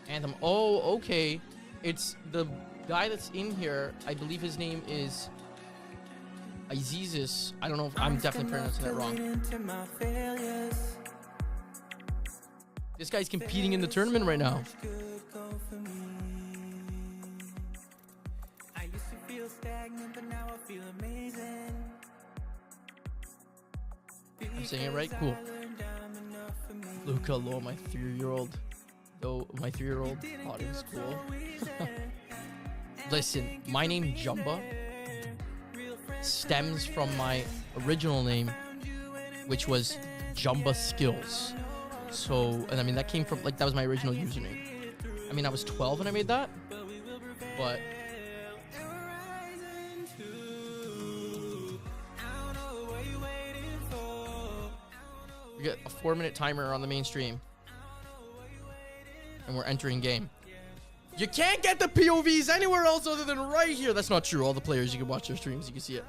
anthem. Oh, okay. It's the guy that's in here. I believe his name is Azizus. I don't know if I'm definitely pronouncing that wrong. This guy's competing in the tournament right now. I used to feel stagnant, but now I feel amazing. I'm saying it right? Cool. Luca, lol, my 3-year-old. Though my 3-year-old thought it was cool. Listen, my name Jumba stems from my original name, which was Jumba Skills. So, and I mean, that came from, like, that was my original username. I mean, I was 12 when I made that, but we get a 4-minute timer on the main stream, and we're entering game. You can't get the POVs anywhere else other than right here. That's not true. All the players, you can watch their streams, you can see it.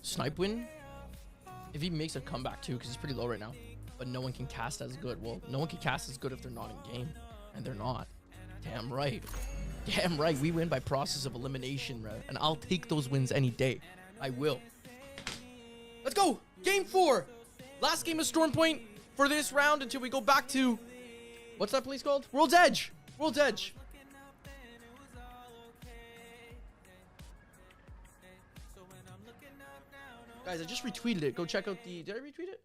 Snipe win? If he makes a comeback too, because he's pretty low right now. But no one can cast as good. Well, no one can cast as good if they're not in game. And they're not. Damn right. Damn right. We win by process of elimination, bro. And I'll take those wins any day. I will. Let's go. Game 4. Last game of Storm Point for this round until we go back to... What's that place called? World's Edge. World's Edge. Guys, I just retweeted it. Go check out the... Did I retweet it?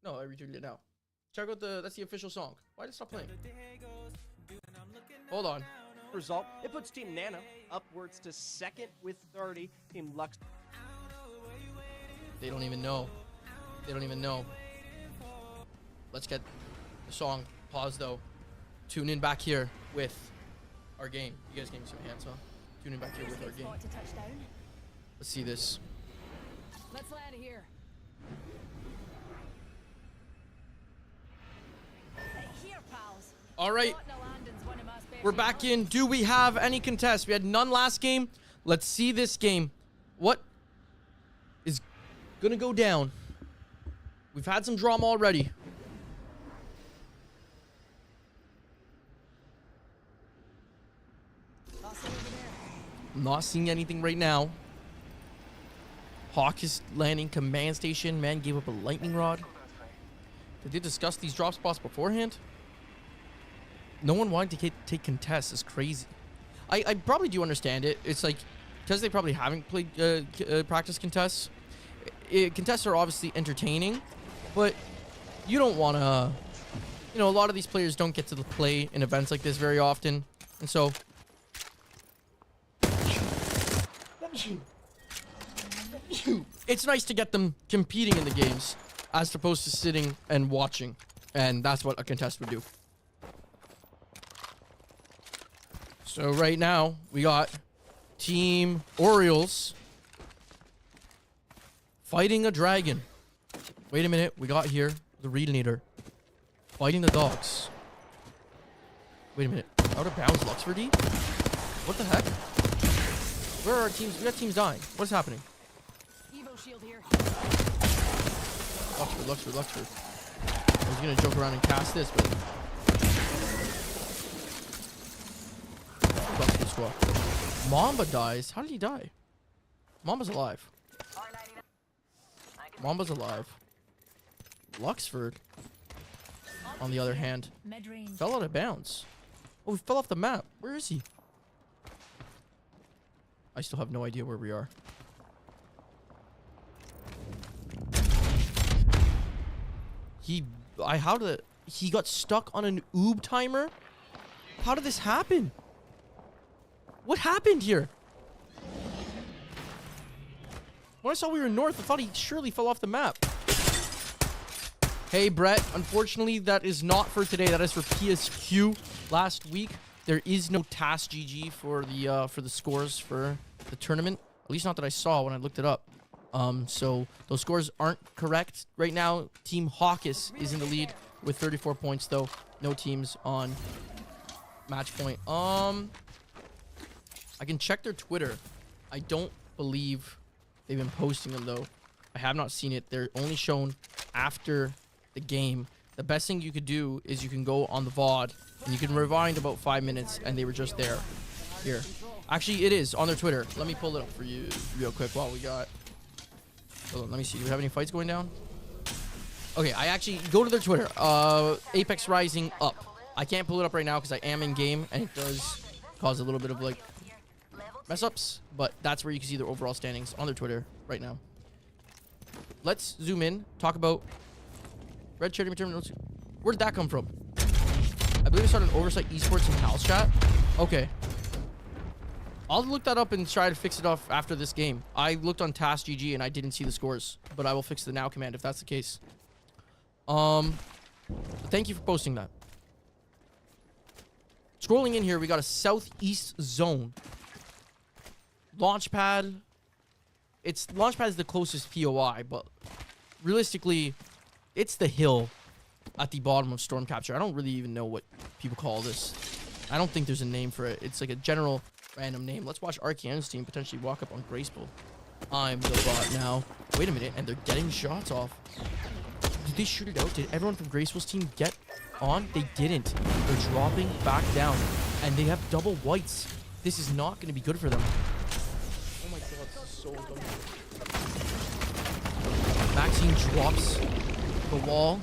No, I retweeted it now. Check out the... That's the official song. Why did it stop playing? Hold on. Result. It puts Team Nano upwards to second with 30. Team Lux. They don't even know. They don't even know. Let's get the song paused, though. Tune in back here with our game. You guys gave me some hands, huh? Tune in back here with our game. Let's see this. Let's land here. Here, pals. All right. We're back in. Do we have any contests? We had none last game. Let's see this game. What is going to go down? We've had some drama already. Not seeing anything right now. Hawk is landing command station. Man gave up a lightning rod. Did they discuss these drop spots beforehand? No one wanted to take contests. Is crazy. I probably do understand it. It's like, because they probably haven't played practice contests. Contests are obviously entertaining, but you don't want to, you know, a lot of these players don't get to play in events like this very often. And so it's nice to get them competing in the games as opposed to sitting and watching. And that's what a contest would do. So right now we got Team Orioles fighting a dragon. Wait a minute. We got here the Reedinator fighting the dogs. Wait a minute. Out of bounds Luxford. What the heck? Where are our teams? We got teams dying. What's happening? Evo shield here. Luxford. I was gonna joke around and cast this, but Luxford squad. Mamba dies. How did he die? Mamba's alive. Mamba's alive. Luxford, on the other hand, fell out of bounds. Oh, he fell off the map. Where is he? I still have no idea where we are. He got stuck on an oob timer? How did this happen? What happened here? When I saw we were north, I thought he surely fell off the map. Hey, Brett. Unfortunately, that is not for today. That is for PSQ last week. There is no TAS GG for the scores for the tournament. At least not that I saw when I looked it up. So those scores aren't correct right now. Team Hawkus is in the lead with 34 points, though. No teams on match point. I can check their Twitter. I don't believe they've been posting them, though. I have not seen it. They're only shown after the game. The best thing you could do is you can go on the VOD and you can rewind about 5 minutes, and they were just there. Here. Actually, it is on their Twitter. Let me pull it up for you real quick while we got... Hold on, let me see. Do we have any fights going down? Okay, I actually go to their Twitter. ApexRising up. I can't pull it up right now because I am in game, and it does cause a little bit of like mess ups, but that's where you can see their overall standings on their Twitter right now. Let's zoom in, talk about Red Charity Terminals. Where did that come from? I believe I started Oversight Esports in Hal's chat. Okay. I'll look that up and try to fix it off after this game. I looked on TAS GG and I didn't see the scores, but I will fix the now command if that's the case. Thank you for posting that. Scrolling in here, we got a southeast zone. Launchpad. Launchpad is the closest POI, but realistically, it's the hill at the bottom of Storm Capture. I don't really even know what people call this. I don't think there's a name for it. It's like a general random name. Let's watch Arcane's team potentially walk up on Graceful. I'm the bot now. Wait a minute, and they're getting shots off. Did they shoot it out? Did everyone from Graceful's team get on? They didn't. They're dropping back down, and they have double whites. This is not going to be good for them. Oh my god, this is so dumb. Maxine drops the wall,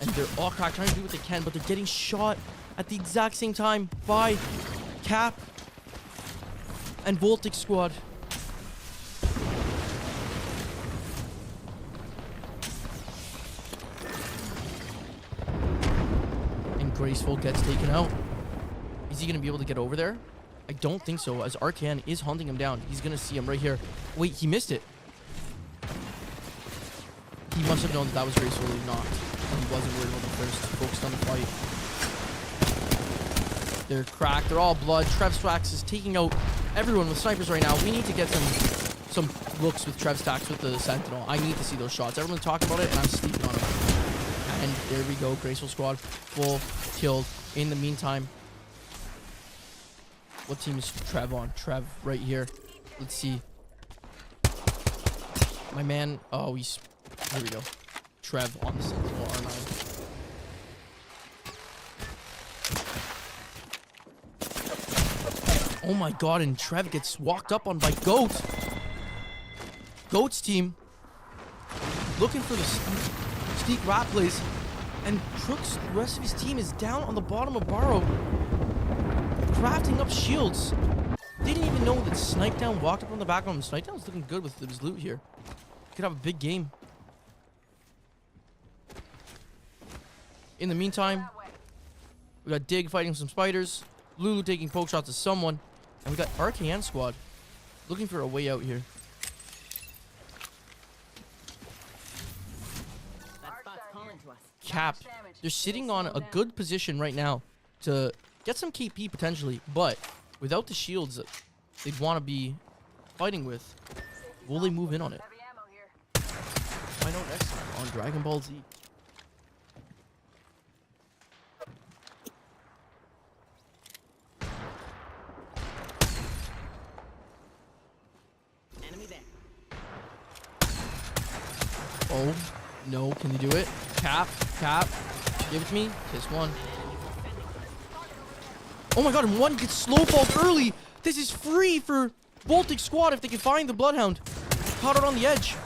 and they're all cracked, trying to do what they can, but they're getting shot at the exact same time by Cap and Voltic squad. And Graceful gets taken out. Is he going to be able to get over there? I don't think so, as Arcan is hunting him down. He's going to see him right here. Wait, he missed it. He must have known that that was Gracefully not. He wasn't worried about the first. Focused on the fight. They're cracked. They're all blood. Trevstax is taking out everyone with snipers right now. We need to get some looks with Trevstax with the Sentinel. I need to see those shots. Everyone's talking about it, and I'm sleeping on it. And there we go. Graceful squad full killed. In the meantime, what team is Trev on? Trev right here. Let's see. My man. Oh, he's... Here we go. Trev on the Sentinel R9. Oh my god, and Trev gets walked up on by Goat. Goat's team looking for the sneak rat plays. And Crook's, the rest of his team is down on the bottom of Barrow, crafting up shields. They didn't even know that Snipe Down walked up on the back of him. Snipe Down's looking good with his loot here. Could have a big game. In the meantime, we got Dig fighting some spiders, Lulu taking poke shots at someone, and we got RKN squad looking for a way out here. Cap, they're sitting on a good position right now to get some KP potentially, but without the shields that they'd want to be fighting with, will they move in on it? Find out next time on Dragon Ball Z. Enemy there. Oh, no, can they do it? Cap, give it to me. Kiss one. Oh my god, and one gets slow falled early. This is free for Baltic squad if they can find the Bloodhound. Caught it on the edge.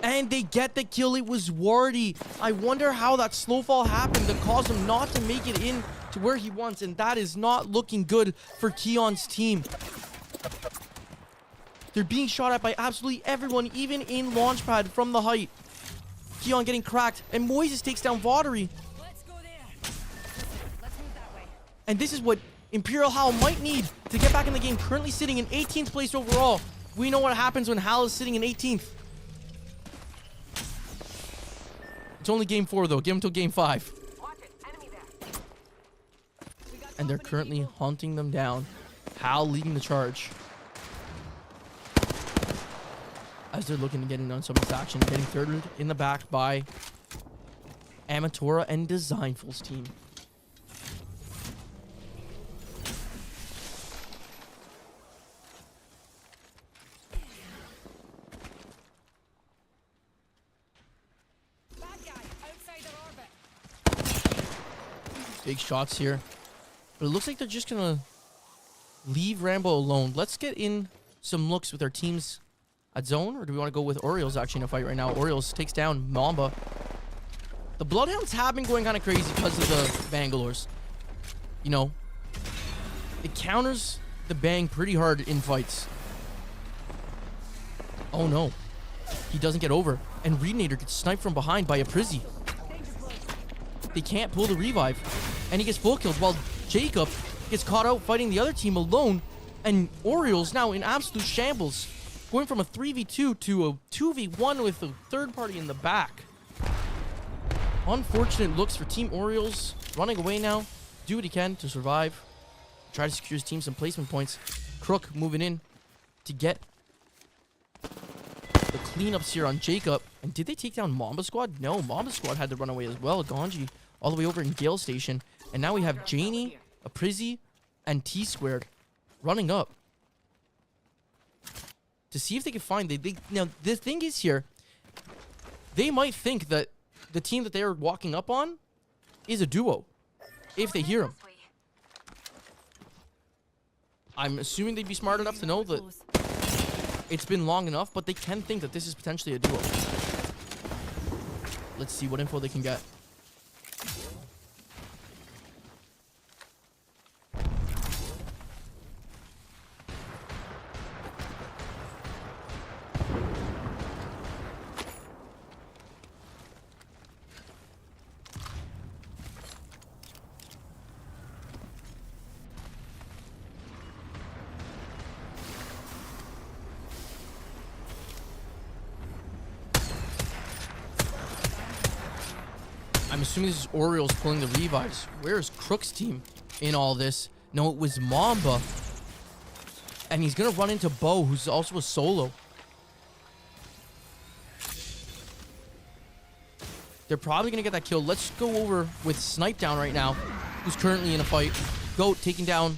And they get the kill. It was Wardy. I wonder how that slow fall happened that caused him not to make it in to where he wants, and that is not looking good for Keon's team. They're being shot at by absolutely everyone, even in Launchpad from the height. Keon getting cracked, and Moises takes down Vaudry. Let's go there. Let's move that way. And this is what Imperial Hal might need to get back in the game, currently sitting in 18th place overall. We know what happens when Hal is sitting in 18th. It's only game 4 though, give him till game 5. And they're currently hunting them down. Hal leading the charge. As they're looking to get in on some action, getting thirded in the back by Amatora and Designful's team. Bad guy outside their orbit. Big shots here. But it looks like they're just gonna leave Rambo alone. Let's get in some looks with our teams at zone, or do we want to go with Orioles actually in a fight right now? Orioles takes down Mamba. The Bloodhounds have been going kind of crazy because of the Bangalores. You know, it counters the Bang pretty hard in fights. Oh no, he doesn't get over, and Reednator gets sniped from behind by a Prizzy. They can't pull the revive, and he gets full killed while Jacob gets caught out fighting the other team alone, and Orioles now in absolute shambles. Going from a 3v2 to a 2v1 with a third party in the back. Unfortunate looks for Team Orioles. Running away now. Do what he can to survive. Try to secure his team some placement points. Crook moving in to get the cleanups here on Jacob. And did they take down Mamba Squad? No, Mamba Squad had to run away as well. Ganji all the way over in Gale Station. And now we have Janie, a Prizzy, and T-Squared running up to see if they can find now the thing is here, they might think that the team that they're walking up on is a duo if they hear them. I'm assuming they'd be smart enough to know that it's been long enough, but they can think that this is potentially a duo. Let's see what info they can get. I'm assuming this is Orioles pulling the revives. Where's Crook's team in all this? No, it was Mamba. And he's going to run into Bo, who's also a solo. They're probably going to get that kill. Let's go over with Snipe Down right now, who's currently in a fight. Goat taking down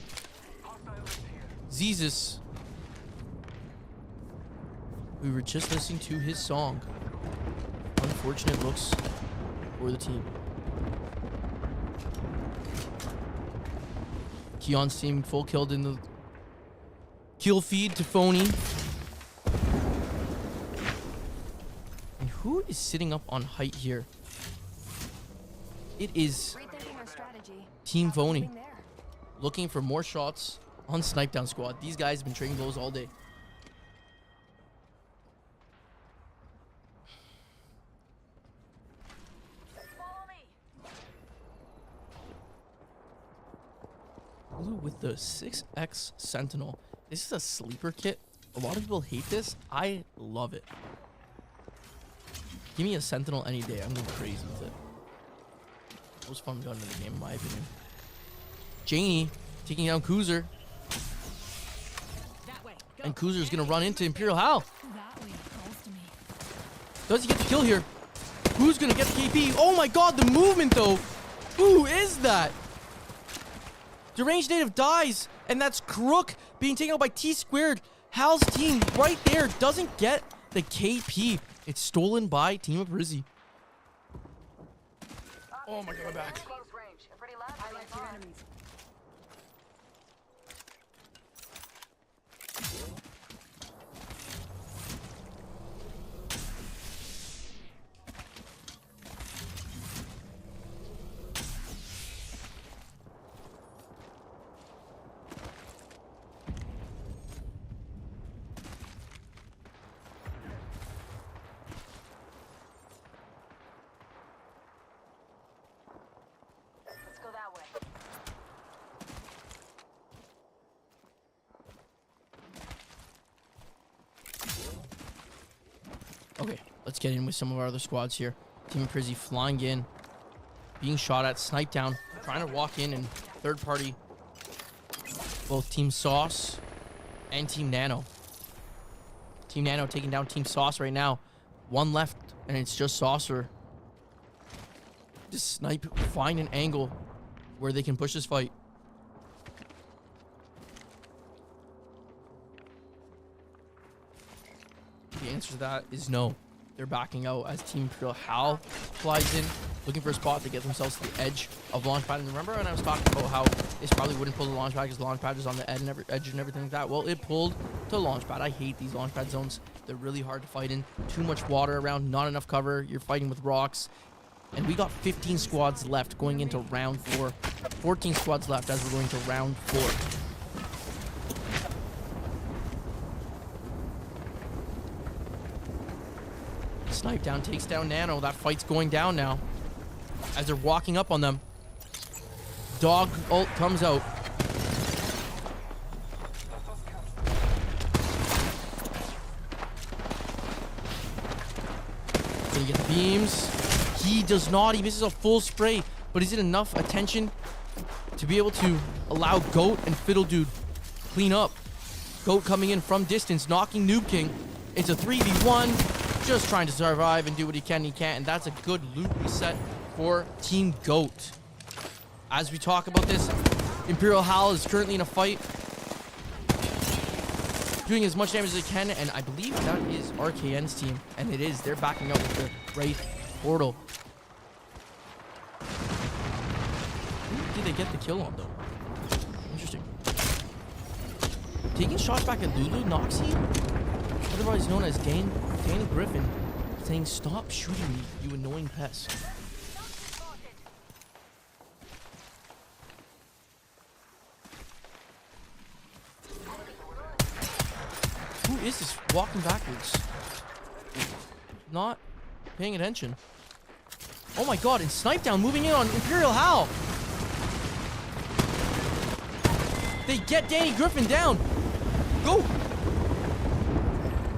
Zezus. We were just listening to his song. Unfortunate looks for the team. Keon's team full killed in the kill feed to Phony. And who is sitting up on height here? It is Team Phony. Looking for more shots on Snipe Down Squad. These guys have been trading blows all day. With the 6X Sentinel. This is a sleeper kit. A lot of people hate this. I love it. Give me a Sentinel any day. I'm going crazy with it. Most fun gun in the game, in my opinion. Janie taking down Kuzer. And Kuzer's going to run into Imperial Hal. Does he get the kill here? Who's going to get the KP? Oh my god, the movement though. Who is that? Deranged Native dies, and that's Crook being taken out by T-Squared. Hal's team right there doesn't get the KP. It's stolen by Team ApexRising. Oh my god, my back. Okay, let's get in with some of our other squads here. Team ApexRising flying in, being shot at, sniped down, trying to walk in, and third party, both Team Sauce and Team Nano. Team Nano taking down Team Sauce right now. One left, and it's just Saucer. Just snipe, find an angle where they can push this fight. The answer to that is no. They're backing out as Team Imperial Hal flies in, looking for a spot to get themselves to the edge of Launchpad. And remember when I was talking about how this probably wouldn't pull the Launchpad because Launchpad is on the edge and everything like that? Well, it pulled to Launchpad. I hate these Launchpad zones. They're really hard to fight in. Too much water around, not enough cover. You're fighting with rocks. And we got 15 squads left going into round 4. 14 squads left as we're going to round 4. Snipe down, takes down Nano. That fight's going down now as they're walking up on them. Dog ult comes out. Gonna get the beams. He does not. He misses a full spray, but is it enough attention to be able to allow Goat and Fiddle Dude clean up? Goat coming in from distance, knocking Noob King. It's a 3v1. Just trying to survive and do what he can, and that's a good loot reset for Team Goat. As we talk about this, Imperial Hal is currently in a fight, doing as much damage as they can, and I believe that is RKN's team, and it is. They're backing up with the Wraith Portal. Who did they get the kill on, though? Interesting. Taking shots back at Lulu, Noxie, otherwise known as Danny Griffin, saying, "Stop shooting me, you annoying pest." Who is this walking backwards? Not paying attention. Oh my god, and Snipe Down moving in on Imperial Hal. They get Danny Griffin down. Go!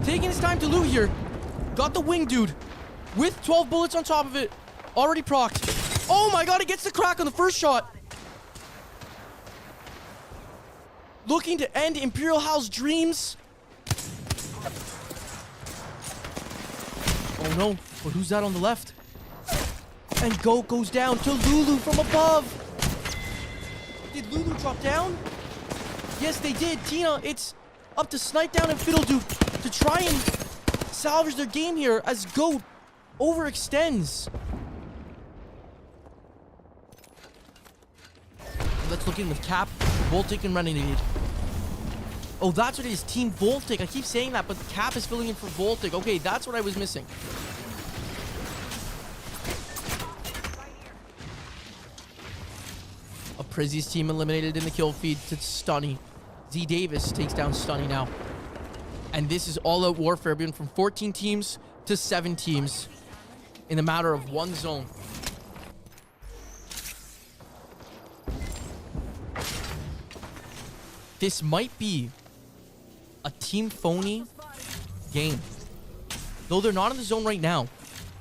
Taking his time to loot here. Got the wing dude with 12 bullets on top of it. Already procced. Oh my god, it gets the crack on the first shot. Looking to end Imperial Hal's dreams. Oh no, but who's that on the left? And Goat goes down to Lulu from above. Did Lulu drop down? Yes, they did. Tina, it's up to Snipe Down and Fiddle Dude to try and salvage their game here as Goat overextends. Let's Let's look in with Cap, Voltic, and Renegade. Oh, that's what it is. Team Voltic. I keep saying that, but Cap is filling in for Voltic. Okay, that's what I was missing. A Prizzy's team eliminated in the kill feed to Stunny. Z Davis takes down Stunny now. And this is all-out warfare, being from 14 teams to 7 teams in a matter of one zone. This might be a Team Phony game. Though they're not in the zone right now.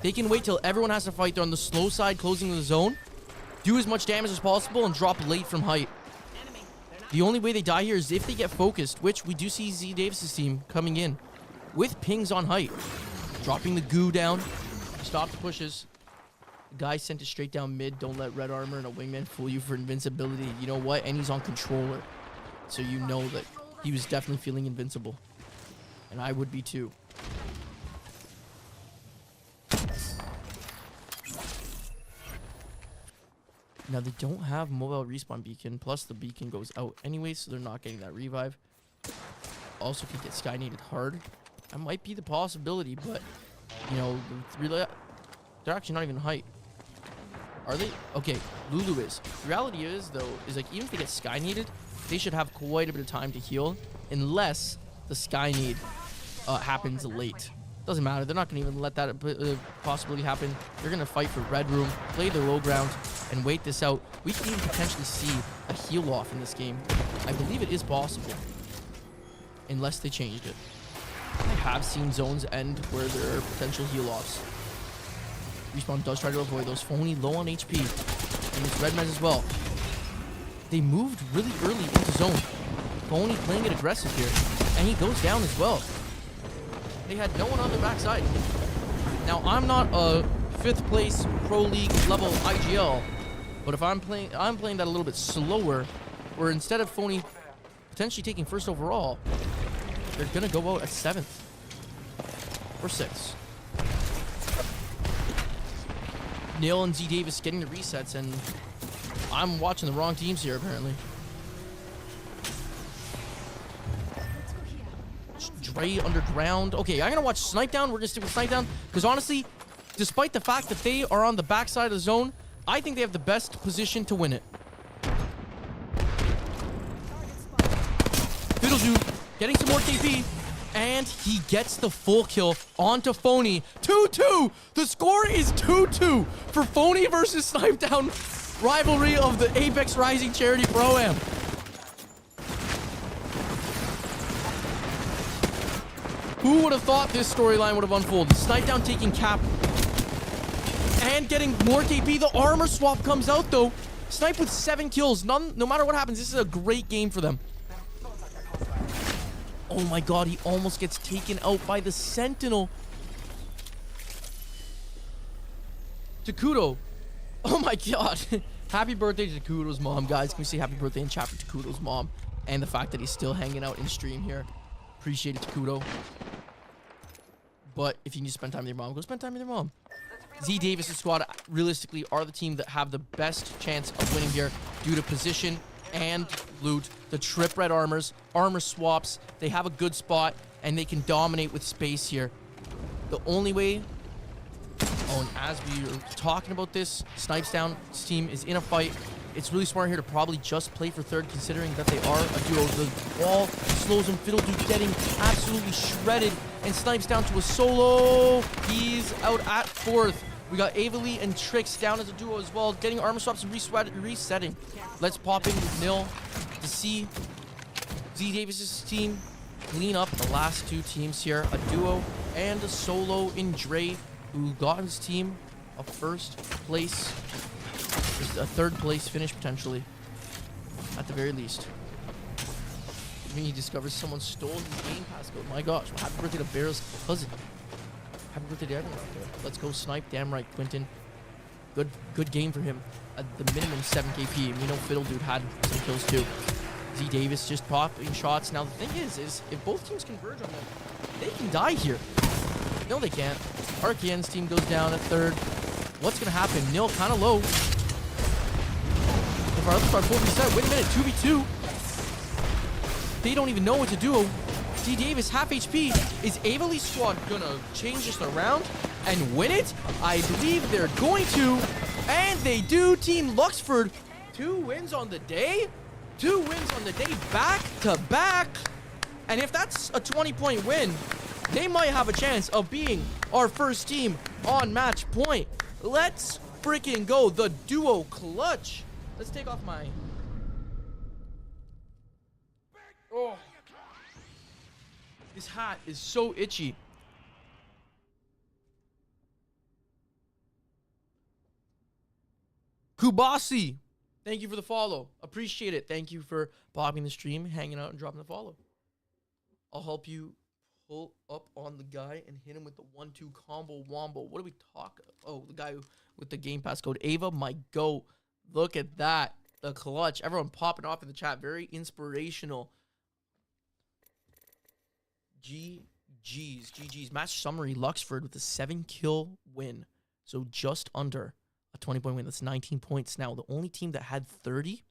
They can wait till everyone has to fight. They're on the slow side, closing the zone. Do as much damage as possible and drop late from height. The only way they die here is if they get focused, which we do see Z Davis's team coming in with pings on height. Dropping the goo down. Stop the pushes. The guy sent it straight down mid. Don't let red armor and a wingman fool you for invincibility. You know what? And he's on controller. So you know that he was definitely feeling invincible. And I would be too. Now they don't have mobile respawn beacon. Plus the beacon goes out anyway, so they're not getting that revive. Also could get skynated hard. That might be the possibility, but you know, they're actually not even height. Are they? Okay, Lulu is. The reality is though, is like even if they get skynated, they should have quite a bit of time to heal, unless the sky need happens late. Doesn't matter. They're not going to even let that possibility happen. They're going to fight for red room, play the low ground, and wait this out. We can even potentially see a heal off in this game. I believe it is possible, unless they changed it. I have seen zones end where there are potential heal offs. Respawn does try to avoid those. Phony low on HP, and it's red mez as well. They moved really early into zone. Phony playing it aggressive here. And he goes down as well. They had no one on their backside. Now, I'm not a 5th place Pro League level IGL. But if I'm playing that a little bit slower, where instead of Phony potentially taking 1st overall, they're going to go out at 7th. Or 6th. Neil and Z Davis getting the resets, and I'm watching the wrong teams here, apparently. Dre underground. Okay, I'm going to watch Snipe Down. We're going to stick with Snipe Down. Because honestly, despite the fact that they are on the backside of the zone, I think they have the best position to win it. Fiddledew getting some more KP. And he gets the full kill onto Phony. 2-2. The score is 2-2 for Phony versus Snipe Down. Rivalry of the ApexRising Charity Pro-Am. Who would have thought this storyline would have unfolded? Snipe Down taking cap and getting more KP. The armor swap comes out though. Snipe with 7 kills. No matter what happens, this is a great game for them. Oh my god, he almost gets taken out by the Sentinel. Takudo. Oh my god. Happy birthday to Takudo's mom, guys. Can we say happy birthday in chat for Takudo's mom? And the fact that he's still hanging out in stream here. Appreciate it, Takudo. But if you need to spend time with your mom, go spend time with your mom. Z Davis' squad realistically are the team that have the best chance of winning here due to position and loot. The trip red armors, armor swaps. They have a good spot and they can dominate with space here. The only way... Oh, and as we are talking about this, Snipes Down's team is in a fight. It's really smart here to probably just play for 3rd, considering that they are a duo. The wall slows him. Fiddledew getting absolutely shredded, and Snipes Down to a solo. He's out at 4th. We got Avali and Trix down as a duo as well, getting armor swaps and resetting. Let's pop in with Nil to see Z Davis's team clean up the last 2 teams here. A duo and a solo in Dre, who got his team a 1st place. A 3rd place finish potentially, at the very least. I mean, he discovers someone stole his Game Pass code. My gosh, well, happy birthday to Barrel's cousin. Happy birthday to everyone out there. Let's go Snipe. Damn right, Quentin. Good game for him. At the minimum 7 KP. We know Fiddledew had some kills too. Z Davis just popping shots. Now the thing is if both teams converge on them, they can die here. No, they can't. Arcane's team goes down at 3rd. What's gonna happen? Nil kind of low. far, left to far, full reset. Wait a minute, 2v2. They don't even know what to do. D Davis, half HP. Is Avalee's squad gonna change this around and win it? I believe they're going to. And they do. Team Luxford, 2 wins on the day. 2 wins on the day, back to back. And if that's a 20-point win, they might have a chance of being our first team on match point. Let's freaking go. The duo clutch. Let's take off my... Oh. This hat is so itchy. Kubasi, thank you for the follow. Appreciate it. Thank you for popping the stream, hanging out, and dropping the follow. I'll help you pull up on the guy and hit him with the 1-2 combo wombo. What do we talk? Oh, the guy with the Game Pass code. Ava, my goat. Look at that. The clutch. Everyone popping off in the chat. Very inspirational. GG's. Match summary. Luxford with a 7-kill win. So just under a 20-point win. That's 19 points now. The only team that had 30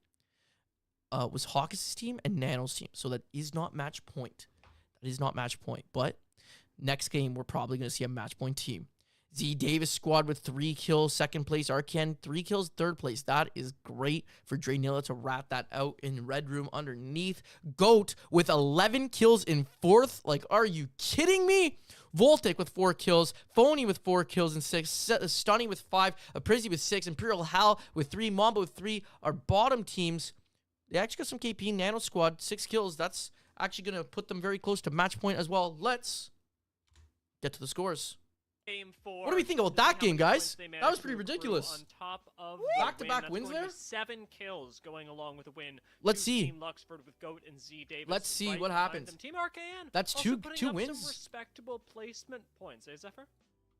was Hawkins' team and Nano's team. So that is not match point. That is not match point. But next game, we're probably going to see a match point team. Z Davis squad with 3 kills, 2nd place. Arcan, 3 kills, 3rd place. That is great for Draynilla to rat that out in Red Room underneath. Goat with 11 kills in 4th. Like, are you kidding me? Voltic with 4 kills. Phony with 4 kills and 6. Stunny with 5. Aprizzi with 6. Imperial Hal with 3. Mamba with 3. Our bottom teams, they actually got some KP. Nano squad, 6 kills. That's actually going to put them very close to match point as well. Let's get to the scores. Game 4. What do we think about that game, guys? That was pretty ridiculous. On top of back-to-back wins there. 7 kills going along with a win. Let's see. Team Luxford with Goat and Z Davis. Let's see what happens. Team Arcan. That's also two wins. Some respectable placement points, eh, Zephyr?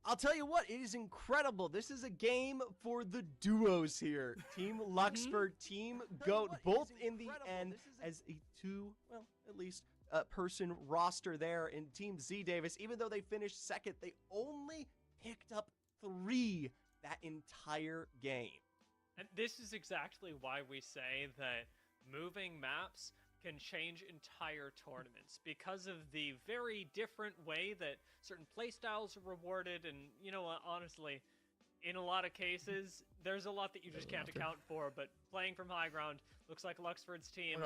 I'll tell you what, it is incredible. This is a game for the duos here. Team Luxford, Team Goat, both in the end as a 2, well, at least person roster there in Team Z Davis. Even though they finished 2nd, they only picked up 3 that entire game. And this is exactly why we say that moving maps can change entire tournaments, because of the very different way that certain playstyles are rewarded. And you know what, honestly, in a lot of cases, there's a lot that you just can't account for, but playing from high ground, looks like Luxford's team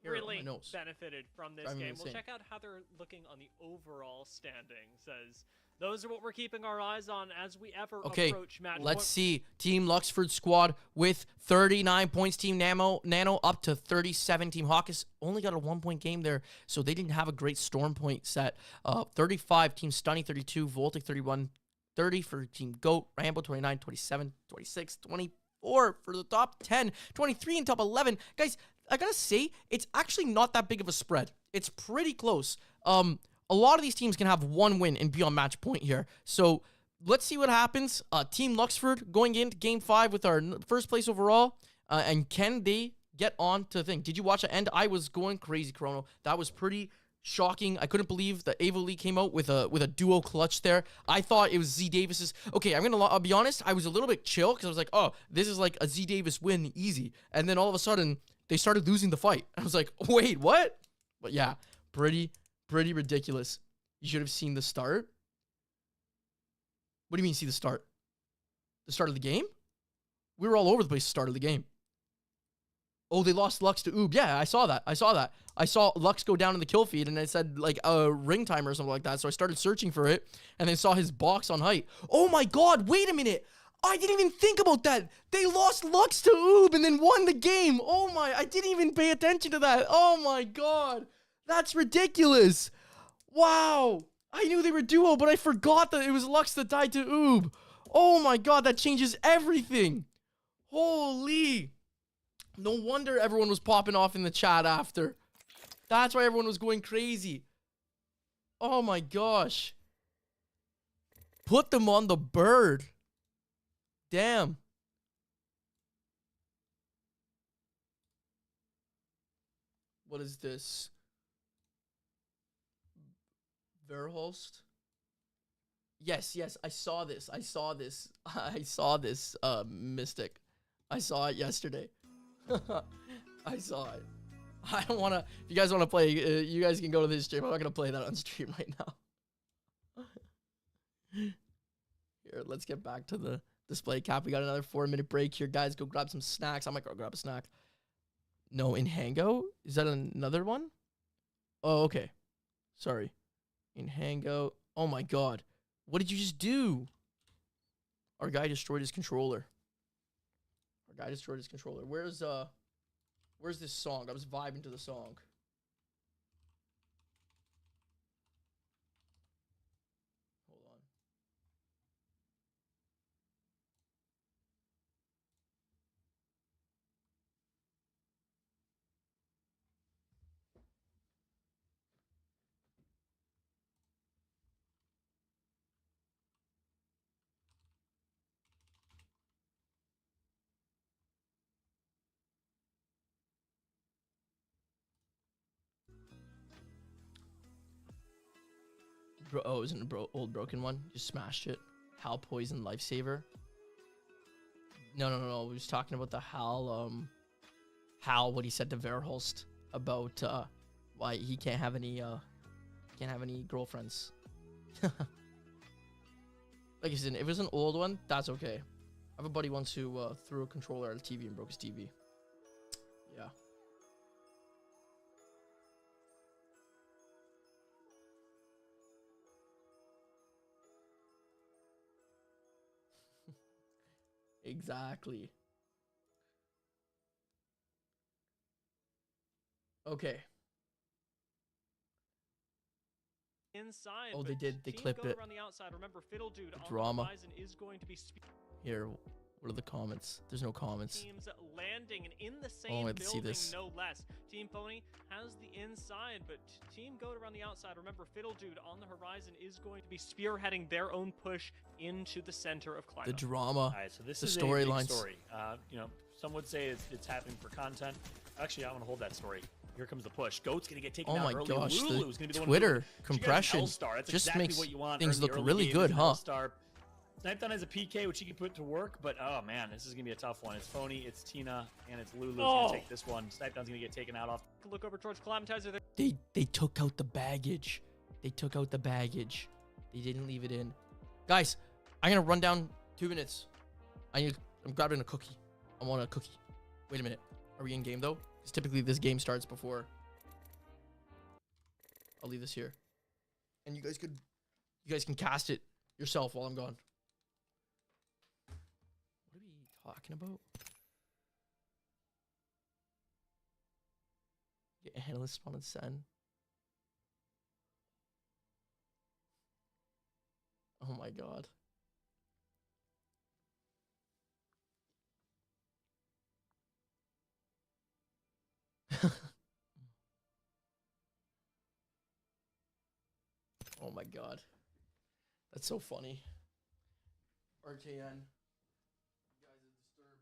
really benefited from this game. We'll check out how they're looking on the overall standings, as those are what we're keeping our eyes on as we approach match. Let's see. Team Luxford squad with 39 points. Team Nano up to 37. Team Hawkins only got a 1-point game there, so they didn't have a great storm point set. 35. Team Stunny 32. Voltic 31. 30 for Team Goat. Rambo 29. 27. 26. 24 for the top 10. 23 in top 11. Guys, I gotta say, it's actually not that big of a spread. It's pretty close. A lot of these teams can have 1 win and be on match point here. So let's see what happens. Team Luxford going into Game 5 with our 1st place overall. And can they get on to the thing? Did you watch the end? I was going crazy, Chrono. That was pretty shocking. I couldn't believe that Avalee came out with a duo clutch there. I thought it was Z Davis's. Okay, I'll be honest. I was a little bit chill because I was like, oh, this is like a Z Davis win, easy. And then all of a sudden, they started losing the fight. I was like, wait, what? But yeah, pretty ridiculous. You should have seen the start. What do you mean see the start? The start of the game? We were all over the place at the start of the game. Oh, they lost Lux to Oob. Yeah, I saw that. I saw Lux go down in the kill feed, and it said, like, a ring timer or something like that. So I started searching for it, and then saw his box on height. Oh, my God. Wait a minute. I didn't even think about that. They lost Lux to Oob and then won the game. Oh, my. I didn't even pay attention to that. Oh, my God. That's ridiculous. Wow. I knew they were duo, but I forgot that it was Lux that died to Oob. Oh, my God. That changes everything. Holy. No wonder everyone was popping off in the chat after. That's why everyone was going crazy. Oh my gosh. Put them on the bird. Damn. What is this? Verholst? Yes, I saw this. Mystic. I saw it yesterday. I saw it. I don't want to. If you guys want to play, you guys can go to this stream. I'm not going to play that on stream right now. Here, let's get back to the display cap. We got another 4-minute break here. Guys, go grab some snacks. I might go grab a snack. No, in Hango? Is that another one? Oh, okay. Sorry. In Hango. Oh my god. What did you just do? Our guy destroyed his controller. Where's this song? I was vibing to the song. Hold on. Oh, isn't it an old broken one? Just smashed it. Hal Poison Lifesaver. No. We was talking about the Hal, what he said to Verhulst about why he can't have any girlfriends. Like I said, if it was an old one, that's okay. I have a buddy once who threw a controller at a TV and broke his TV. Yeah. Exactly. Okay. Inside. Oh, they did. They clipped it. Around the outside. Remember, Fiddle Dude The on drama. the horizon is going to be Here, what are the comments? There's no comments. teams landing and in the Oh, same I see building, this. no less. Team Pony has the inside, but Team Goat around the outside. Remember, Fiddle Dude on the horizon is going to be spearheading their own push into the center of Clive. The drama. All right, so this the is a big storylines. story. You know, some would say it's happening for content. Actually, I want to hold that story. Here comes the push. Goat's gonna get taken Oh down my early. gosh, Lulu's the gonna be the one Twitter She compression gets L-star. That's just exactly makes what you want things early look game really is good, an huh? L-star. Snipedon has a PK which he can put to work, but oh man, this is gonna be a tough one. It's Phony, it's Tina, and it's Lulu's gonna take this one. Snipedon's gonna get taken out off. Look over towards Climatizer there. They took out the baggage. They didn't leave it in. Guys, I'm gonna run down 2 minutes. I'm grabbing a cookie. I want a cookie. Wait a minute. Are we in game though? Because typically this game starts before. I'll leave this here. And you guys can cast it yourself while I'm gone. What are we talking about? Get analyst spawn and send. Oh my god. Oh my god. That's so funny. RKN. You guys a disturber.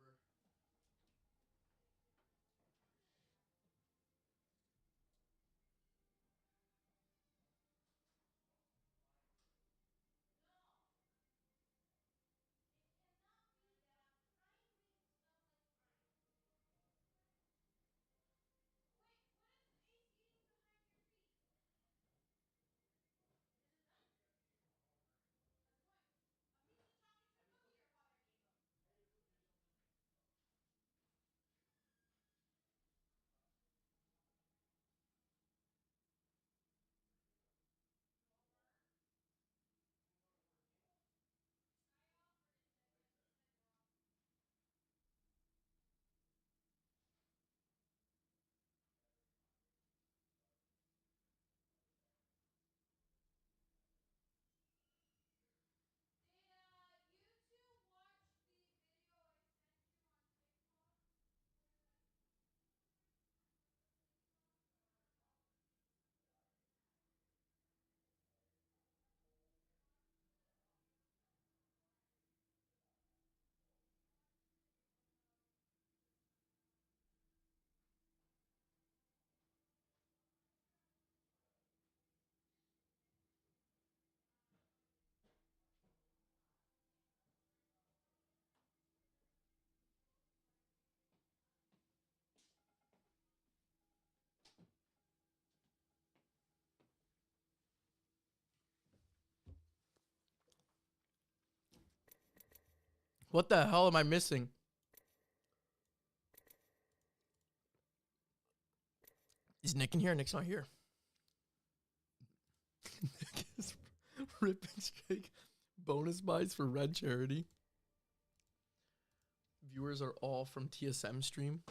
What the hell am I missing? Is Nick in here? Nick's not here. Nick is ripping shake. Bonus buys for Red Charity. Viewers are all from TSM stream.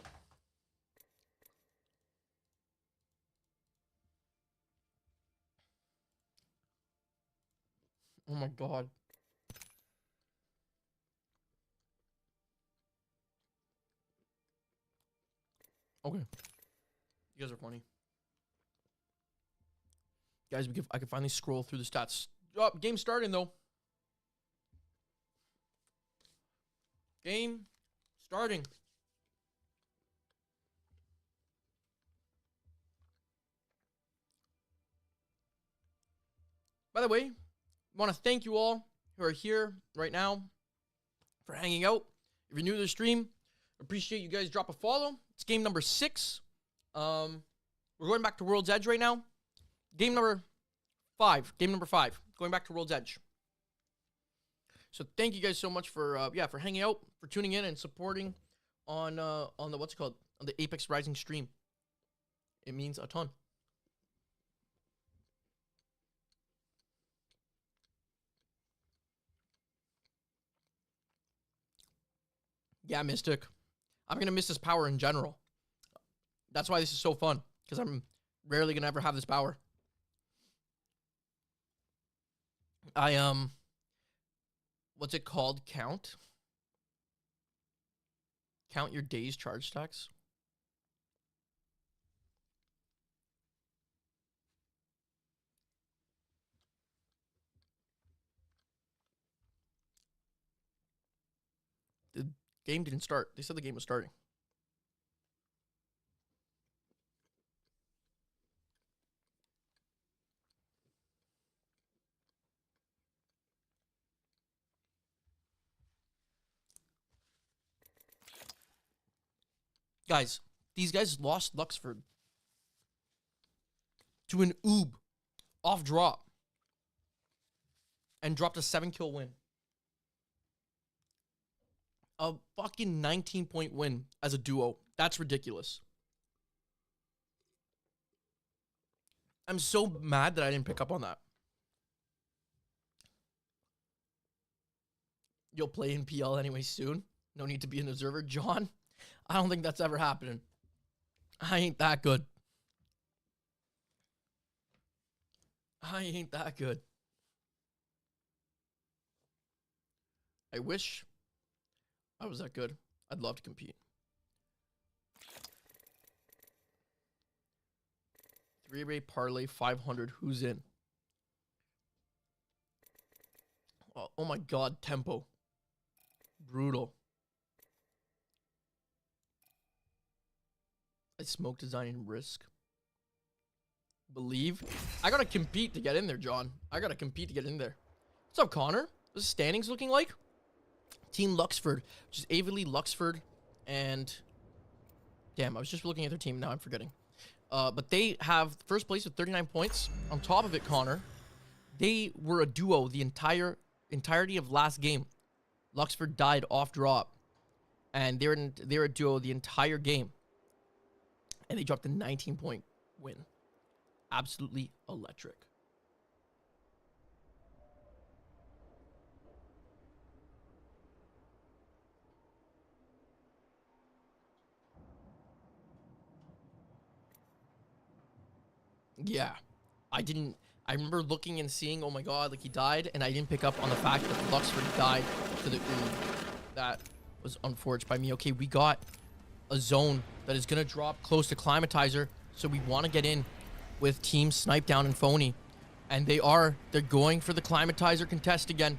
Oh my god. Okay. You guys are funny. Guys, I can finally scroll through the stats. Oh, game starting though. Game starting. By the way, I want to thank you all who are here right now for hanging out. If you're new to the stream, appreciate you guys drop a follow. It's game number 6. We're going back to World's Edge right now. Game number 5. Going back to World's Edge. So thank you guys so much for for hanging out, for tuning in and supporting on the on the ApexRising stream. It means a ton. Yeah, Mystic. I'm gonna miss this power in general. That's why this is so fun, because I'm rarely gonna ever have this power. What's it called? Count your days charge stacks. The game didn't start. They said the game was starting. Guys, these guys lost Luxford to an oob off drop and dropped a 7-kill win. A fucking 19-point win as a duo. That's ridiculous. I'm so mad that I didn't pick up on that. You'll play in PL anyway soon. No need to be an observer. John, I don't think that's ever happening. I ain't that good. I ain't that good. I wish I was that good. I'd love to compete. 3-way parlay 500. Who's in? Oh my god, tempo. Brutal. I smoke design and risk. Believe. I gotta compete to get in there, John. I gotta compete to get in there. What's up, Connor? What's the standings looking like? Team Luxford, which is Averly, Luxford, and... Damn, I was just looking at their team. Now I'm forgetting. But they have first place with 39 points. On top of it, Connor, they were a duo the entirety of last game. Luxford died off drop, and they're a duo the entire game. And they dropped a 19-point win. Absolutely electric. Yeah. I remember looking and seeing, oh my god, like he died, and I didn't pick up on the fact that Luxford died to the oob. That was unfortunate by me. Okay, we got a zone that is going to drop close to Climatizer, so we want to get in with Team Snipe Down and Phony. And they're going for the Climatizer contest again.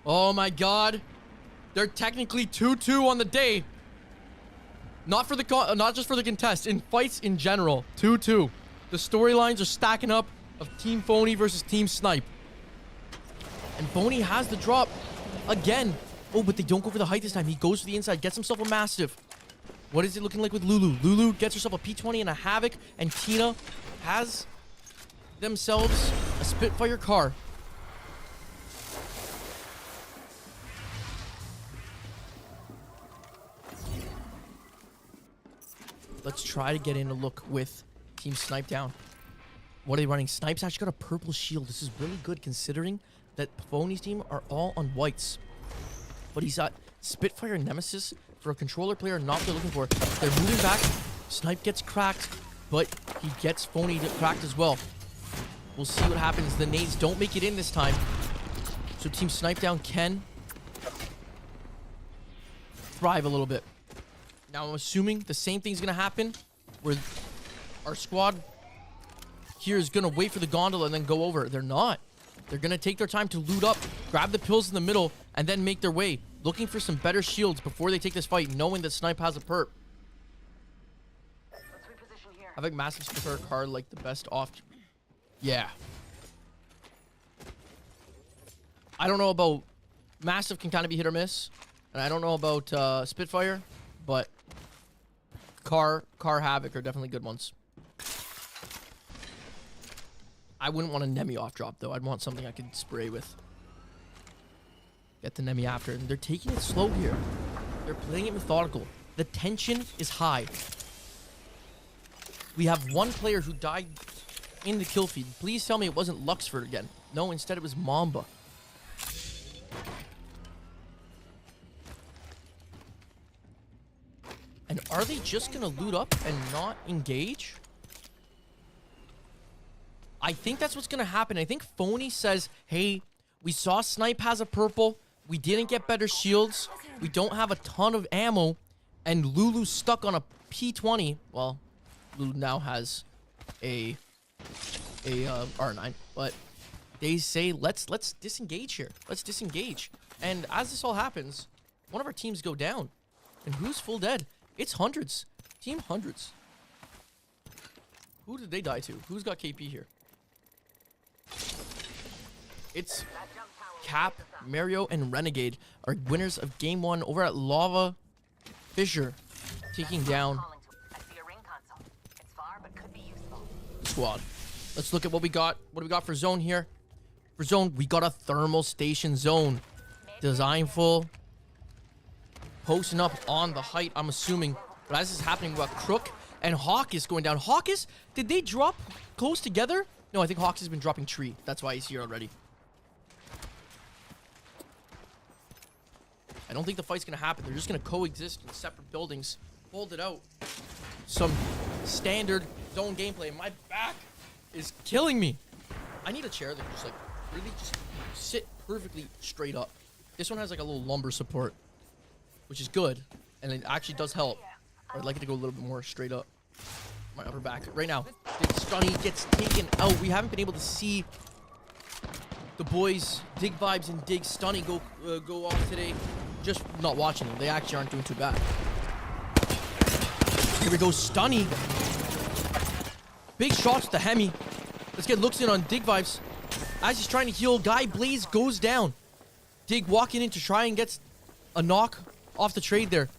Oh my god. They're technically 2-2 on the day. Not just for the contest, in fights in general. 2-2. The storylines are stacking up of Team Phony versus Team Snipe. And Phony has the drop again. Oh, but they don't go for the height this time. He goes for the inside, gets himself a Mastiff. What is it looking like with Lulu? Lulu gets herself a P20 and a Havoc, and Tina has themselves a Spitfire car. Let's try to get in a look with Team Snipe down. What are they running? Snipe's actually got a purple shield. This is really good considering that Phony's team are all on whites. But he's got Spitfire and Nemesis for a controller player not what they're looking for. They're moving back. Snipe gets cracked, but he gets Phony cracked as well. We'll see what happens. The nades don't make it in this time. So Team Snipe down can thrive a little bit. Now I'm assuming the same thing's going to happen where our squad here is going to wait for the gondola and then go over. They're not. They're going to take their time to loot up, grab the pills in the middle, and then make their way, looking for some better shields before they take this fight, knowing that Snipe has a perp. I think Massive Spitfire card like the best off. Yeah. I don't know about Massive can kind of be hit or miss, and I don't know about Spitfire, but Car Havoc are definitely good ones. I wouldn't want a Nemi off drop though. I'd want something I could spray with. Get the Nemi after, and they're taking it slow here. They're playing it methodical. The tension is high. We have one player who died in the kill feed. Please tell me it wasn't Luxford again. No, instead it was Mamba. And are they just gonna loot up and not engage? I think that's what's gonna happen. I think Phony says, hey, we saw Snipe has a purple. We didn't get better shields. We don't have a ton of ammo. And Lulu's stuck on a P20. Well, Lulu now has a R9. But they say, let's disengage here. Let's disengage. And as this all happens, one of our teams go down. And who's full dead? It's Hundreds. Team Hundreds. Who did they die to? Who's got KP here? It's Cap, Mario, and Renegade are winners of Game 1 over at Lava Fissure, taking down squad. Let's look at what we got. What do we got for zone here? For zone, we got a thermal station zone. Design full. Posting up on the height, I'm assuming. But as this is happening, we got Crook and Hawkus going down. Hawkus, did they drop close together? No, I think Hawkus has been dropping tree. That's why he's here already. I don't think the fight's going to happen. They're just going to coexist in separate buildings. Hold it out. Some standard zone gameplay. My back is killing me. I need a chair that can just like really just sit perfectly straight up. This one has like a little lumbar support, which is good, and it actually does help. I'd like it to go a little bit more straight up. My upper back. Right now, Stunny gets taken out. We haven't been able to see the boys, Dig Vibes and Dig Stunny, go off today. Just not watching them. They actually aren't doing too bad. Here we go, Stunny. Big shots to the Hemi. Let's get looks in on Dig Vibes. As he's trying to heal, Guy Blaze goes down. Dig walking in to try and get a knock off the trade there.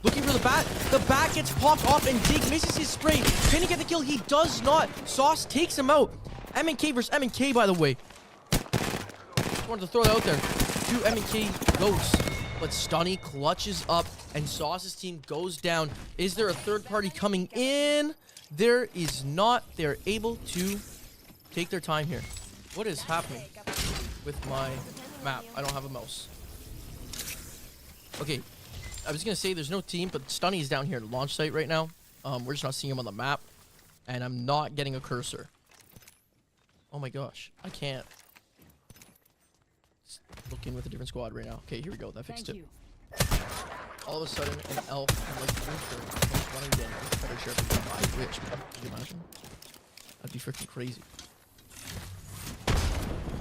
Looking for the bat. The bat gets popped off and Dig misses his spray. Can he get the kill? He does not. Sauce takes him out. M&K versus M&K, by the way. Just wanted to throw that out there. 2 M&K goes. But Stunny clutches up and Sauce's team goes down. Is there a third party coming in? There is not. They're able to take their time here. What is happening with my map? I don't have a mouse. Okay. I was going to say there's no team, but Stunny is down here at the launch site right now. We're just not seeing him on the map. And I'm not getting a cursor. Oh my gosh. I can't. Look in with a different squad right now. Okay, here we go. That fixed it. All of a sudden, an elf and like running down with better share than I wish. Could you imagine? That'd be freaking crazy.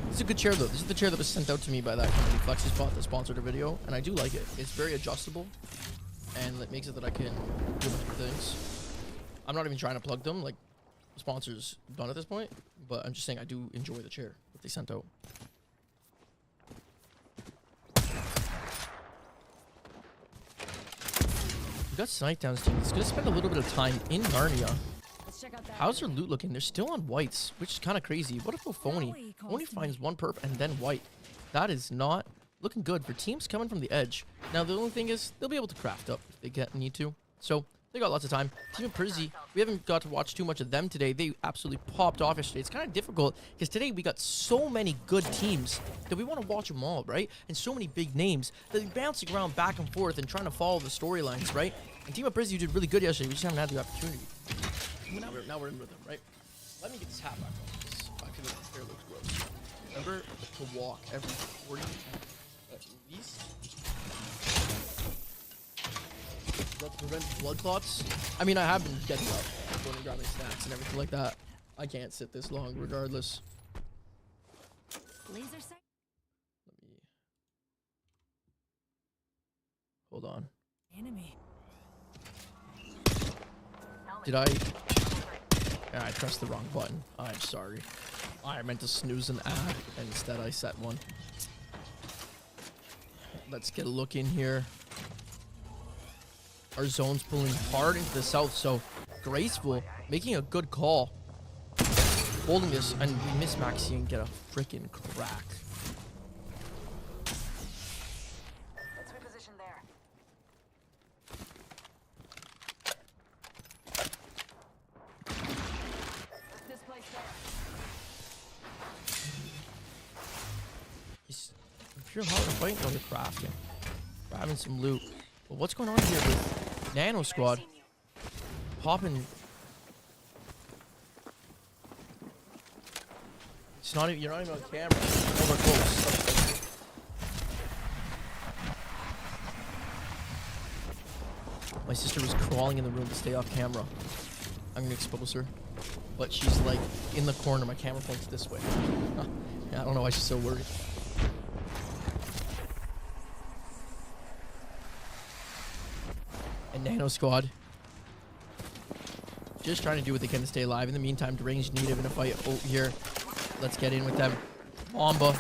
This is a good chair though. This is the chair that was sent out to me by that company, FlexiSpot, that sponsored a video, and I do like it. It's very adjustable, and it makes it that I can do a bunch of things. I'm not even trying to plug them, like the sponsor's done at this point, but I'm just saying I do enjoy the chair that they sent out. We got Snipe down his team. He's gonna spend a little bit of time in Narnia. How's their loot looking? They're still on whites, which is kind of crazy. What about Phony? Phony finds one perp and then white. That is not looking good for teams coming from the edge. Now, the only thing is they'll be able to craft up if they need to. So They got lots of time. Team of Prizzy, we haven't got to watch too much of them today. They absolutely popped off yesterday. It's kind of difficult because today we got so many good teams that we want to watch them all, right? And so many big names that they're bouncing around back and forth and trying to follow the storylines, right? And Team of Prizzy did really good yesterday. We just haven't had the opportunity. Now we're in rhythm, right? Let me get this hat back on. I feel like this hair looks gross. Remember to walk every 40 at least. To prevent blood clots. I mean, I have been getting up, going and grabbing snacks and everything like that. I can't sit this long, regardless. Laser sight. Let me. Hold on. Enemy. Did I? Yeah, I pressed the wrong button. I'm sorry. I meant to snooze an ad, and instead I set one. Let's get a look in here. Our zone's pulling hard into the south, so Graceful making a good call. Holding this, and we miss Maxi and get a freaking crack. Let's reposition there. This place there. He's pure hard to fight though, they're crafting. Grabbing some loot. But what's going on here with Nano Squad? Popping. It's not even, you're not even on camera. Over close. My sister was crawling in the room to stay off camera. I'm gonna expose her. But she's like in the corner. My camera points this way. I don't know why she's so worried. And Nano Squad just trying to do what they can to stay alive. In the meantime, Deranged Native in a fight out here. Let's get in with them. Mamba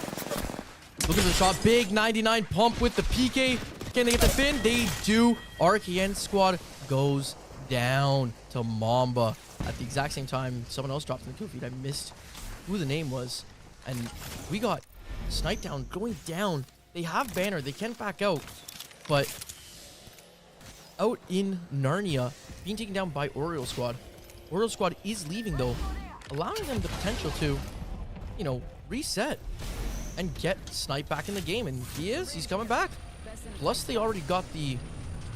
looking for the shot. Big 99 pump with the PK. Can they get the fin? They do. RKN Squad goes down to Mamba. At the exact same time, someone else dropped in the kill feed. I missed who the name was. And we got Snipe Down going down. They have banner. They can't back out. But out in Narnia, being taken down by Oriole Squad. Oriole Squad is leaving though, allowing them the potential to, you know, reset and get Snipe back in the game. And he's coming back. Plus they already got the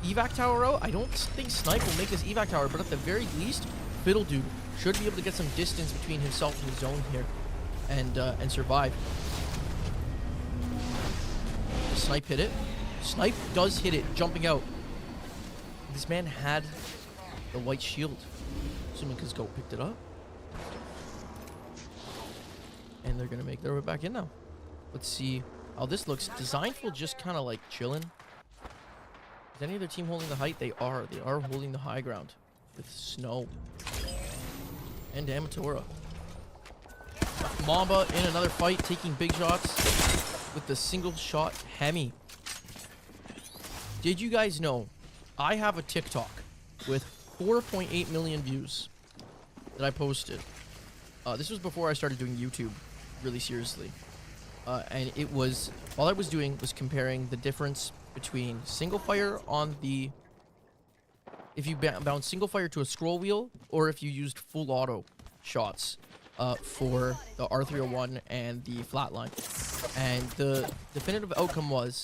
evac tower out. I don't think Snipe will make this evac tower, but at the very least, Fiddle Dude should be able to get some distance between himself and his zone here and survive. Does Snipe hit it? Snipe does hit it, jumping out. This man had the white shield. Assuming because Goat picked it up. And they're going to make their way back in now. Let's see how this looks. Designful just kind of like chilling. Is any other team holding the height? They are. They are holding the high ground with Snow and Amatora. Mamba in another fight, taking big shots with the single shot Hemi. Did you guys know I have a TikTok with 4.8 million views that I posted? This was before I started doing YouTube really seriously. And it was, all I was doing was comparing the difference between single fire on the, if you bound single fire to a scroll wheel, or if you used full auto shots for the R301 and the flatline. And the definitive outcome is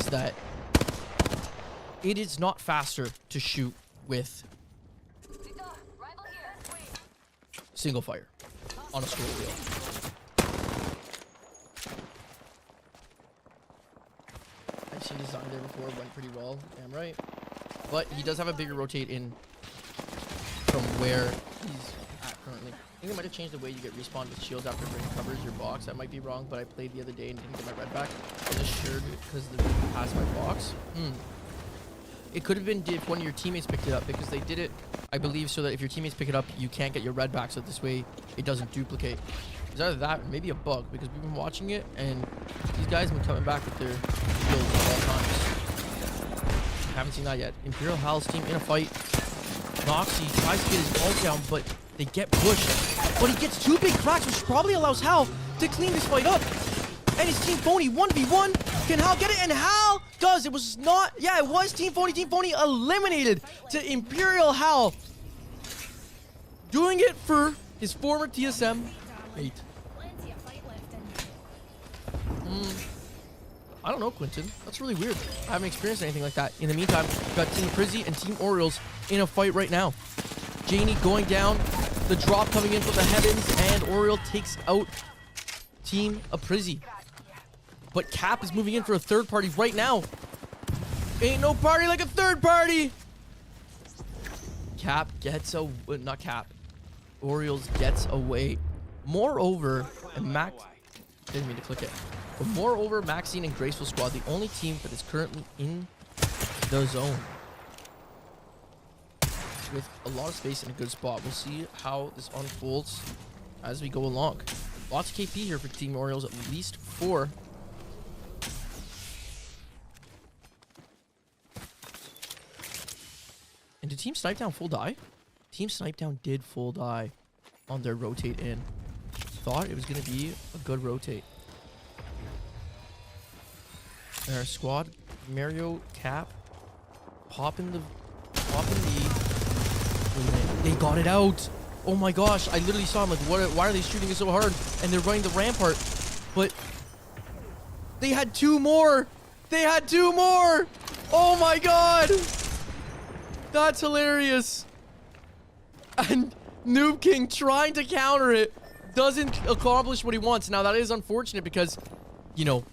that it is not faster to shoot with single fire on a scroll wheel. I've seen design there before, went pretty well, damn right. But he does have a bigger rotate in from where he's at currently. I think they might have changed the way you get respawned with shields after Ring covers your box. That might be wrong, but I played the other day and didn't get my red back. I was assured because the Ring passed my box. It could have been if one of your teammates picked it up, because they did it, I believe, so that if your teammates pick it up, you can't get your red back, so this way it doesn't duplicate. It's either that or maybe a bug, because we've been watching it, and these guys have been coming back with their kills at all times. Haven't seen that yet. Imperial Hal's team in a fight. Noxy tries to get his ult down, but they get pushed. But he gets two big cracks, which probably allows Hal to clean this fight up. And his team Phony 1v1. Can Hal get it? And Hal does. It was not. Yeah, it was Team Phony. Team Phony eliminated to Imperial Hal. Doing it for his former TSM mate. I don't know, Quentin. That's really weird. I haven't experienced anything like that. In the meantime, we've got Team Prizzy and Team Orioles in a fight right now. Janie going down. The drop coming in from the heavens. And Oriole takes out Team Prizzy. But Cap is moving in for a third party right now. Ain't no party like a third party. Cap gets a... Not Cap. Orioles gets away. Moreover, and Max... Didn't mean to click it. But moreover, Maxine and Graceful Squad, the only team that is currently in the zone. With a lot of space in a good spot. We'll see how this unfolds as we go along. Lots of KP here for Team Orioles, at least 4. And did Team Snipe Down full die? Team Snipe Down did full die on their rotate in. Thought it was going to be a good rotate. And our squad, Mario, Cap, popping the... They got it out. Oh my gosh, I literally saw him like, why are they shooting it so hard? And they're running the rampart. But they had 2 more. They had 2 more. Oh my god. That's hilarious. And Noob King trying to counter it doesn't accomplish what he wants. Now that is unfortunate because, you know,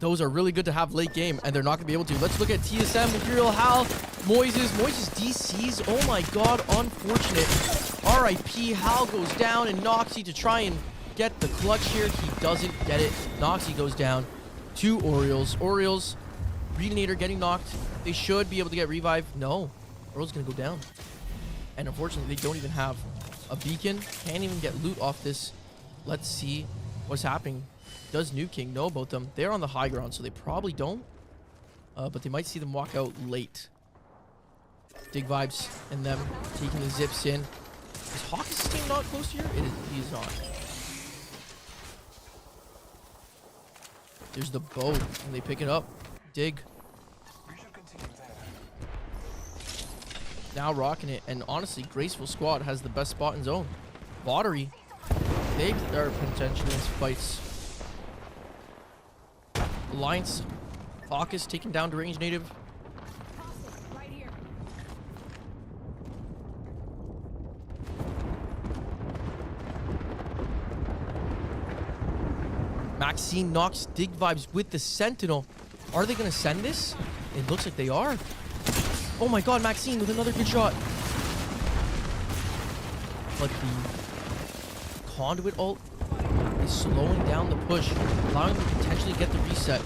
those are really good to have late game, and they're not going to be able to. Let's look at TSM, Imperial Hal, Moises DCs. Oh my god, unfortunate. RIP, Hal goes down, and Noxy to try and get the clutch here. He doesn't get it. Noxy goes down to Orioles. Orioles, Redenator getting knocked. They should be able to get revive. No, Orioles going to go down. And unfortunately, they don't even have a beacon. Can't even get loot off this. Let's see what's happening. Does New King know about them? They're on the high ground, so they probably don't. But they might see them walk out late. Dig Vibes and them taking the zips in. Is Hawkins' team not close here? He is not. There's the bow, and they pick it up. Dig. Now rocking it, and honestly, Graceful Squad has the best spot in zone. Lottery. They are potentially in fights. Alliance. Hawkins taken down to range native. Right here. Maxine knocks Dig Vibes with the Sentinel. Are they going to send this? It looks like they are. Oh my god, Maxine with another good shot. But the Conduit ult is slowing down the push, allowing them to potentially get the reset.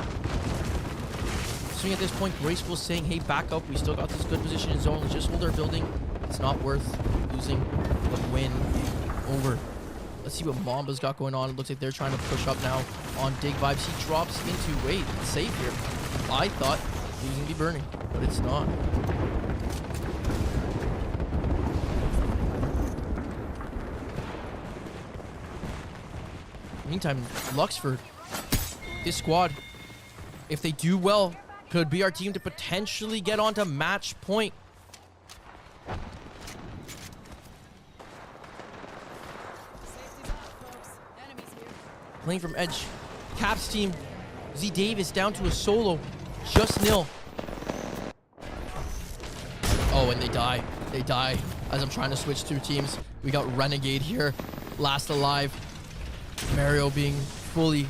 So at this point, Graceful is saying, hey, back up. We still got this good position in zone. Let's just hold our building. It's not worth losing the win over. Let's see what Mamba's got going on. It looks like they're trying to push up now on Dig Vibes. He drops into, wait, it's safe here. I thought he was going to be burning, but it's not. Meantime, Luxford, this squad, if they do well, could be our team to potentially get onto match point. Playing from edge, Cap's team, Z Davis down to a solo, just nil. Oh, and they die. They die as I'm trying to switch through teams. We got Renegade here, last alive. Mario being fully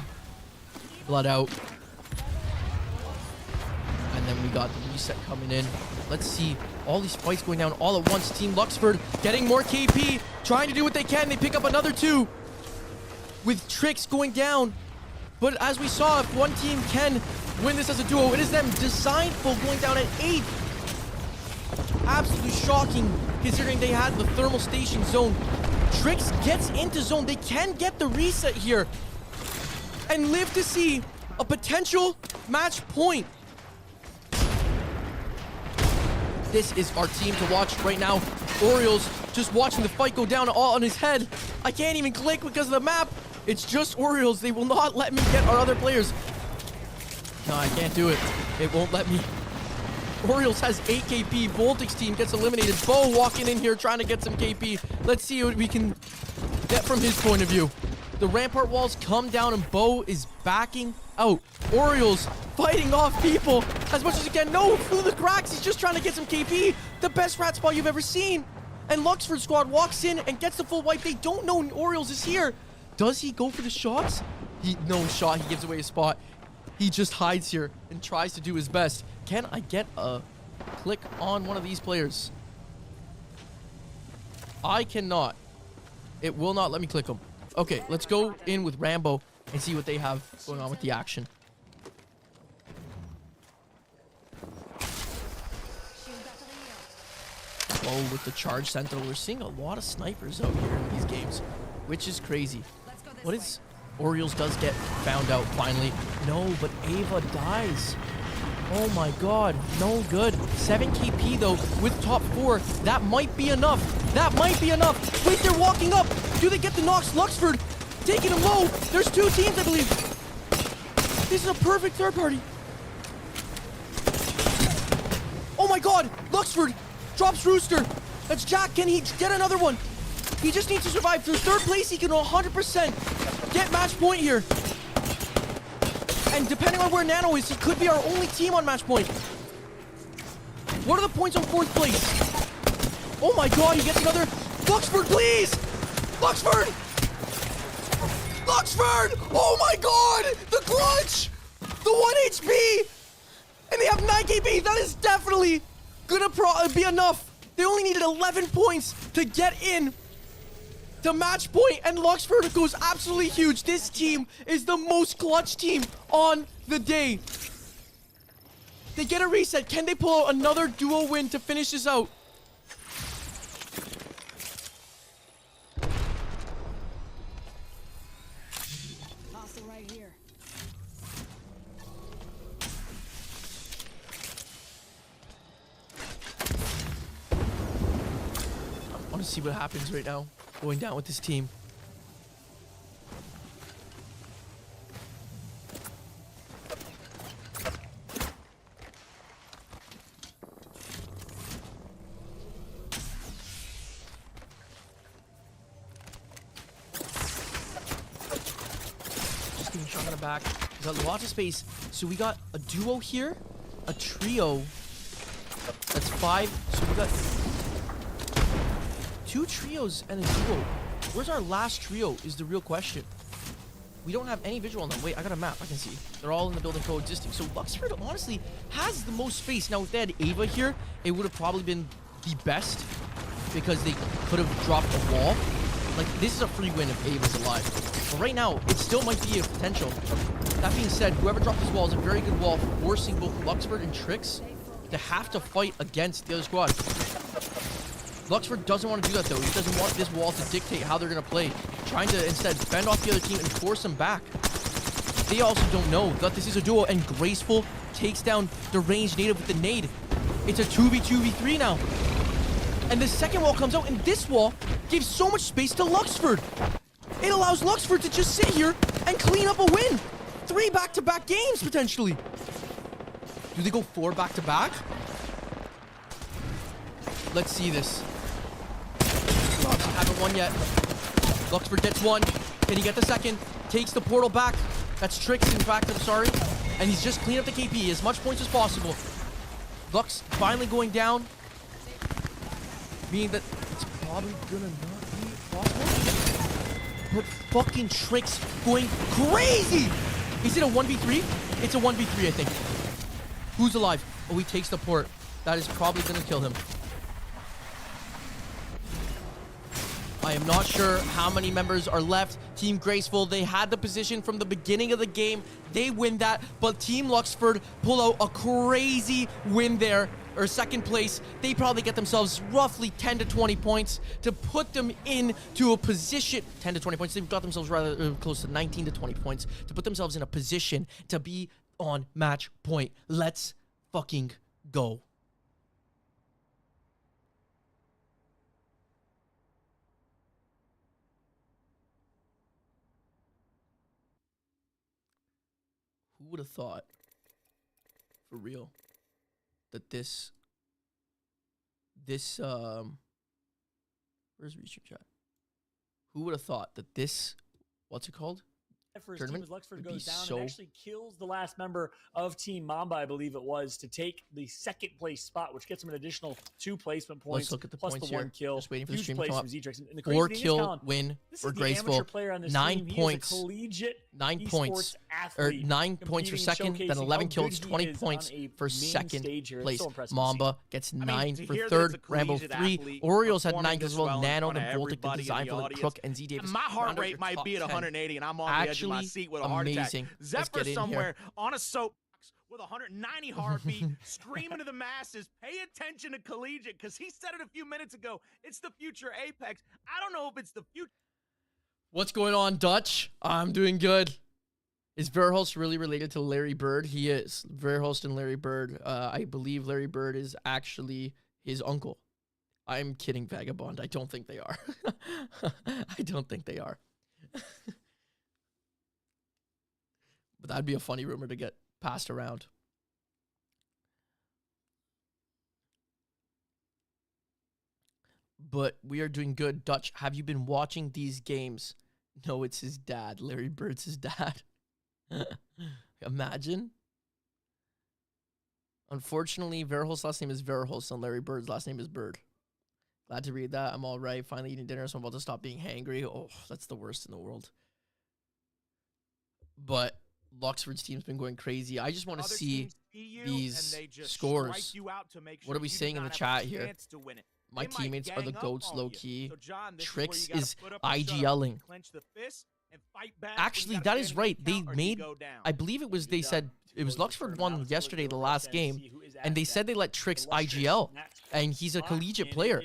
blood out. And then we got the reset coming in. Let's see all these fights going down all at once. Team Luxford getting more KP, trying to do what they can. They pick up another 2 with Tricks going down. But as we saw, if one team can win this as a duo, it is them. Designful going down at 8th. Absolutely shocking considering they had the thermal station zone. Trix gets into zone. They can get the reset here and live to see a potential match point. This is our team to watch right now. Orioles just watching the fight go down all on his head. I can't even click because of the map. It's just Orioles. They will not let me get our other players. No, I can't do it. It won't let me. Orioles has 8 KP. Voltic's team gets eliminated. Bo walking in here trying to get some KP. Let's see what we can get from his point of view. The rampart walls come down and Bo is backing out. Orioles fighting off people as much as he can. No, through the cracks. He's just trying to get some KP. The best rat spot you've ever seen. And Luxford squad walks in and gets the full wipe. They don't know Orioles is here. Does he go for the shots? No shot. He gives away his spot. He just hides here and tries to do his best. Can I get a click on one of these players? I cannot. It will not let me click them. Okay, let's go in with Rambo and see what they have going on with the action. Oh, with the charge sentinel, we're seeing a lot of snipers out here in these games, which is crazy. What is... Orioles does get found out finally. No, but Ava dies. Oh my god, no good. 7 KP though with top 4. That might be enough. That might be enough. Wait, they're walking up. Do they get the knocks? Luxford taking him low. There's 2 teams, I believe. This is a perfect third party. Oh my god, Luxford drops Rooster. That's Jack. Can he get another one? He just needs to survive. Through 3rd place, he can 100% get match point here. And depending on where Nano is, he could be our only team on match point. What are the points on 4th place? Oh my god, he gets another. Luxford, please! Luxford! Luxford! Oh my god! The clutch! The 1 HP! And they have 9 KP. That is definitely gonna be enough. They only needed 11 points to get in to match point, and Luxford goes absolutely huge. This team is the most clutch team on the day. They get a reset. Can they pull out another duo win to finish this out? Right here. I want to see what happens right now. Going down with this team. Just getting shot in the back. We got lots of space. So we got a duo here, a trio. That's 5. So we got 2 trios and a duo. Where's our last trio is the real question. We don't have any visual on them. Wait, I got a map. I can see. They're all in the building coexisting. So Luxford honestly has the most space. Now, if they had Ava here, it would have probably been the best because they could have dropped a wall. Like, this is a free win if Ava's alive. But right now, it still might be a potential. That being said, whoever dropped this wall is a very good wall, forcing both Luxford and Trix to have to fight against the other squad. Luxford doesn't want to do that, though. He doesn't want this wall to dictate how they're going to play. Trying to instead fend off the other team and force them back. They also don't know that this is a duo, and Graceful takes down the ranged native with the nade. It's a 2v2v3 now. And the second wall comes out, and this wall gives so much space to Luxford. It allows Luxford to just sit here and clean up a win. 3 back-to-back games, potentially. Do they go 4 back-to-back? Let's see this. Obviously haven't won yet. Luxford gets 1. Can he get the second? Takes the portal back. That's Trix, in fact, I'm sorry. And he's just cleaned up the KP, as much points as possible. Lux finally going down. Meaning that it's probably gonna not be possible. But fucking Trix going crazy! Is it a 1v3? It's a 1v3, I think. Who's alive? Oh, he takes the port. That is probably gonna kill him. I am not sure how many members are left. Team Graceful, they had the position from the beginning of the game. They win that, but Team Luxford pull out a crazy win there, or second place. They probably get themselves roughly 10 to 20 points to put them into a position. 10 to 20 points. They've got themselves rather close to 19 to 20 points to put themselves in a position to be on match point. Let's fucking go. Who would have thought for real that this where's Restream chat? Who would have thought that this, what's it called? For his team as Luxford goes down and actually kills the last member of Team Mamba, I believe it was, to take the second place spot, which gets him an additional 2 placement points. Let's look at the plus points the 1 here. kill. Just waiting for the Huge stream to place come from up. Z-Trex. And the 4 crazy thing is, kill Colin, win this for is the Graceful. amateur player on this 9 team. He points. is a collegiate 9 points. Or 9 points for second, then 11 kills, 20 points for second place. So Mamba gets 9 for third. Rambo 3. Orioles had 9 kills as well. Nano, the Voltic, the design for the Crook, and Z Davis. My heart rate might be at 180, and I'm on the edge of my seat with a heart attack. Zephyr somewhere on a soapbox with 190 heartbeat, screaming to the masses, pay attention to Collegiate, because he said it a few minutes ago. It's the future Apex. I don't know if it's the future. What's going on, Dutch? I'm doing good. Is Verhulst really related to Larry Bird? He is. Verhulst and Larry Bird. I believe Larry Bird is actually his uncle. I'm kidding, Vagabond. I don't think they are. I don't think they are. But that'd be a funny rumor to get passed around. But we are doing good. Dutch, have you been watching these games? No, it's his dad. Larry Bird's his dad. Imagine. Unfortunately, Verhulst's last name is Verhulst and Larry Bird's last name is Bird. Glad to read that. I'm all right. Finally eating dinner, so I'm about to stop being hangry. Oh, that's the worst in the world. But Luxford's team's been going crazy. I just want to see these scores. What are we saying in the chat here? My teammates are the GOATs low-key. Trix is IGLing. Actually, that is right. They made, I believe it was, they said, it was Luxford won yesterday, the last game, and they said they let Trix IGL, and he's a collegiate player,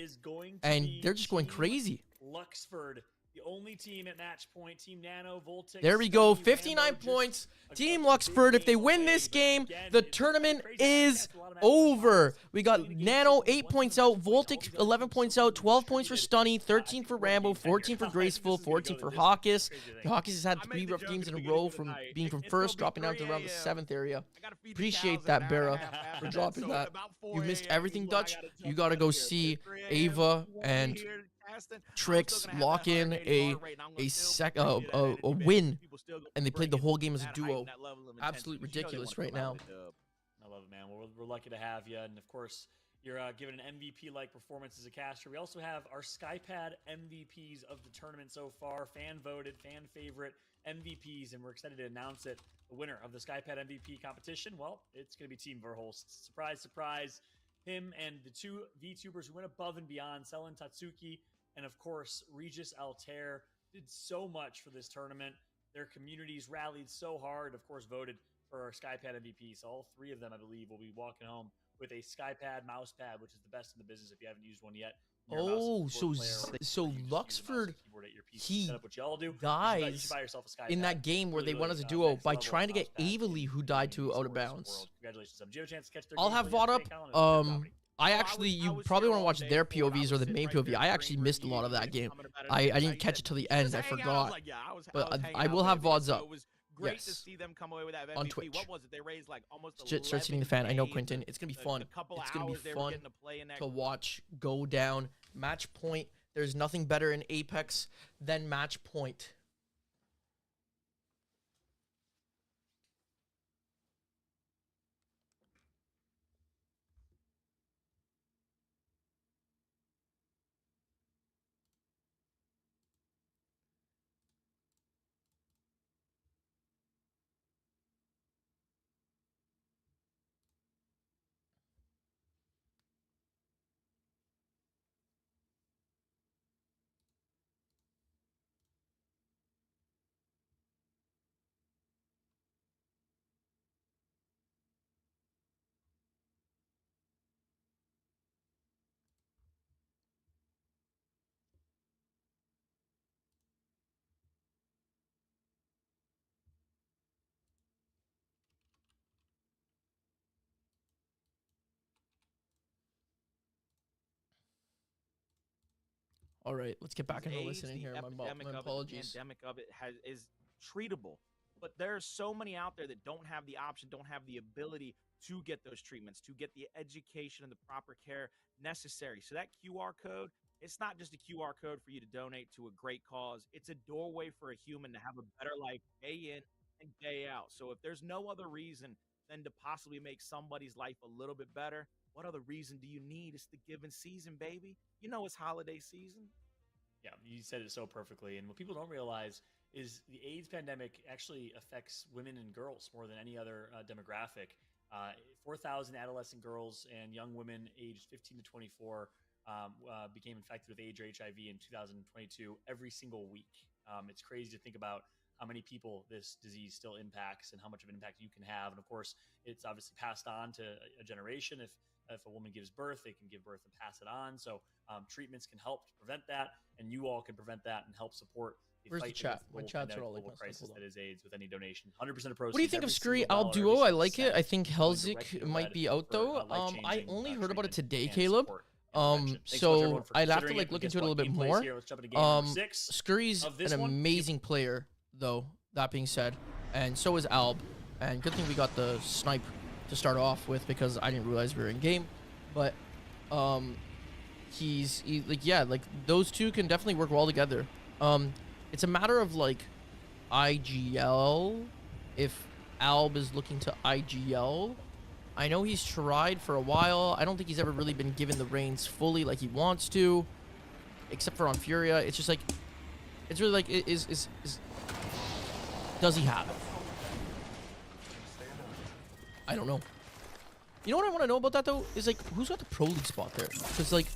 and they're just going crazy. Luxford, the only team at match point. Team Nano, Voltic. There we go, 59 points. Team Luxford, if they win this game, the tournament is over. We got Nano 8 points out, Voltic 11 points out, 12 points for Stunny, 13 for Rambo, 14 for Graceful, 14 for Hawkis. Hawkis has had 3 rough games in a row from being from first, dropping down to around the 7th area. Appreciate that, Barra, for dropping that. You missed everything, Dutch. You got to go see Ava and Trix lock in a win, and they played the whole game as a duo. Absolutely ridiculous right now. I love it, man. We're lucky to have you, and of course, you're giving an MVP-like performance as a caster. We also have our SkyPad MVPs of the tournament so far, fan-voted, fan-favorite MVPs, and we're excited to announce it. The winner of the SkyPad MVP competition, well, it's going to be Team Verhulst. Surprise, surprise. Him and the 2 VTubers who went above and beyond, Selen Tatsuki and, of course, Regis Altair, did so much for this tournament. Their communities rallied so hard, of course, voted for our SkyPad MVP. So all 3 of them, I believe, will be walking home with a SkyPad mouse pad, which is the best in the business if you haven't used one yet. Oh, so Luxford, he dies in that game where they won as a duo by trying to get Avely, who died to out of bounds. Congratulations. Do you have a chance to catch their I'll have VOD up. I actually, you probably want to watch their POVs or the main POV. I actually missed a lot of that game. I didn't catch it till the end. I forgot. But I will have VODs up. Great to see them come away with that MVP. On Twitch. What was it? They raised like almost Start seeing the fan. I know, Quentin. It's gonna be fun. It's gonna be fun to watch go down. Match point. There's nothing better in Apex than match point. All right, let's get back into listening here. My apologies. The pandemic of it is treatable, but there's so many out there that don't have the option, don't have the ability to get those treatments, to get the education and the proper care necessary. So that QR code, it's not just a QR code for you to donate to a great cause. It's a doorway for a human to have a better life day in and day out. So if there's no other reason than to possibly make somebody's life a little bit better, what other reason do you need? It's the giving season, baby. You know it's holiday season. Yeah, you said it so perfectly. And what people don't realize is the AIDS pandemic actually affects women and girls more than any other demographic. 4,000 adolescent girls and young women aged 15 to 24 became infected with AIDS or HIV in 2022 every single week. It's crazy to think about how many people this disease still impacts and how much of an impact you can have. And of course, it's obviously passed on to a generation. If a woman gives birth, they can give birth and pass it on. So treatments can help to prevent that, and you all can prevent that and help support Where's the chat? My chats are all like crisis that is AIDS with any donation. 100% of proceeds. What do you think of Scurry Alb Duo? I like it. I think Helzik might be out though. I only heard about it today, Caleb. So I'd have to like look into it a little bit more. Scurry's an amazing player though, that being said, and so is Alb. And good thing we got the snipe to start off with, because I didn't realize we were in game. But like those two can definitely work well together. It's a matter of like IGL, if Alb is looking to IGL. I know he's tried for a while. I don't think he's ever really been given the reins fully like he wants to, except for on Furia. It's just like, it's really like, does he have it? I don't know. You know what I want to know about that though is like, who's got the pro league spot there? Because like,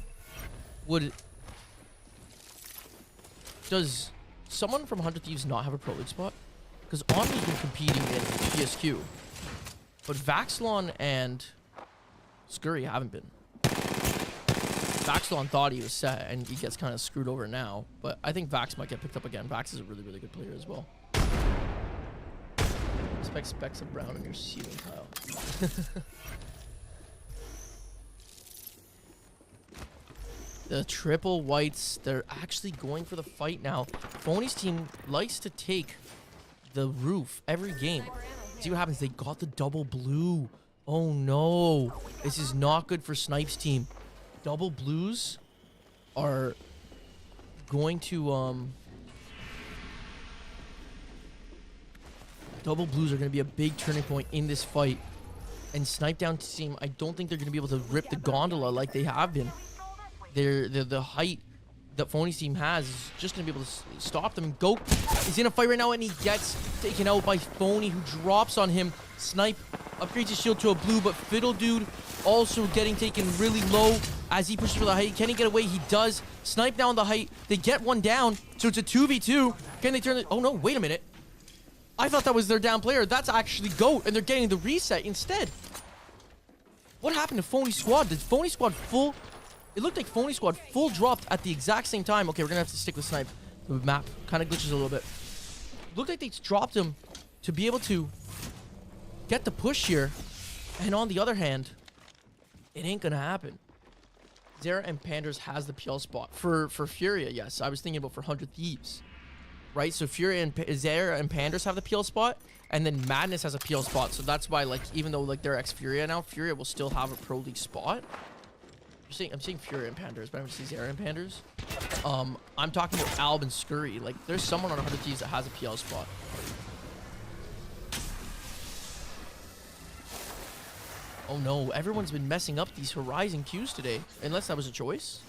does someone from 100 Thieves not have a pro league spot? Because Omni's been competing in PSQ, but Vaxlon and Scurry haven't been. Vaxlon thought he was set, and he gets kind of screwed over now. But I think Vax might get picked up again. Vax is a really, really good player as well. Expect specks of brown in your ceiling tile. The triple whites, they're actually going for the fight now. Phony's team likes to take the roof every game. See what happens. They got the double blue. Oh no. This is not good for Snipe's team. Double blues are going to be a big turning point in this fight. And Snipe Down team, I don't think they're going to be able to rip the gondola like they have been. The height that Phony's team has is just going to be able to stop them. And Goat is in a fight right now, and he gets taken out by Phony, who drops on him. Snipe upgrades his shield to a blue, but Fiddle Dude also getting taken really low as he pushes for the height. Can he get away? He does. Snipe now on the height. They get one down, so it's a 2v2. Can they turn it? Oh no, wait a minute. I thought that was their down player. That's actually Goat, and they're getting the reset instead. What happened to Phony Squad? Did Phony Squad full... It looked like Phony Squad full dropped at the exact same time. Okay, we're going to have to stick with Snipe. The map kind of glitches a little bit. Looked like they dropped him to be able to get the push here. And on the other hand, it ain't going to happen. Zera and Panders has the PL spot. For Furia, yes. I was thinking about for 100 Thieves. Right? So Furia and Zera and Panders have the PL spot. And then Madness has a PL spot. So that's why, like, even though like they're ex-Furia now, Furia will still have a Pro League spot. I'm seeing Fury and Panders, but I'm seeing Zera and Panders. I'm talking about Alb and Scurry. Like, there's someone on 100 Thieves that has a PL spot. Oh no, everyone's been messing up these Horizon queues today. Unless that was a choice.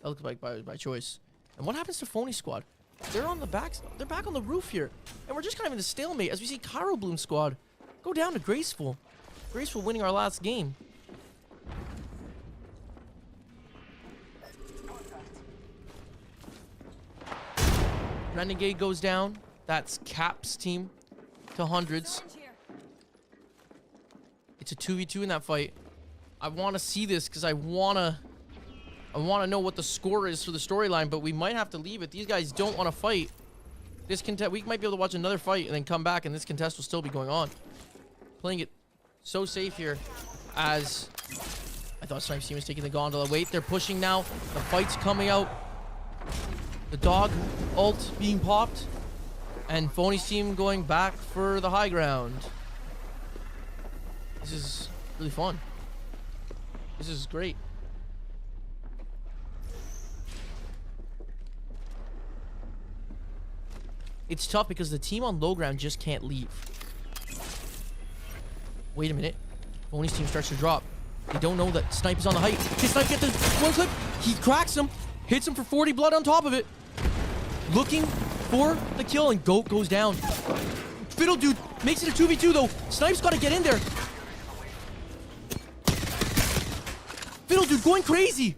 That looked like by choice. And what happens to Phony Squad? They're on the back. They're back on the roof here. And we're just kind of in a stalemate as we see Cairo Bloom Squad go down to Graceful. Graceful winning our last game. Renegade goes down. That's Cap's team to hundreds. It's a 2v2 in that fight. I want to see this because I want to know what the score is for the storyline, but we might have to leave it. These guys don't want to fight. This contest, we might be able to watch another fight and then come back, and this contest will still be going on. Playing it so safe here, as I thought Snipe's team was taking the gondola. Wait, they're pushing now. The fight's coming out. The dog ult being popped. And Phony's team going back for the high ground. This is really fun. This is great. It's tough because the team on low ground just can't leave. Wait a minute. Phony's team starts to drop. They don't know that Snipe is on the height. Can Snipe get the one clip? He cracks him. Hits him for 40 blood on top of it. Looking for the kill, and Goat goes down. Fiddle Dude makes it a 2v2 though. Snipe's got to get in there. Fiddle Dude going crazy.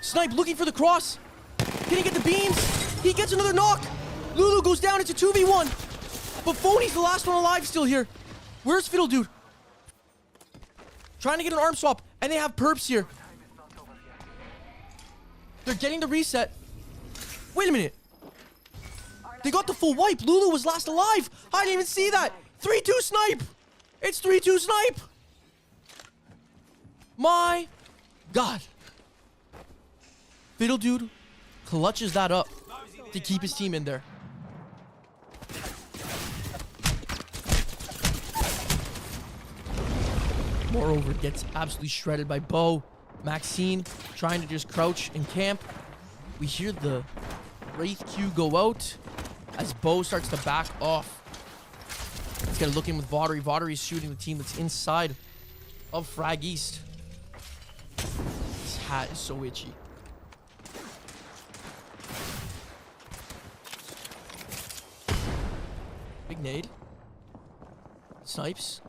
Snipe looking for the cross. Can he get the beams? He gets another knock. Lulu goes down. It's a 2v1. But Phony's the last one alive still here. Where's Fiddle Dude? Trying to get an arm swap. And they have perps here. They're getting the reset. Wait a minute. They got the full wipe. Lulu was last alive. I didn't even see that. 3-2 Snipe. It's 3-2 Snipe. My God. Fiddle Dude clutches that up to keep his team in there. Moreover, gets absolutely shredded by Bo. Maxine trying to just crouch and camp. We hear the Wraith Q go out as Bo starts to back off. He's got to look in with Vaudry. Vaudry's shooting the team that's inside of Frag East. This hat is so itchy. Big nade. Snipes.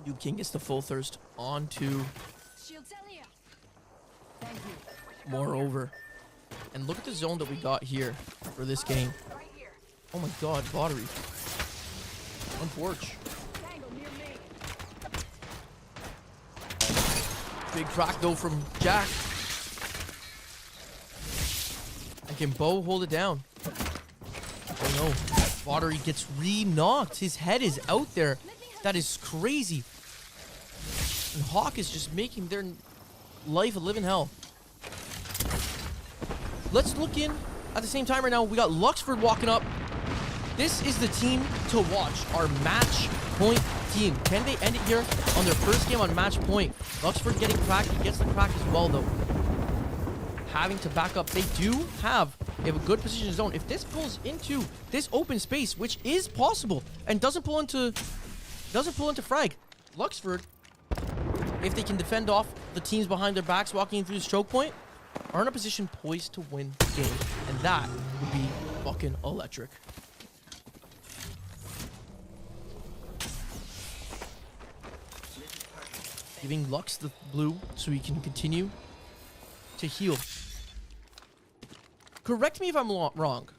New King gets the full thirst onto Moreover. And look at the zone that we got here for this game. Oh my God, Vaudry. On porch. Big crack though from Jack. And can Bo hold it down? Oh no. Vaudry gets re-knocked. His head is out there. That is crazy. And Hawk is just making their life a living hell. Let's look in at the same time right now. We got Luxford walking up. This is the team to watch. Our match point team. Can they end it here on their first game on match point? Luxford getting cracked. He gets the crack as well though. Having to back up. They have a good position zone. If this pulls into this open space, which is possible, and doesn't pull into frag, Luxford, if they can defend off the teams behind their backs walking through this choke point, are in a position poised to win the game. And that would be fucking electric. Giving Lux the blue so he can continue to heal. Correct me if I'm wrong,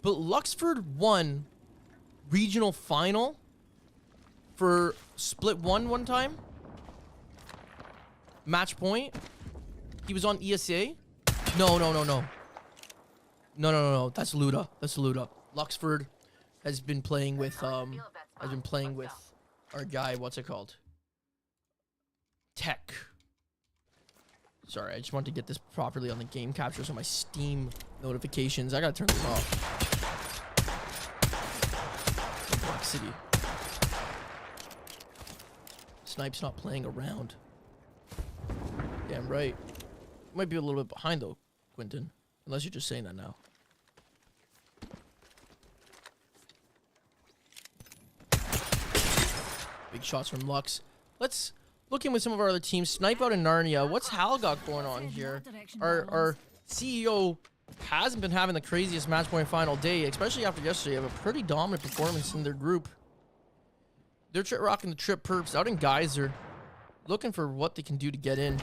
but Luxford won regional final for split one time. Match point. He was on ESA. No. That's Luda. Luxford has been playing with our guy. What's it called? Tech. Sorry, I just wanted to get this properly on the game capture so my Steam notifications. I gotta turn this off. Black City. Snipe's not playing around. Damn right. Might be a little bit behind though, Quentin. Unless you're just saying that now. Big shots from Lux. Let's look in with some of our other teams. Snipe out in Narnia. What's Hal got going on here? Our CEO hasn't been having the craziest match point final day, especially after yesterday. They have a pretty dominant performance in their group. They're rocking the trip perps out in Geyser, looking for what they can do to get in.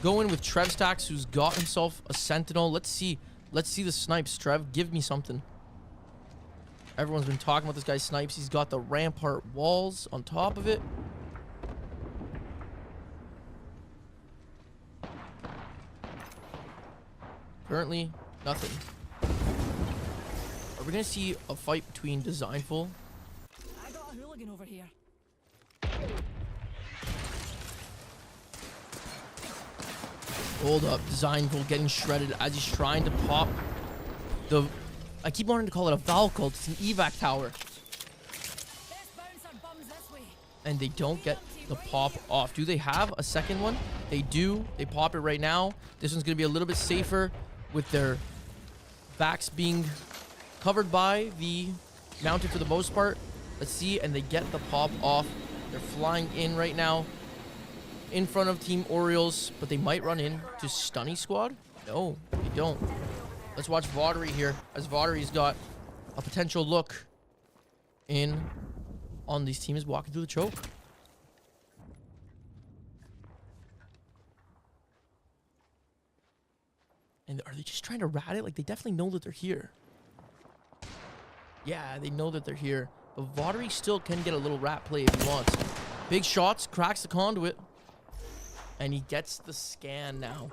Going with Trev Stacks, who's got himself a Sentinel. Let's see the snipes. Trev, give me something. Everyone's been talking about this guy's snipes. He's got the Rampart walls on top of it. Currently, nothing. Are we gonna see a fight between Designful? I got a hooligan over here. Hold up. Designful getting shredded as he's trying to pop the... I keep wanting to call it a Valcult. It's an evac tower. And they don't get the pop off. Do they have a second one? They do. They pop it right now. This one's going to be a little bit safer with their backs being covered by the mounted for the most part. Let's see. And they get the pop off. They're flying in right now in front of Team Orioles, but they might run in to Stunny Squad. No, they don't. Let's watch Vaudry here, as Vaudry's got a potential look in on these teams walking through the choke. And are they just trying to rat it? Like, they definitely know that they're here. Yeah, they know that they're here. But Vaudry still can get a little rat play if he wants. Big shots, cracks the conduit. And he gets the scan now.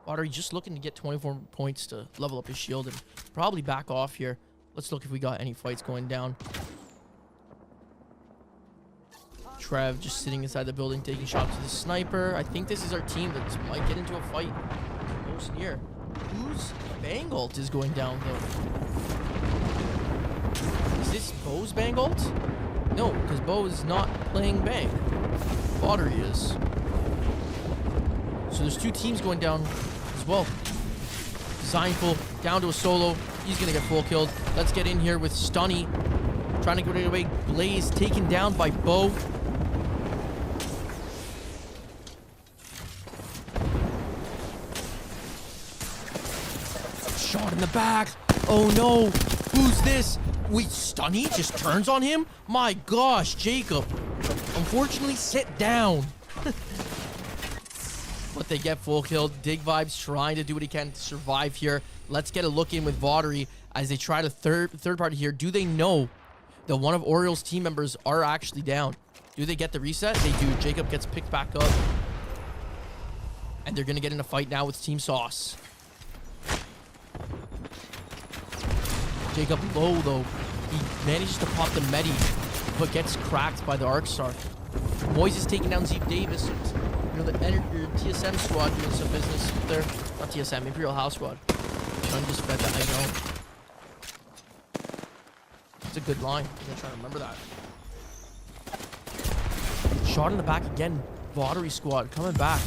Vaudry just looking to get 24 points to level up his shield and probably back off here. Let's look if we got any fights going down. Trev just sitting inside the building taking shots with the sniper. I think this is our team that might get into a fight most near. Whose Bangalt is going down though? Is this Bo's Bangalt? No, because Bo is not playing Bang. Vaudry is. So there's two teams going down as well. Designful down to a solo. He's going to get full killed. Let's get in here with Stunny. Trying to get it away. Blaze taken down by Bo. Shot in the back. Oh no. Who's this? Wait, Stunny just turns on him? My gosh, Jacob. Unfortunately, sit down. But they get full kill. Dig Vibes trying to do what he can to survive here. Let's get a look in with Vaudry as they try to third party here. Do they know that one of Orioles team members are actually down? Do they get the reset? They do. Jacob gets picked back up. And they're going to get in a fight now with Team Sauce. Jacob low, though. He manages to pop the Medi, but gets cracked by the Arcstar. Moise is taking down Zeke Davis. You know, the TSM squad doing some business there. Not TSM, Imperial House squad. I'm just bet that I know. It's a good line. I'm gonna try to remember that. Shot in the back again. Vaudry squad coming back.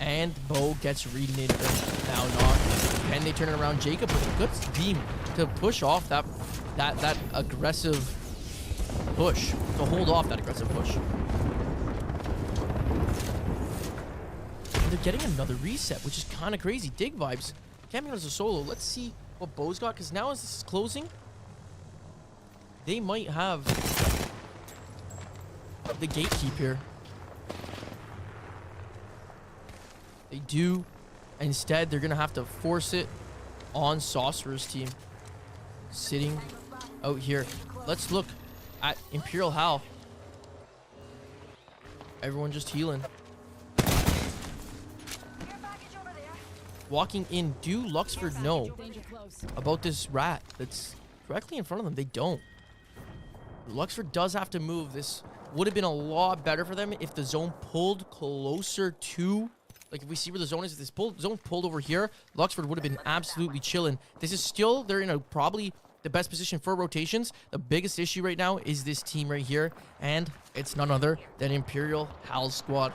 And Bo gets reignited. Now not. Can they turn it around? Jacob with a good beam to push off that aggressive push. To hold off that aggressive push. And they're getting another reset, which is kind of crazy. Dig Vibes. Camping as a solo. Let's see what Bo's got, because now as this is closing, they might have the gatekeep here. They do. Instead, they're going to have to force it on Sorcerer's team. Sitting out here. Let's look at Imperial Hal. Everyone just healing. Walking in. Do Luxford know about this rat that's directly in front of them? They don't. Luxford does have to move. This would have been a lot better for them if the zone pulled closer to... Like, if we see where the zone is, if this zone pulled over here, Luxford would have been absolutely chilling. This is still, they're in a probably the best position for rotations. The biggest issue right now is this team right here, and it's none other than Imperial Hal's squad.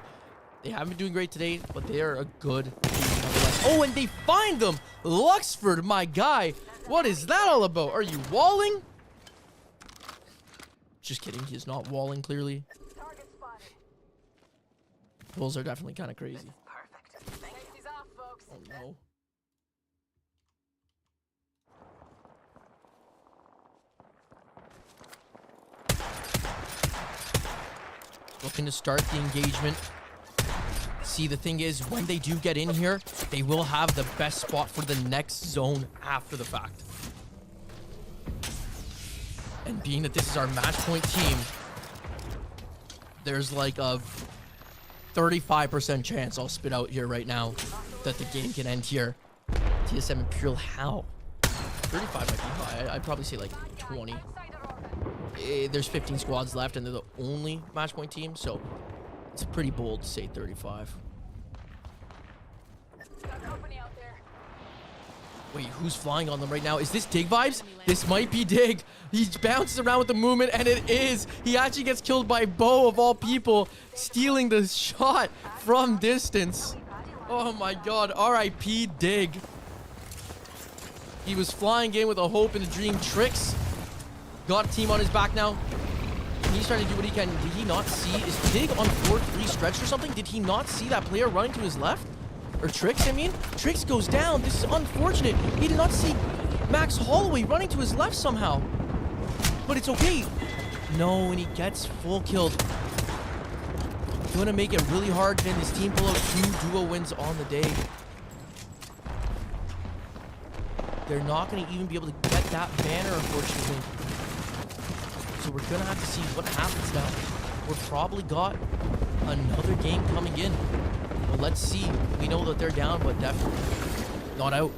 They haven't been doing great today, but they are a good team nonetheless. Oh, and they find them! Luxford, my guy! What is that all about? Are you walling? Just kidding, he's not walling, clearly. Bulls are definitely kind of crazy. Oh no. Looking to start the engagement. See, the thing is, when they do get in here, they will have the best spot for the next zone after the fact. And being that this is our match point team, there's like a 35% chance I'll spit out here right now that the game can end here. TSM Imperial Hal. 35 might be high. I'd probably say like 20. there's 15 squads left, and they're the only match point team, so it's pretty bold to say 35. Wait, who's flying on them right now? Is this Dig vibes? This might be Dig. He bounces around with the movement, and it is. He actually gets killed by Bo, of all people, stealing the shot from distance. Oh my god. R.I.P. Dig. He was flying in with a hope and a dream. Tricks got a team on his back now. He's trying to do what he can. Did he not see? Is Dig on 4-3 stretched or something? Did he not see that player running to his left? Or Tricks, I mean? Tricks goes down. This is unfortunate. He did not see Max Holloway running to his left somehow. But it's okay. No, and he gets full killed. Going to make it really hard. Can this team pull out 2 duo wins on the day? They're not going to even be able to get that banner, unfortunately. So we're going to have to see what happens now. We've probably got another game coming in. Well, let's see. We know that they're down, but definitely not out.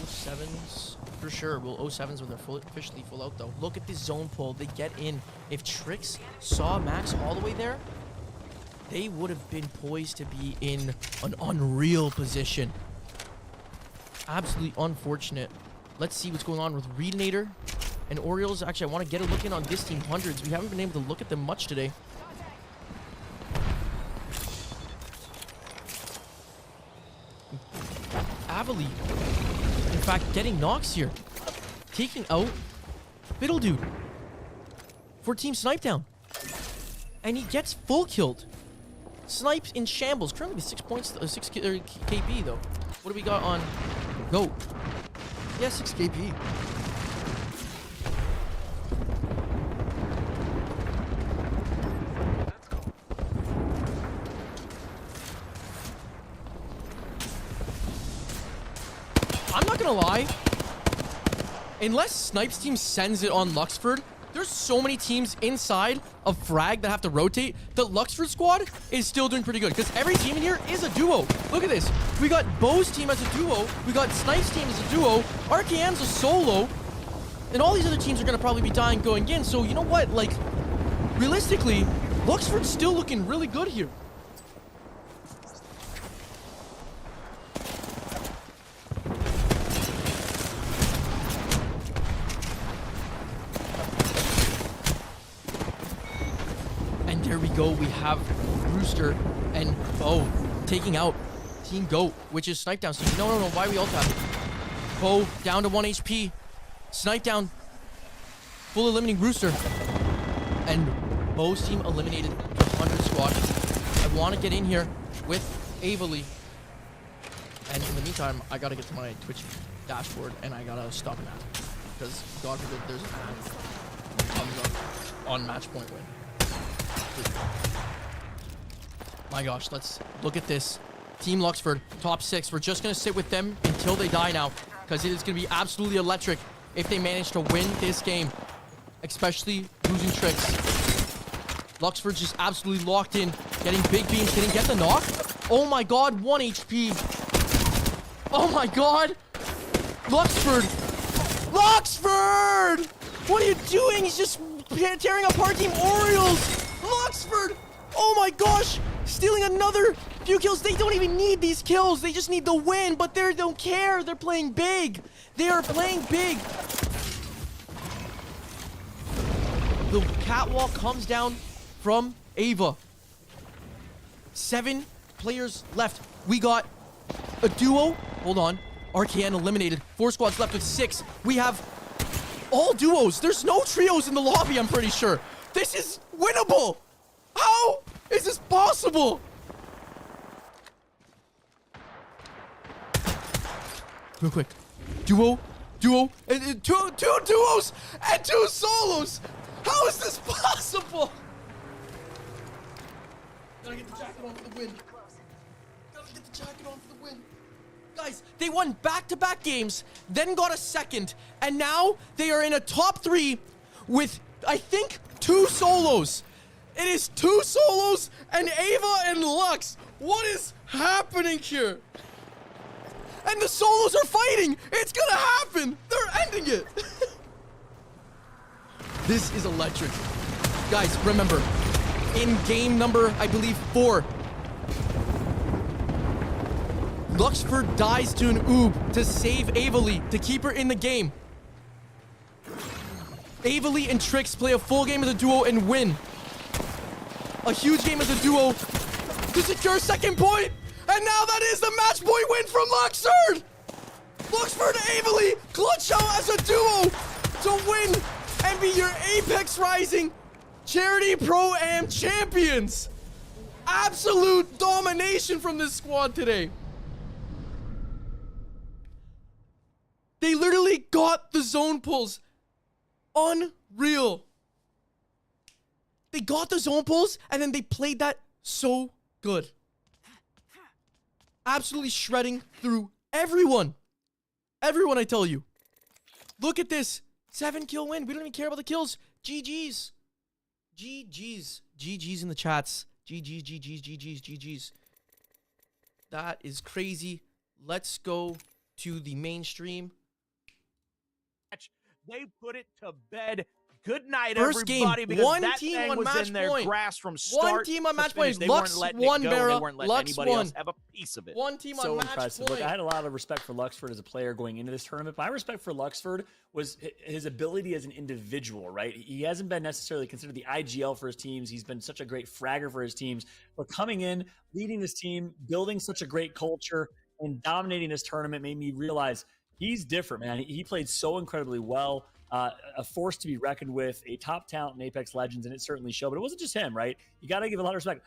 07s for sure. Well, 07s when they're officially full out, though. Look at this zone pull. They get in. If Tricks saw Max Holloway there, they would have been poised to be in an unreal position. Absolutely unfortunate. Let's see what's going on with Reedinator and Orioles. Actually, I want to get a look in on this team, Hundreds. We haven't been able to look at them much today. Avali, in fact, getting knocks here. Taking out Fiddle Dude for Team Snipe Down. And he gets full killed. Snipes in shambles. Currently with 6 points, 6 KP though. What do we got on Goat? Yeah, 6 KP. I'm not gonna lie. Unless Snipes team sends it on Luxford, there's so many teams inside of Frag that have to rotate. The Luxford squad is still doing pretty good because every team in here is a duo. Look at this. We got Bo's team as a duo. We got Snipes team as a duo. RKM's a solo. And all these other teams are going to probably be dying going in. So you know what? Like, realistically, Luxford's still looking really good here. There we go. We have Rooster and Bo taking out Team Goat, which is Snipe Down. So no. Why are we all tapping? Bo down to 1 HP. Snipe Down. Full eliminating Rooster. And Bo's team eliminated the 100 squad. I want to get in here with Avali. And in the meantime, I got to get to my Twitch dashboard and I got to stop an ad. Because God forbid there's an ad that comes up on match point win. My gosh, let's look at this. Team Luxford, top 6. We're just going to sit with them until they die now. Because it is going to be absolutely electric if they manage to win this game. Especially losing Tricks. Luxford's just absolutely locked in. Getting big beams. Didn't get the knock. Oh my god, 1 HP. Oh my god. Luxford. Luxford! What are you doing? He's just tearing apart Team Orioles. Luxford! Oh my gosh! Stealing another few kills. They don't even need these kills. They just need the win, but they don't care. They're playing big. They are playing big. The catwalk comes down from Ava. 7 players left. We got a duo. Hold on. RKN eliminated. 4 squads left with 6. We have all duos. There's no trios in the lobby, I'm pretty sure. This is winnable. How is this possible? Real quick. Duo, and two duos and 2 solos. How is this possible? Gotta get the jacket on for the win. Gotta get the jacket on for the win. Guys, they won back-to-back games, then got a second, and now they are in a top 3 with, I think, 2 solos. It is 2 solos and Ava and Lux. What is happening here? And the solos are fighting. It's gonna happen. They're ending it. This is electric. Guys, remember, in game number, I believe, 4, Luxford dies to an oob to save Avely, to keep her in the game. Avely and Trix play a full game as a duo and win. A huge game as a duo to secure second point. And now that is the match point win from Luxford. Luxford and Avely clutch out as a duo to win and be your ApexRising Charity Pro-Am champions. Absolute domination from this squad today. They literally got the zone pulls. Unreal. They got the zone pulls and then they played that so good. Absolutely shredding through everyone. Everyone, I tell you. Look at this. 7-kill win. We don't even care about the kills. GG's. GG's. GG's in the chats. GG's, GG's, GG's, GG's. That is crazy. Let's go to the mainstream. They put it to bed. Good night, First everybody. Game, because one that team thing on was match in their point. grasp from start One team on to match finish. point. They Lux weren't letting won, it go, and Barra. they weren't letting Lux anybody won. else have a piece of it. One team So on match impressive. point. Look, I had a lot of respect for Luxford as a player going into this tournament. My respect for Luxford was his ability as an individual, right? He hasn't been necessarily considered the IGL for his teams. He's been such a great fragger for his teams. But coming in, leading this team, building such a great culture, and dominating this tournament made me realize he's different, man. He played so incredibly well. A force to be reckoned with, a top talent in Apex Legends, and it certainly showed. But it wasn't just him, right? You got to give a lot of respect.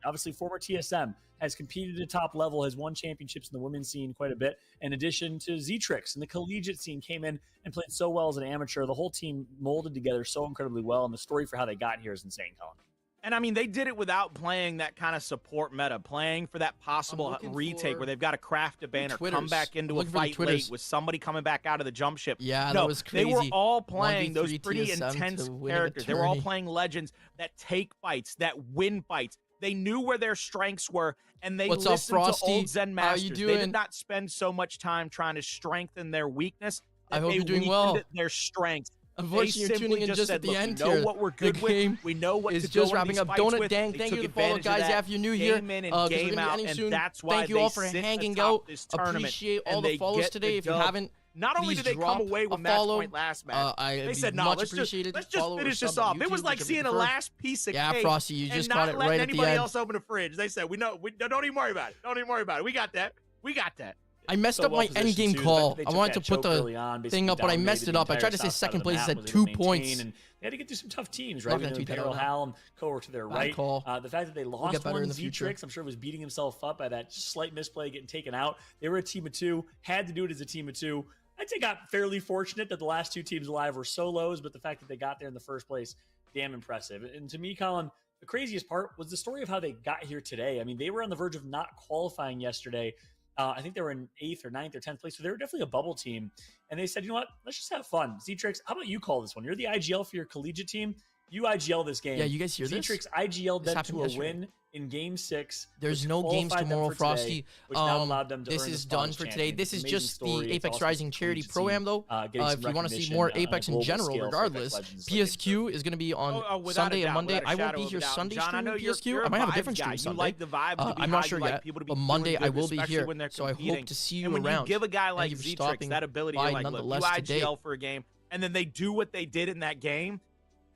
Obviously, former TSM has competed at a top level, has won championships in the women's scene quite a bit. In addition to Ztrix and the collegiate scene came in and played so well as an amateur. The whole team molded together so incredibly well, and the story for how they got here is insane, Colin. And I mean, they did it without playing that kind of support meta, playing for that possible retake where they've got to craft a banner, come back into a fight late with somebody coming back out of the jump ship. Yeah, no, that was crazy. They were all playing those pretty TSM intense characters. They were all playing legends that take fights, that win fights. They knew where their strengths were, and they listened to old Zen masters. They did not spend so much time trying to strengthen their weakness. I hope you're doing well. Their strengths. Unfortunately, you're tuning in just at the end here. We know what we're good with. We know what is to just go wrapping up. Donut Dang, thank you to follow guys after you're new here. Game in and game out, and that's why thank you all for hanging out. Appreciate all the follows today. If you haven't, not only did they come away with match point last match, they said, "No, let's just finish this off." It was like seeing a last piece of cake. Yeah, Frosty, you just got it right at the end. Anybody else open the fridge? They said, "We know. Don't even worry about it. Don't even worry about it. We got that. We got that." I messed up my endgame call. I wanted to put the thing up, but I messed it up. I tried to say second place, said 2 points. And they had to get through some tough teams, right? Imperial Hal and Cohort to their right. The fact that they lost one, Ztrix, I'm sure was beating himself up by that slight misplay getting taken out. They were a team of 2, had to do it as a team of 2. I'd say got fairly fortunate that the last 2 teams alive were solos, but the fact that they got there in the first place, damn impressive. And to me, Colin, the craziest part was the story of how they got here today. I mean, they were on the verge of not qualifying yesterday. I think they were in 8th or 9th or 10th place, so they were definitely a bubble team. And they said, you know what, let's just have fun. Ztrix, how about you call this one? You're the IGL for your collegiate team. You IGL this game. Yeah, you guys hear this? Ztrix IGL them to a win in Game 6. There's no games tomorrow, Frosty. Today, this is done for today. This is just the ApexRising Charity Pro-Am, though. If you want to see more Apex in general, regardless, PSQ is going to be on Sunday and Monday. I won't be here Sunday streaming PSQ. I might have a different stream Sunday. I'm not sure yet, but Monday I will be here, so I hope to see you around. When you give a guy like Ztrix that ability, you're like, look, you IGL for a game, and then they do what they did in that game,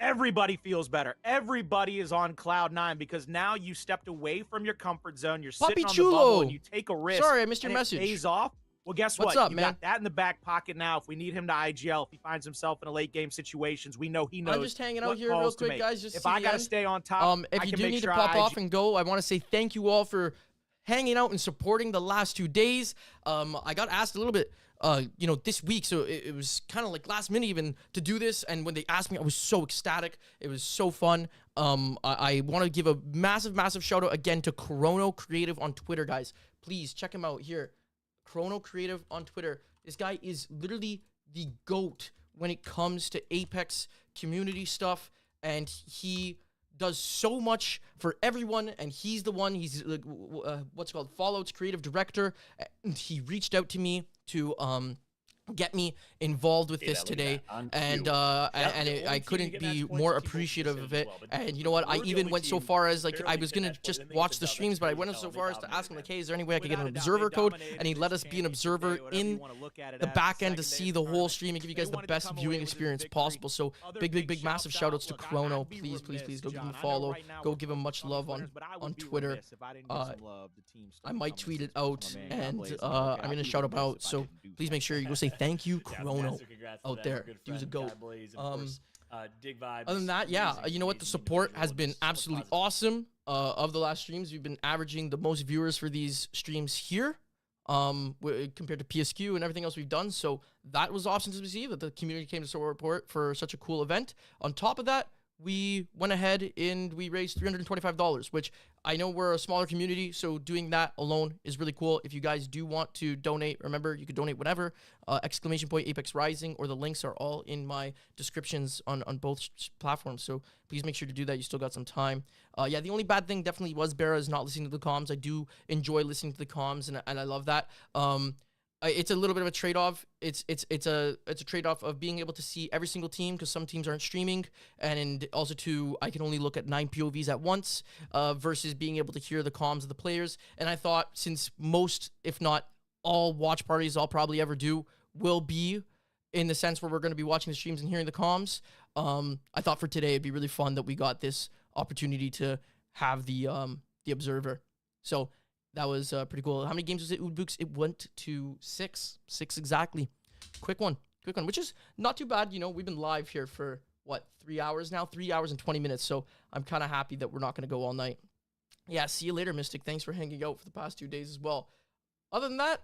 everybody feels better. Everybody is on cloud 9 because now you stepped away from your comfort zone. You're sitting on the bubble and you take a risk. Sorry, I missed your message. It pays off. Well, guess what? What's up, you man? got that in the back pocket now. If we need him to IGL, if he finds himself in a late game situations, we know he knows. I'm just hanging out here real quick, guys. Just if I gotta stay on top, if you do need to pop off and go, I want to say thank you all for hanging out and supporting the last 2 days. I got asked a little bit, this week, so it was kind of like last minute even to do this. And when they asked me, I was so ecstatic. It was so fun. I want to give a massive shout out again to Chrono Creative on Twitter, guys. Please check him out here. Chrono Creative on Twitter. This guy is literally the GOAT when it comes to Apex community stuff, and he does so much for everyone, and he's the one, he's what's it called, Fallout's creative director, and he reached out to me to get me involved with this today, and I couldn't be more appreciative of it. And you know what, I even went so far as like I was gonna just watch the streams, but I went so far as to ask him like, hey, is there any way I could get an observer code? And he let us be an observer in the back end to see the whole stream and give you guys the best viewing experience possible. So big massive shout outs to Chrono. Please go give him a follow, go give him much love on Twitter. I might tweet it out, and I'm gonna shout him out, so please make sure you go say thank you, Chrono, out there. Dude's a goat. Other than that, yeah, you know what? The support has been absolutely awesome. Of the last streams, we've been averaging the most viewers for these streams here, compared to PSQ and everything else we've done. So that was awesome to see that the community came to support for such a cool event. On top of that, we went ahead and we raised $325, which I know we're a smaller community, so doing that alone is really cool. If you guys do want to donate, remember, you could donate whatever, ! ApexRising, or the links are all in my descriptions on both platforms, so please make sure to do that. You still got some time. Yeah, the only bad thing definitely was Barra is not listening to the comms. I do enjoy listening to the comms, and I love that. It's a little bit of a trade-off. It's a trade-off of being able to see every single team, because some teams aren't streaming, and also I can only look at 9 POVs at once, versus being able to hear the comms of the players. And I thought, since most, if not all, watch parties I'll probably ever do will be in the sense where we're going to be watching the streams and hearing the comms, I thought for today it'd be really fun that we got this opportunity to have the observer. So that was pretty cool. How many games was it, Udbooks? It went to 6. 6 exactly. Quick one, which is not too bad. You know, we've been live here for, what, 3 hours now? 3 hours and 20 minutes, so I'm kind of happy that we're not going to go all night. Yeah, see you later, Mystic. Thanks for hanging out for the past 2 days as well. Other than that,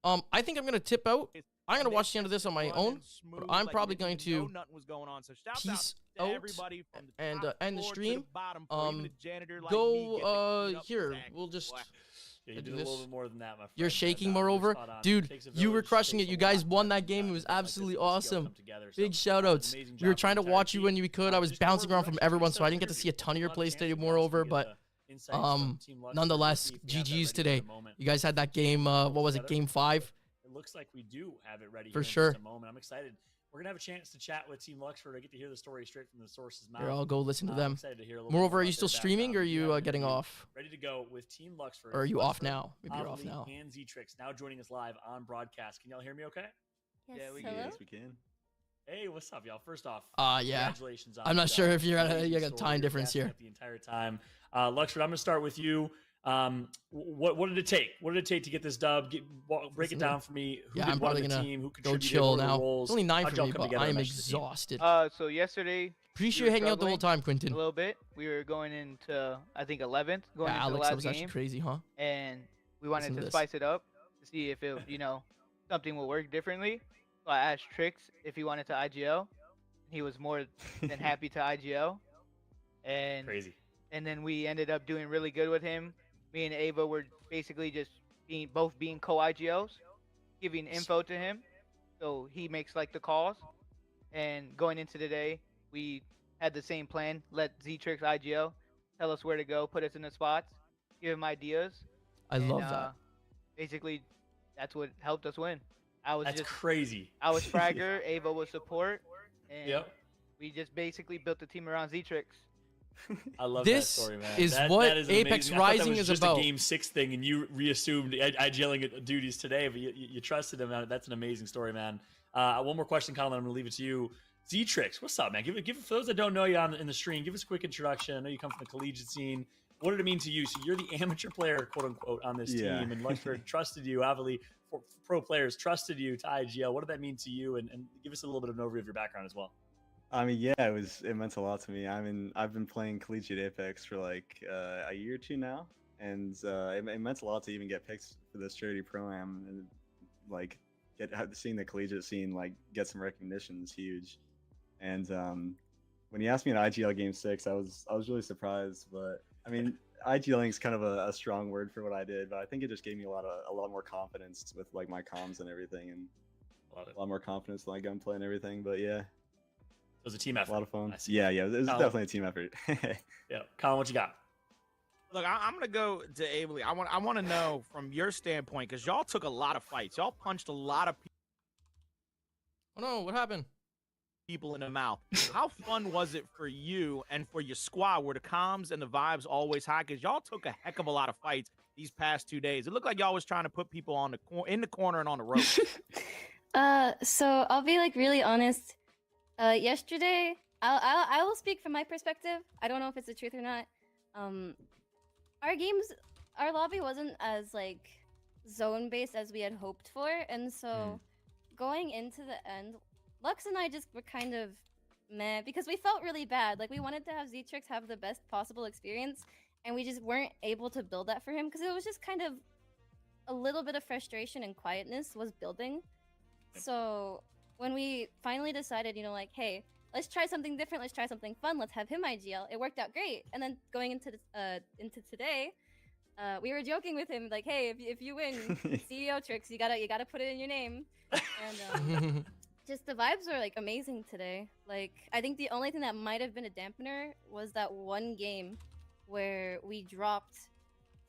I think I'm going to tip out. I'm going to watch the end of this on my own, but I'm probably going to peace out and end the stream. Here, we'll just... Yeah, you did a little bit more than that, my friend. You're shaking, moreover. Dude, you were crushing it. You guys won that game. It was absolutely awesome. Big shout-outs. We were trying to watch you when we could. I was bouncing around from everyone, so I didn't get to see a ton of your plays today, moreover, but nonetheless, GG's today. You guys had that game, what was it, Game 5? It looks like we do have it ready for here sure. In just a moment. I'm excited. We're going to have a chance to chat with Team Luxford. I get to hear the story straight from the source's mouth. Here, I'll go listen to them. To hear moreover, are you still streaming, or are you getting off? Ready to go with Team Luxford. Or are you off now? Maybe you're off now. And Z-Trix now joining us live on broadcast. Can y'all hear me okay? Yes, yeah, we can. Yes, we can. Hey, what's up, y'all? First off, yeah. Congratulations on I'm not sure if you're at you got time difference here. The entire time. Luxford, I'm going to start with you. What did it take? What did it take to get this dub? Break it down for me. Who I'm probably gonna team, who go chill now. It's only 9 for me, but I am exhausted. So yesterday, appreciate you hanging out the whole time, Quentin. A little bit. We were going into, I think, 11th. Going into Alex, the last that was actually game, crazy, huh? And we wanted to spice it up to see if it, something will work differently. So I asked Trix if he wanted to IGL. He was more than happy to IGL. And crazy. And then we ended up doing really good with him. Me and Ava were basically just both being co-IGLs, giving info to him, so he makes like the calls. And going into the day, we had the same plan: let Z-Trix IGL, tell us where to go, put us in the spots, give him ideas. I love that. Basically, that's what helped us win. That's crazy. I was Fragger, Ava was support, and we just basically built the team around Z-Trix. I love this that story, man. Is what ApexRising is just about. A Game 6 thing, and you reassumed IGLing duties today, but you trusted him. That's an amazing story, man. One more question, Colin. I'm going to leave it to you. Z-Trix, what's up, man? Give for those that don't know you in the stream, give us a quick introduction. I know you come from the collegiate scene. What did it mean to you? So you're the amateur player, quote unquote, on this team, and Luxford trusted you. Obviously, pro players trusted you to IGL. What did that mean to you? And give us a little bit of an overview of your background as well. I mean, yeah, it meant a lot to me. I mean, I've been playing collegiate Apex for like a year or two now, and it meant a lot to even get picked for this charity pro-am, and like seeing the collegiate scene like get some recognition is huge. And when you asked me in IGL Game 6, I was really surprised. But I mean, IGLing is kind of a strong word for what I did, but I think it just gave me a lot more confidence with like my comms and everything, and a lot more confidence in my gunplay and everything. But yeah. It was a team effort. A lot of fun. Yeah, it was definitely a team effort. Yeah, Colin, what you got? Look, I'm gonna go to Abley. I want to know from your standpoint, because y'all took a lot of fights. Y'all punched a lot of people. Oh no, what happened? People in the mouth. How fun was it for you and for your squad? Were the comms and the vibes always high? Because y'all took a heck of a lot of fights these past 2 days. It looked like y'all was trying to put people on in the corner and on the road. So I'll be like really honest. Yesterday, I will speak from my perspective. I don't know if it's the truth or not. Our lobby wasn't as like zone based as we had hoped for, and so going into the end, Lux and I just were kind of meh because we felt really bad. Like we wanted to have Zetrix have the best possible experience, and we just weren't able to build that for him because it was just kind of a little bit of frustration and quietness was building. So when we finally decided, you know, like, hey, let's try something different, let's try something fun, let's have him IGL, it worked out great. And then going into today, we were joking with him like, hey, if you win CEO tricks, you gotta put it in your name. And just the vibes were like amazing today. Like I think the only thing that might have been a dampener was that one game where we dropped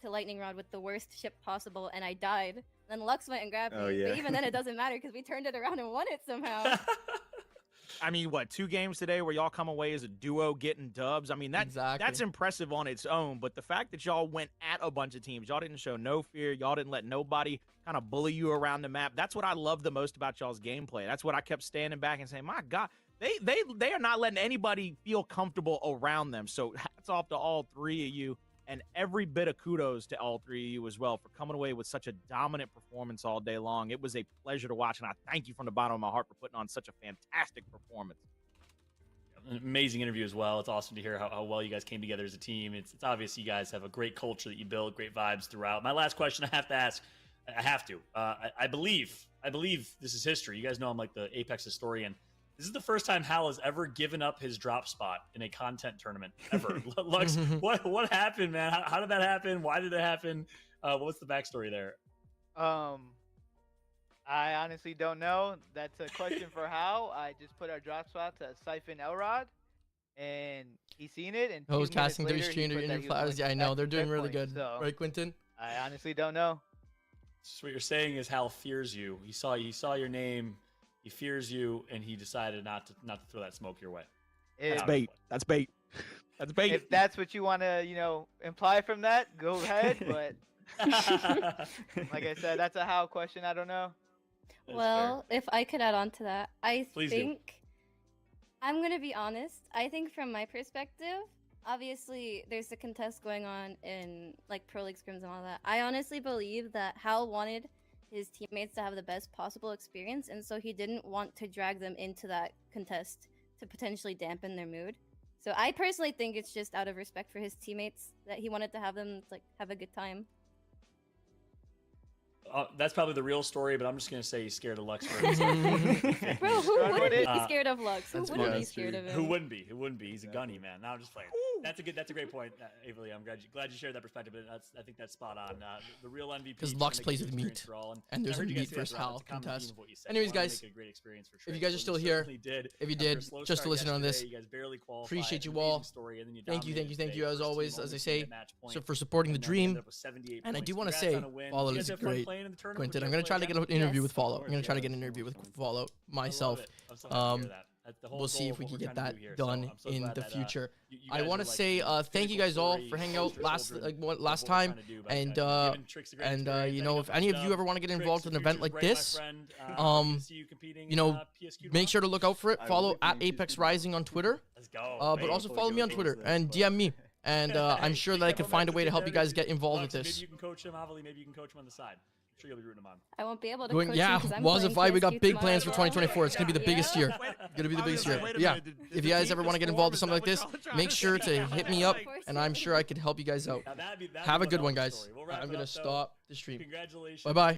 to Lightning Rod with the worst ship possible and I died. Then Lux went and grabbed me. Yeah. But even then it doesn't matter because we turned it around and won it somehow. I mean, what, 2 games today where y'all come away as a duo getting dubs? I mean, that's impressive on its own. But the fact that y'all went at a bunch of teams, y'all didn't show no fear, y'all didn't let nobody kind of bully you around the map. That's what I love the most about y'all's gameplay. That's what I kept standing back and saying, my God, they are not letting anybody feel comfortable around them. So hats off to all 3 of you. And every bit of kudos to all 3 of you as well for coming away with such a dominant performance all day long. It was a pleasure to watch, and I thank you from the bottom of my heart for putting on such a fantastic performance. An amazing interview as well. It's awesome to hear how well you guys came together as a team. It's obvious you guys have a great culture that you build, great vibes throughout. My last question I have to ask, I believe this is history. You guys know I'm like the Apex historian. This is the first time Hal has ever given up his drop spot in a content tournament ever. Lux, what happened, man? How did that happen? Why did it happen? What's the backstory there? I honestly don't know. That's a question for Hal. I just put our drop spot to Siphon Elrod, and he's seen it. And who's casting 3 streamer in flowers? Yeah, I know they're doing really good, so, right, Quentin? I honestly don't know. So what you're saying is Hal fears you. He saw your name. He fears you, and he decided not to throw that smoke your way. That's bait. That's bait. That's bait. If that's what you want to, imply from that, go ahead. But like I said, that's a Hal question. I don't know. Well, if I could add on to that, I'm going to be honest. I think from my perspective, obviously there's a contest going on in like Pro League scrims and all that. I honestly believe that Hal wanted his teammates to have the best possible experience, and so he didn't want to drag them into that contest to potentially dampen their mood. So I personally think it's just out of respect for his teammates that he wanted to have them like have a good time. That's probably the real story, but I'm just gonna say he's scared of Lux. Bro, who wouldn't be scared of Lux? Who wouldn't be scared of him? Who wouldn't be? Who wouldn't be? He's a gunny, man. No, I'm just playing. That's a great point, Avery. I'm glad you shared that perspective. But I think that's spot on. The real MVP. Because Lux plays with meat, and there's a meat versus Hal contest. Anyways, guys, if you guys are still here, if you did, just to listen on this, appreciate you all. Thank you as always. As I say, so for supporting the dream. And I do want to say, Fallout is great. Quentin, I'm gonna try to get an interview with Fallout. I'm gonna try to get an interview with Fallout myself. We'll see if we can get that done in the future. I want to say thank you guys all for hanging out last time, and if any of you ever want to get involved in an event like this, make sure to look out for it. Follow at ApexRising on Twitter, but also follow me on Twitter and DM me, and I'm sure that I can find a way to help you guys get involved with this. Maybe you can coach him, Avali. Maybe you can coach him on the side. Sure you'll be rooting him on. I won't be able to coach him because I'm Walls of Fire, we got big plans for 2024. It's going to be the biggest year. It's going to be the biggest year. Yeah, if you guys ever want to get involved with something like this, make sure to hit me up, and I'm sure I could help you guys out. Have a good one, guys. I'm going to stop the stream. Congratulations. Bye-bye.